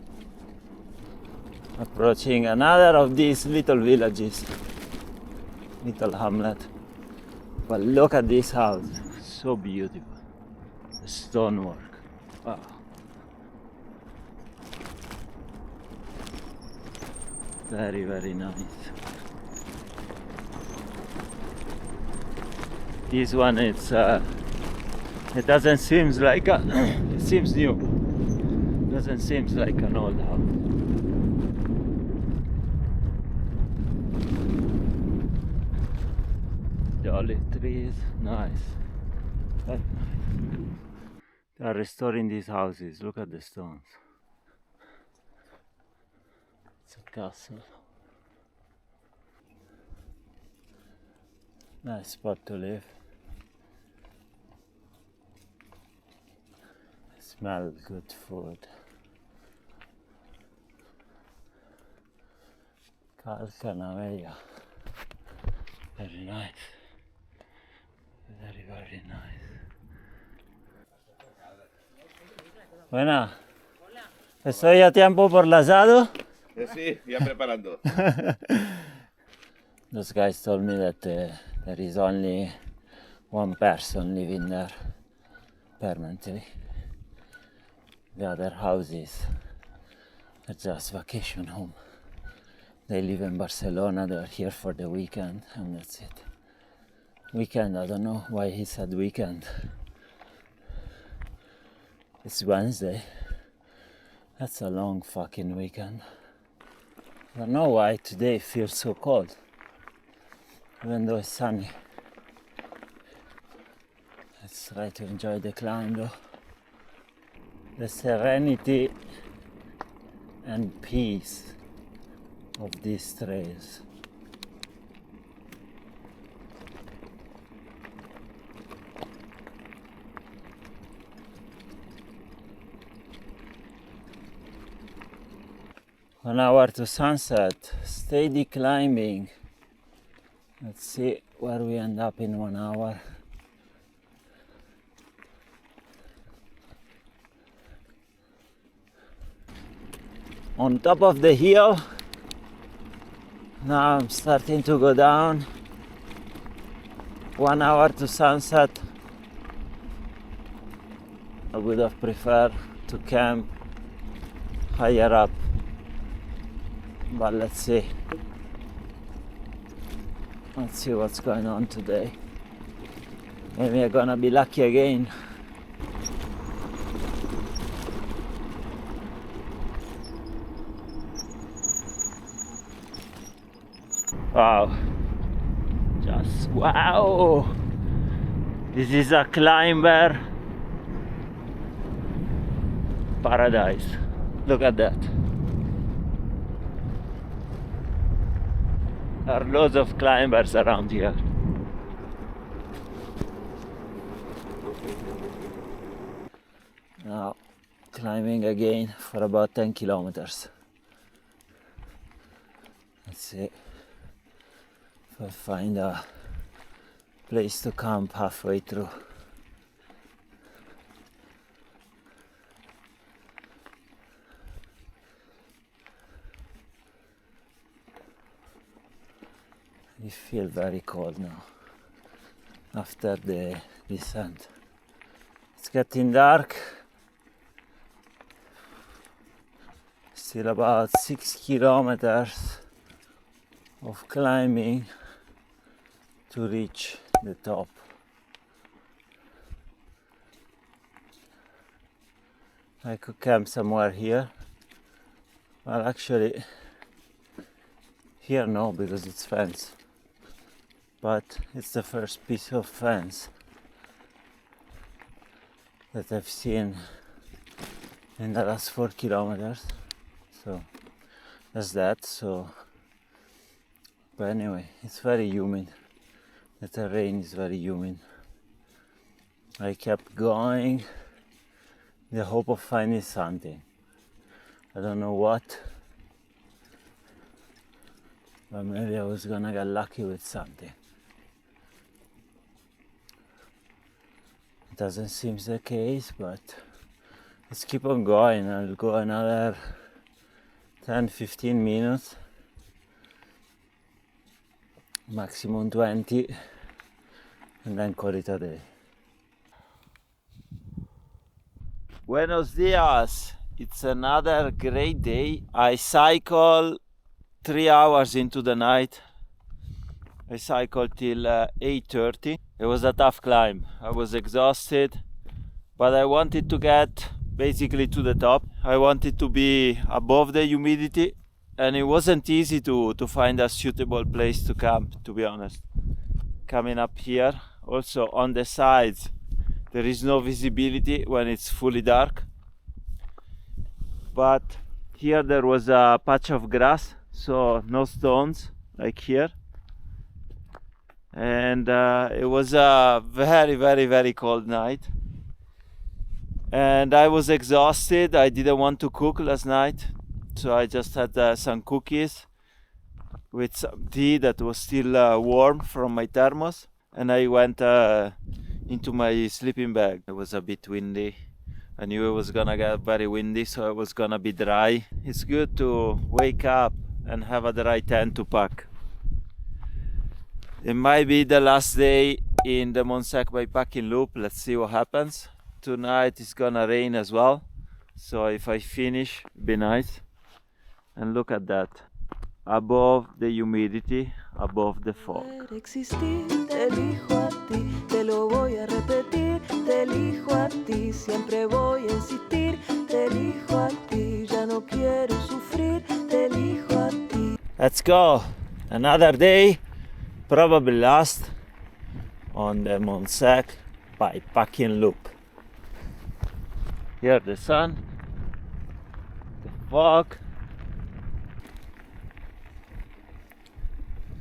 Approaching another of these little villages, little hamlet. But look at this house, so beautiful. The stonework, wow. Very, very nice. This one, it doesn't seem like it seems new. Doesn't seem like an old house. The olive trees, nice. Very nice. They are restoring these houses. Look at the stones. It's a castle. Nice spot to live. Smell good food. Catalonia. Very nice. Very, very nice. Buena. ¿Estoy a tiempo por el asado? Sí, ya preparando. Those guys told me that there is only 1 person living there permanently. The other houses are just vacation home. They live in Barcelona, they're here for the weekend, and that's it. Weekend, I don't know why he said weekend. It's Wednesday. That's a long fucking weekend. I don't know why today feels so cold. even though it's sunny. Let's try to enjoy the climb though. The serenity and peace of these trails. An hour to sunset, steady climbing. Let's see where we end up in 1 hour. On top of the hill. Now I'm starting to go down. 1 hour to sunset. I would have preferred to camp higher up. But let's see. Let's see what's going on today. Maybe I'm gonna be lucky again. Wow. Just wow. This is a climber paradise. Look at that. There are loads of climbers around here. Now climbing again for about 10 kilometers. Let's see if I find a place to camp halfway through. I feel very cold now after the descent. It's getting dark. Still about 6 kilometers of climbing to reach the top. I could camp somewhere here. Well, actually, here no, because it's fenced. But it's the first piece of fence that I've seen in the last 4 kilometers. So that's that. So, but anyway, it's very humid. The terrain is very humid. I kept going in the hope of finding something. I don't know what, but maybe I was gonna get lucky with something. It doesn't seem the case, but let's keep on going. I'll go another 10-15 minutes, maximum 20, and then call it a day. Buenos dias! It's another great day. I cycle 3 hours into the night. I cycled till 8:30. It was a tough climb. I was exhausted, but I wanted to get basically to the top. I wanted to be above the humidity, and it wasn't easy to find a suitable place to camp, to be honest. Coming up here, also on the sides, there is no visibility when it's fully dark. But here there was a patch of grass, so no stones like here. And it was a very, very, very cold night. And I was exhausted. I didn't want to cook last night, so I just had some cookies with some tea that was still warm from my thermos. And I went into my sleeping bag. It was a bit windy. I knew it was gonna get very windy, so it was gonna be dry. It's good to wake up and have a dry tent to pack. It might be the last day in the Montsec Bikepacking Loop. Let's see what happens. Tonight it's gonna rain as well, so if I finish, it'd be nice. And look at that. Above the humidity, above the fog. Existir, te elijo a ti, te lo voy a repetir, te elijo a ti, siempre voy a insistir, te elijo a ti, ya no quiero sufrir, te elijo a ti. Let's go! Another day, probably last on the Montsec Bikepacking Loop. Here the sun, the fog,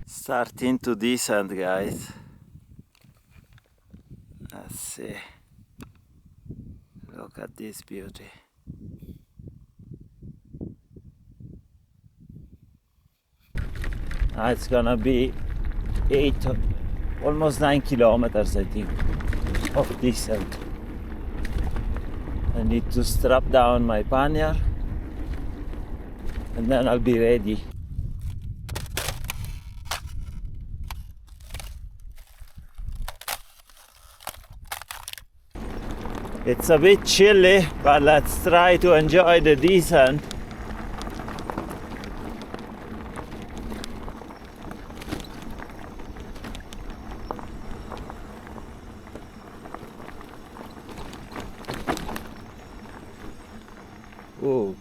starting to descend, guys. Let's see. Look at this beauty. It's gonna be 8, almost 9 kilometers, I think, of descent. I need to strap down my pannier and then I'll be ready. It's a bit chilly, but let's try to enjoy the descent. Ooh,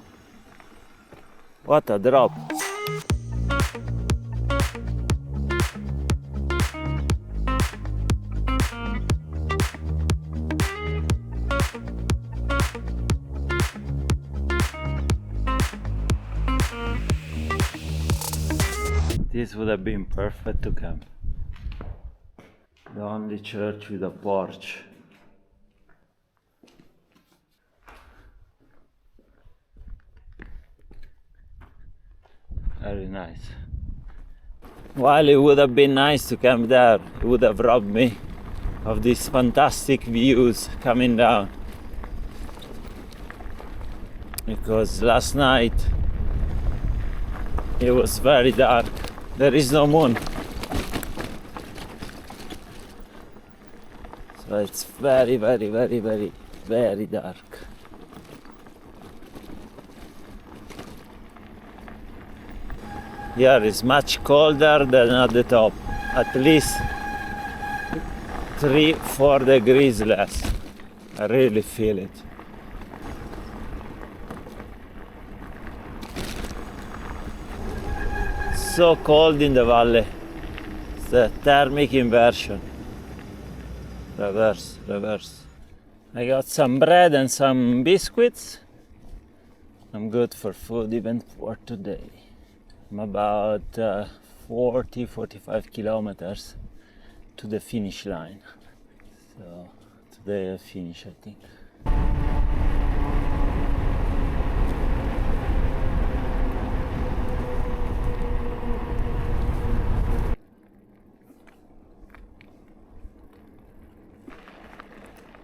what a drop! This would have been perfect to camp. The only church with a porch. Very nice. While it would have been nice to camp there, it would have robbed me of these fantastic views coming down. Because last night it was very dark. There is no moon. So it's very, very, very, very, very dark. Here is much colder than at the top. At least 3-4 degrees less. I really feel it. So cold in the valley. It's the thermic inversion. Reverse, reverse. I got some bread and some biscuits. I'm good for food even for today. I'm about 40-45 kilometers to the finish line. So today I finish, I think.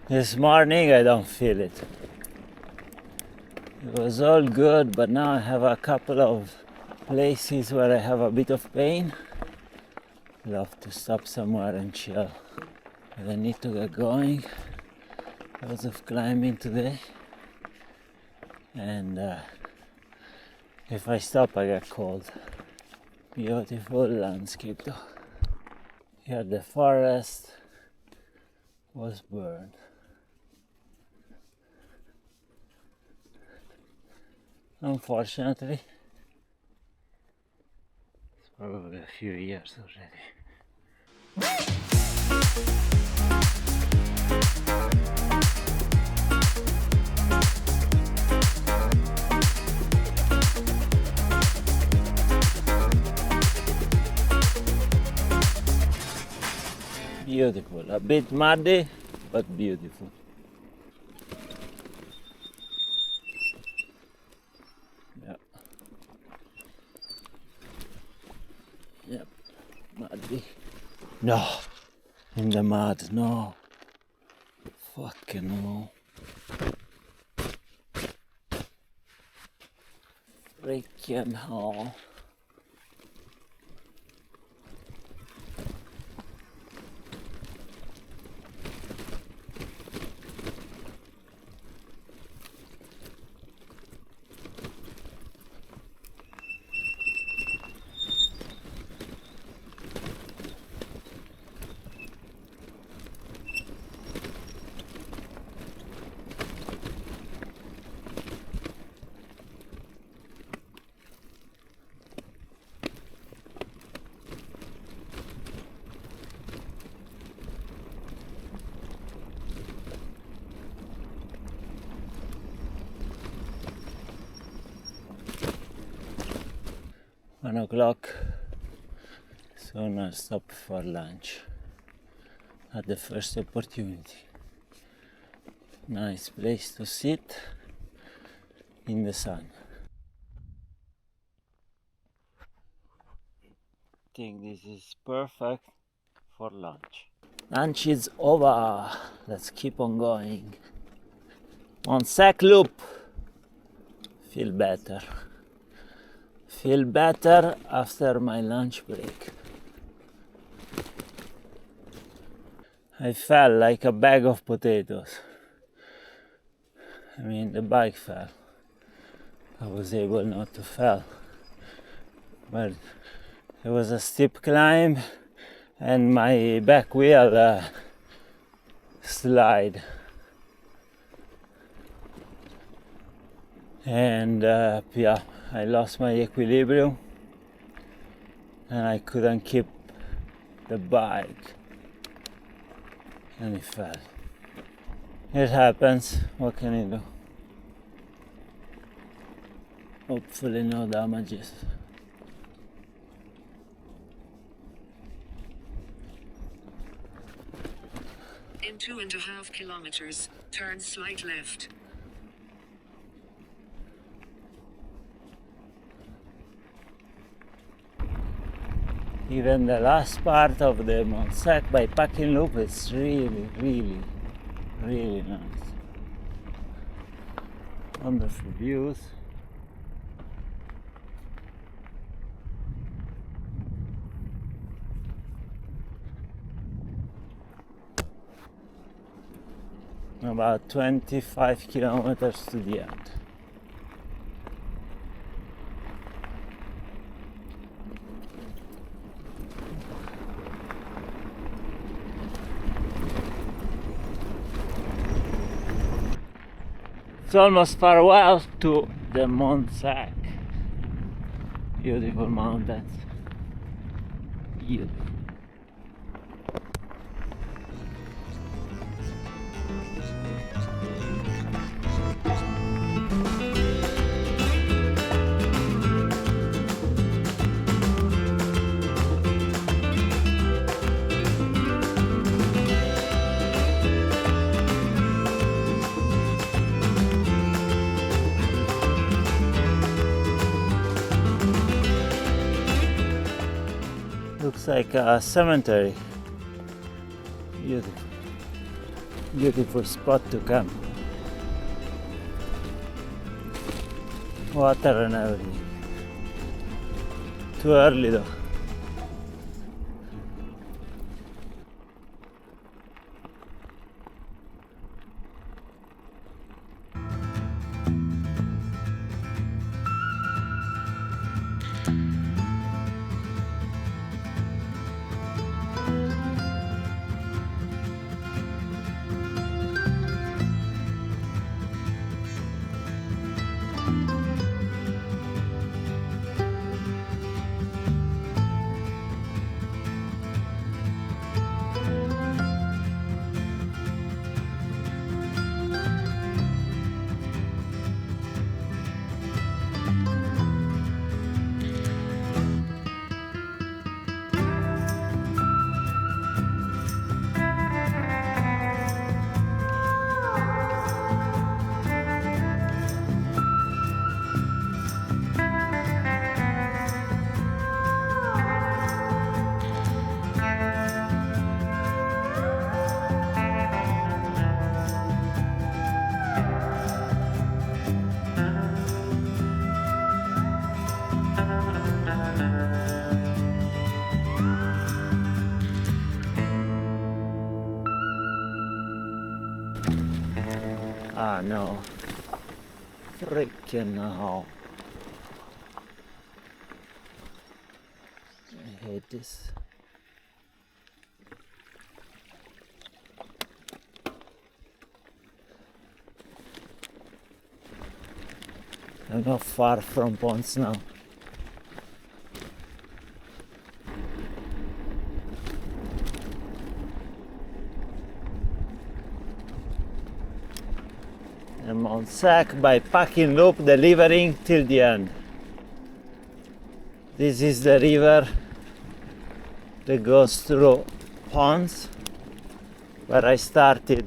This morning I don't feel it. It was all good, but now I have a couple of places where I have a bit of pain. Love to stop somewhere and chill. But I need to get going. Lots of climbing today. And if I stop I get cold. Beautiful landscape though. Here the forest was burned. Unfortunately, it's probably a few years already. Beautiful, a bit muddy, but beautiful. Yep, muddy. No, in the mud, no. Fucking no. Freaking hell. 1 o'clock, soon I'll stop for lunch at the first opportunity. Nice place to sit in the sun. I think this is perfect for lunch. Lunch is over. Let's keep on going. Montsec Loop. Feel better. Feel better after my lunch break. I felt like a bag of potatoes. I mean, the bike fell. I was able not to fall. But it was a steep climb and my back wheel slide. And yeah, I lost my equilibrium and I couldn't keep the bike and it fell. It happens, what can you do? Hopefully no damages. In 2.5 kilometers, turn slight left. Even the last part of the Montsec Bikepacking Loop is really nice. Wonderful views. About 25 kilometers to the end. It's almost farewell to the Montsec. Beautiful mountains. Beautiful. Looks like a cemetery. Beautiful. Beautiful spot to camp. Water and everything. Too early though. Ah no. Freaking no. I hate this. I'm not far from Pons now. And Montsec Bikepacking Loop delivering till the end. This is the river that goes through ponds where I started.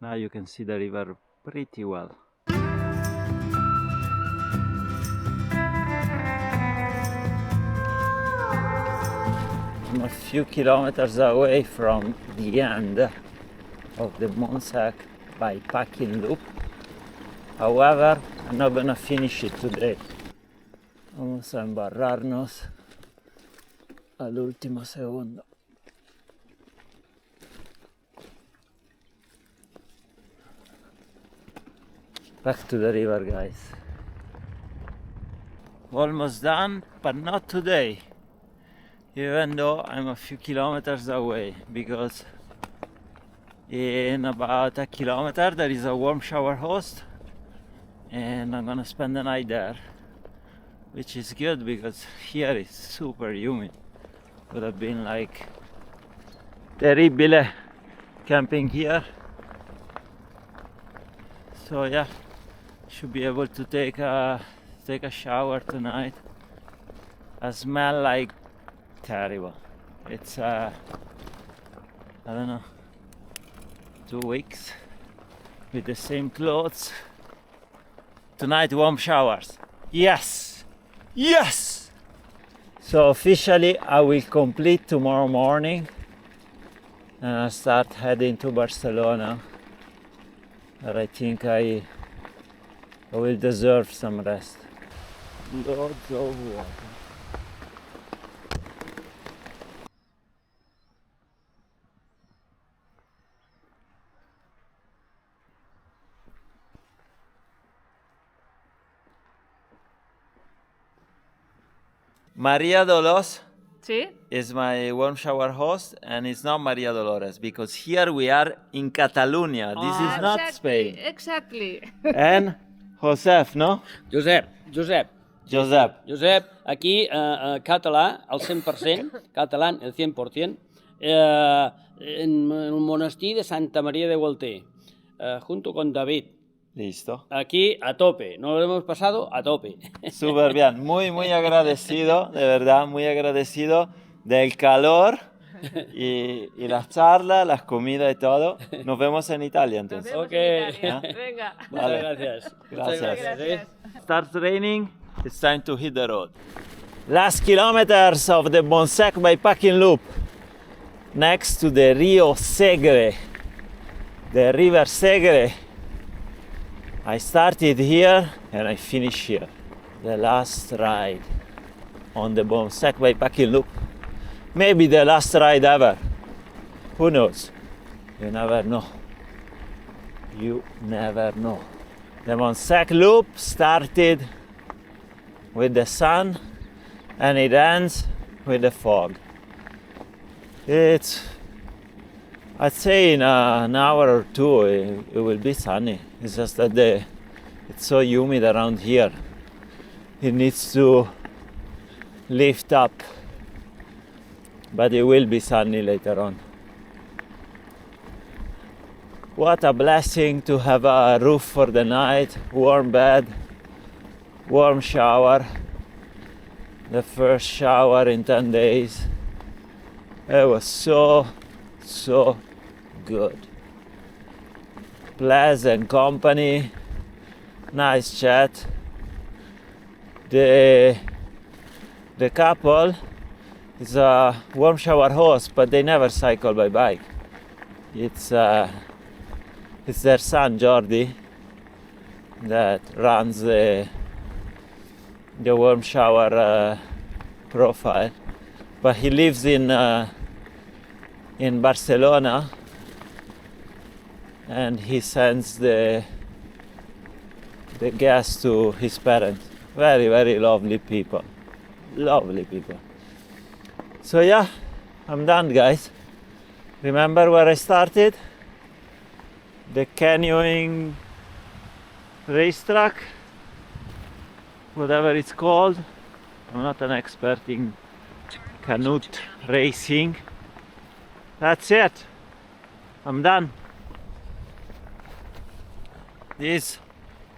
Now you can see the river pretty well. I'm a few kilometers away from the end of the Montsec Bikepacking Loop. However, I'm not gonna finish it today. Vamos a embarrarnos al último segundo. Back to the river, guys. Almost done, but not today. Even though I'm a few kilometers away, because in about a kilometer there is a warm shower host, and I'm gonna spend the night there, which is good because here is super humid. Would have been like terrible camping here. So yeah, should be able to take a shower tonight. I smell like terrible. It's I don't know, 2 weeks with the same clothes. Tonight warm showers. Yes! Yes! So officially I will complete tomorrow morning and I'll start heading to Barcelona. But I think I will deserve some rest. Loads of water. Maria Dolores ¿Sí? is my warm shower host, and it's not Maria Dolores because here we are in Catalonia. This is not Spain. Exactly. And Josep, no? Josep, Josep. aquí català al 100%, catalán el 100%, en el monestir de Santa María de Gualter, junto con David. Listo. Aquí a tope, nos lo hemos pasado a tope. Súper bien, muy agradecido, de verdad, muy agradecido del calor y las charlas, las comidas y todo. Nos vemos en Italia entonces. Ok. Venga. Vale. Gracias. Gracias. Starts raining, it's time to hit the road. Last kilometers of the Montsec Bikepacking Loop, next to the Rio Segre, the river Segre. I started here and I finish here. The last ride on the Montsec Bikepacking Loop. Maybe the last ride ever. Who knows? You never know. You never know. The Montsec Loop started with the sun and it ends with the fog. I'd say in an hour or two it will be sunny. It's just that it's so humid around here. It needs to lift up, but it will be sunny later on. What a blessing to have a roof for the night, warm bed, warm shower. The first shower in 10 days. It was so good. Pleasant company, nice chat. The couple is a warm shower host, but they never cycle by bike. It's their son Jordi that runs the warm shower profile, but he lives in Barcelona, and he sends the gas to his parents. Very lovely people. So yeah, I'm done, guys. Remember where I started? The canyoning racetrack, whatever it's called. I'm not an expert in canoe racing. That's it. I'm done. This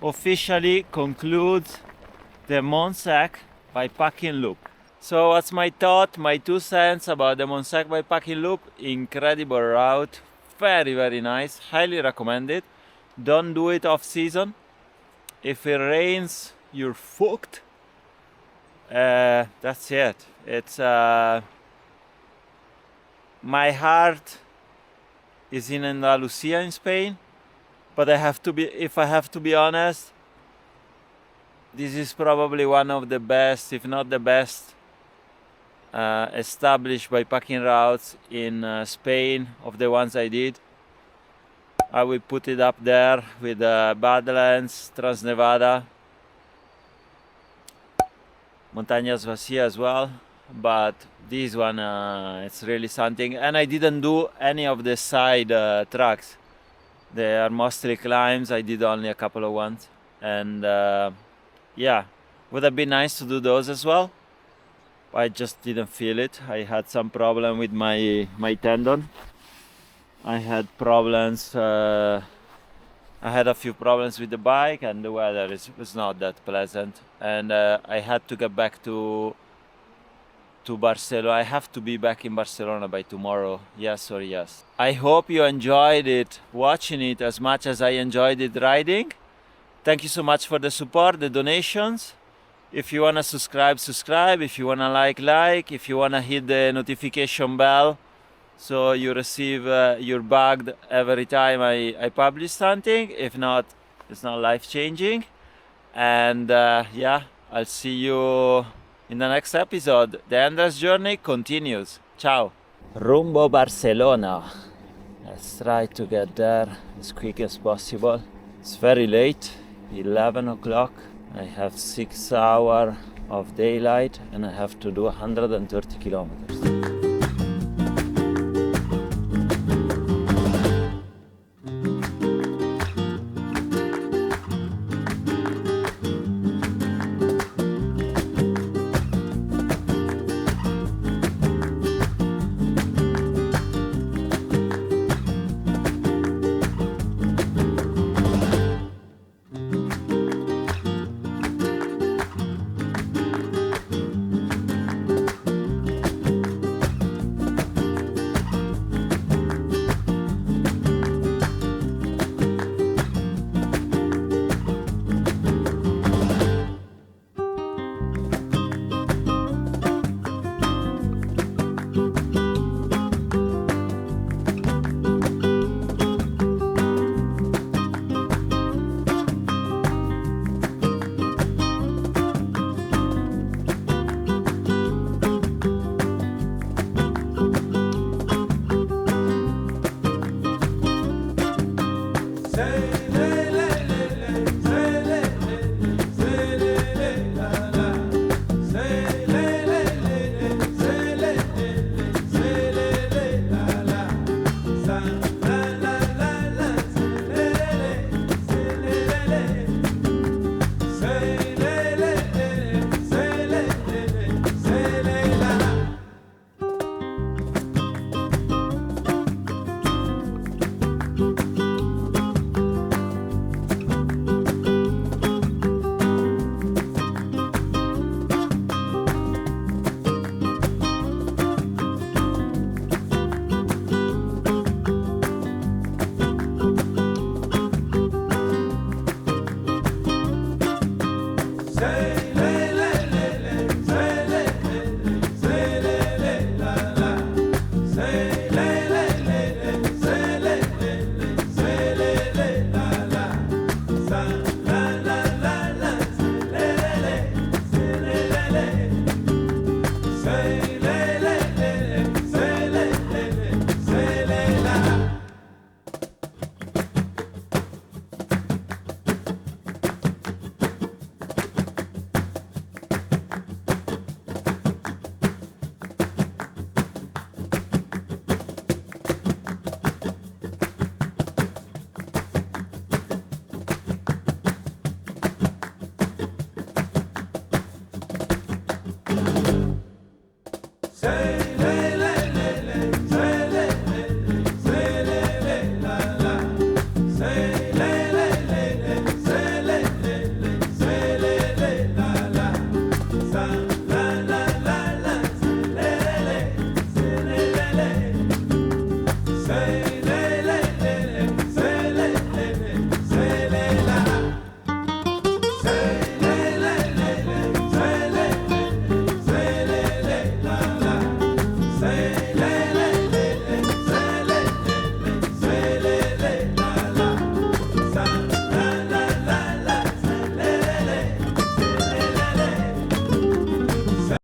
officially concludes the Montsec Bikepacking Loop. So what's my thought, my 2 cents about the Montsec Bikepacking Loop? Incredible route, very, very nice, highly recommended. Don't do it off season. If it rains, you're fucked. That's it. It's my heart is in Andalusia in Spain, but if I have to be honest, this is probably one of the best, if not the best, established bikepacking routes in Spain of the ones I did. I will put it up there with Badlands, Transnevada, Montañas Vacías as well, but this one it's really something. And I didn't do any of the side tracks. They are mostly climbs. I did only a couple of ones, and yeah, would have been nice to do those as well. I just didn't feel it. I had some problem with my tendon. I had problems. I had a few problems with the bike, and the weather was not that pleasant. And I had to get back to Barcelona. I have to be back in Barcelona by tomorrow. Yes or yes. I hope you enjoyed it, watching it as much as I enjoyed it riding. Thank you so much for the support, the donations. If you wanna subscribe, subscribe. If you wanna like. If you wanna hit the notification bell, so you receive you're bugged every time I publish something. If not, it's not life-changing. And yeah, I'll see you in the next episode. The endless journey continues. Ciao. Rumbo Barcelona. Let's try to get there as quick as possible. It's very late, 11 o'clock. I have 6 hours of daylight and I have to do 130 kilometers.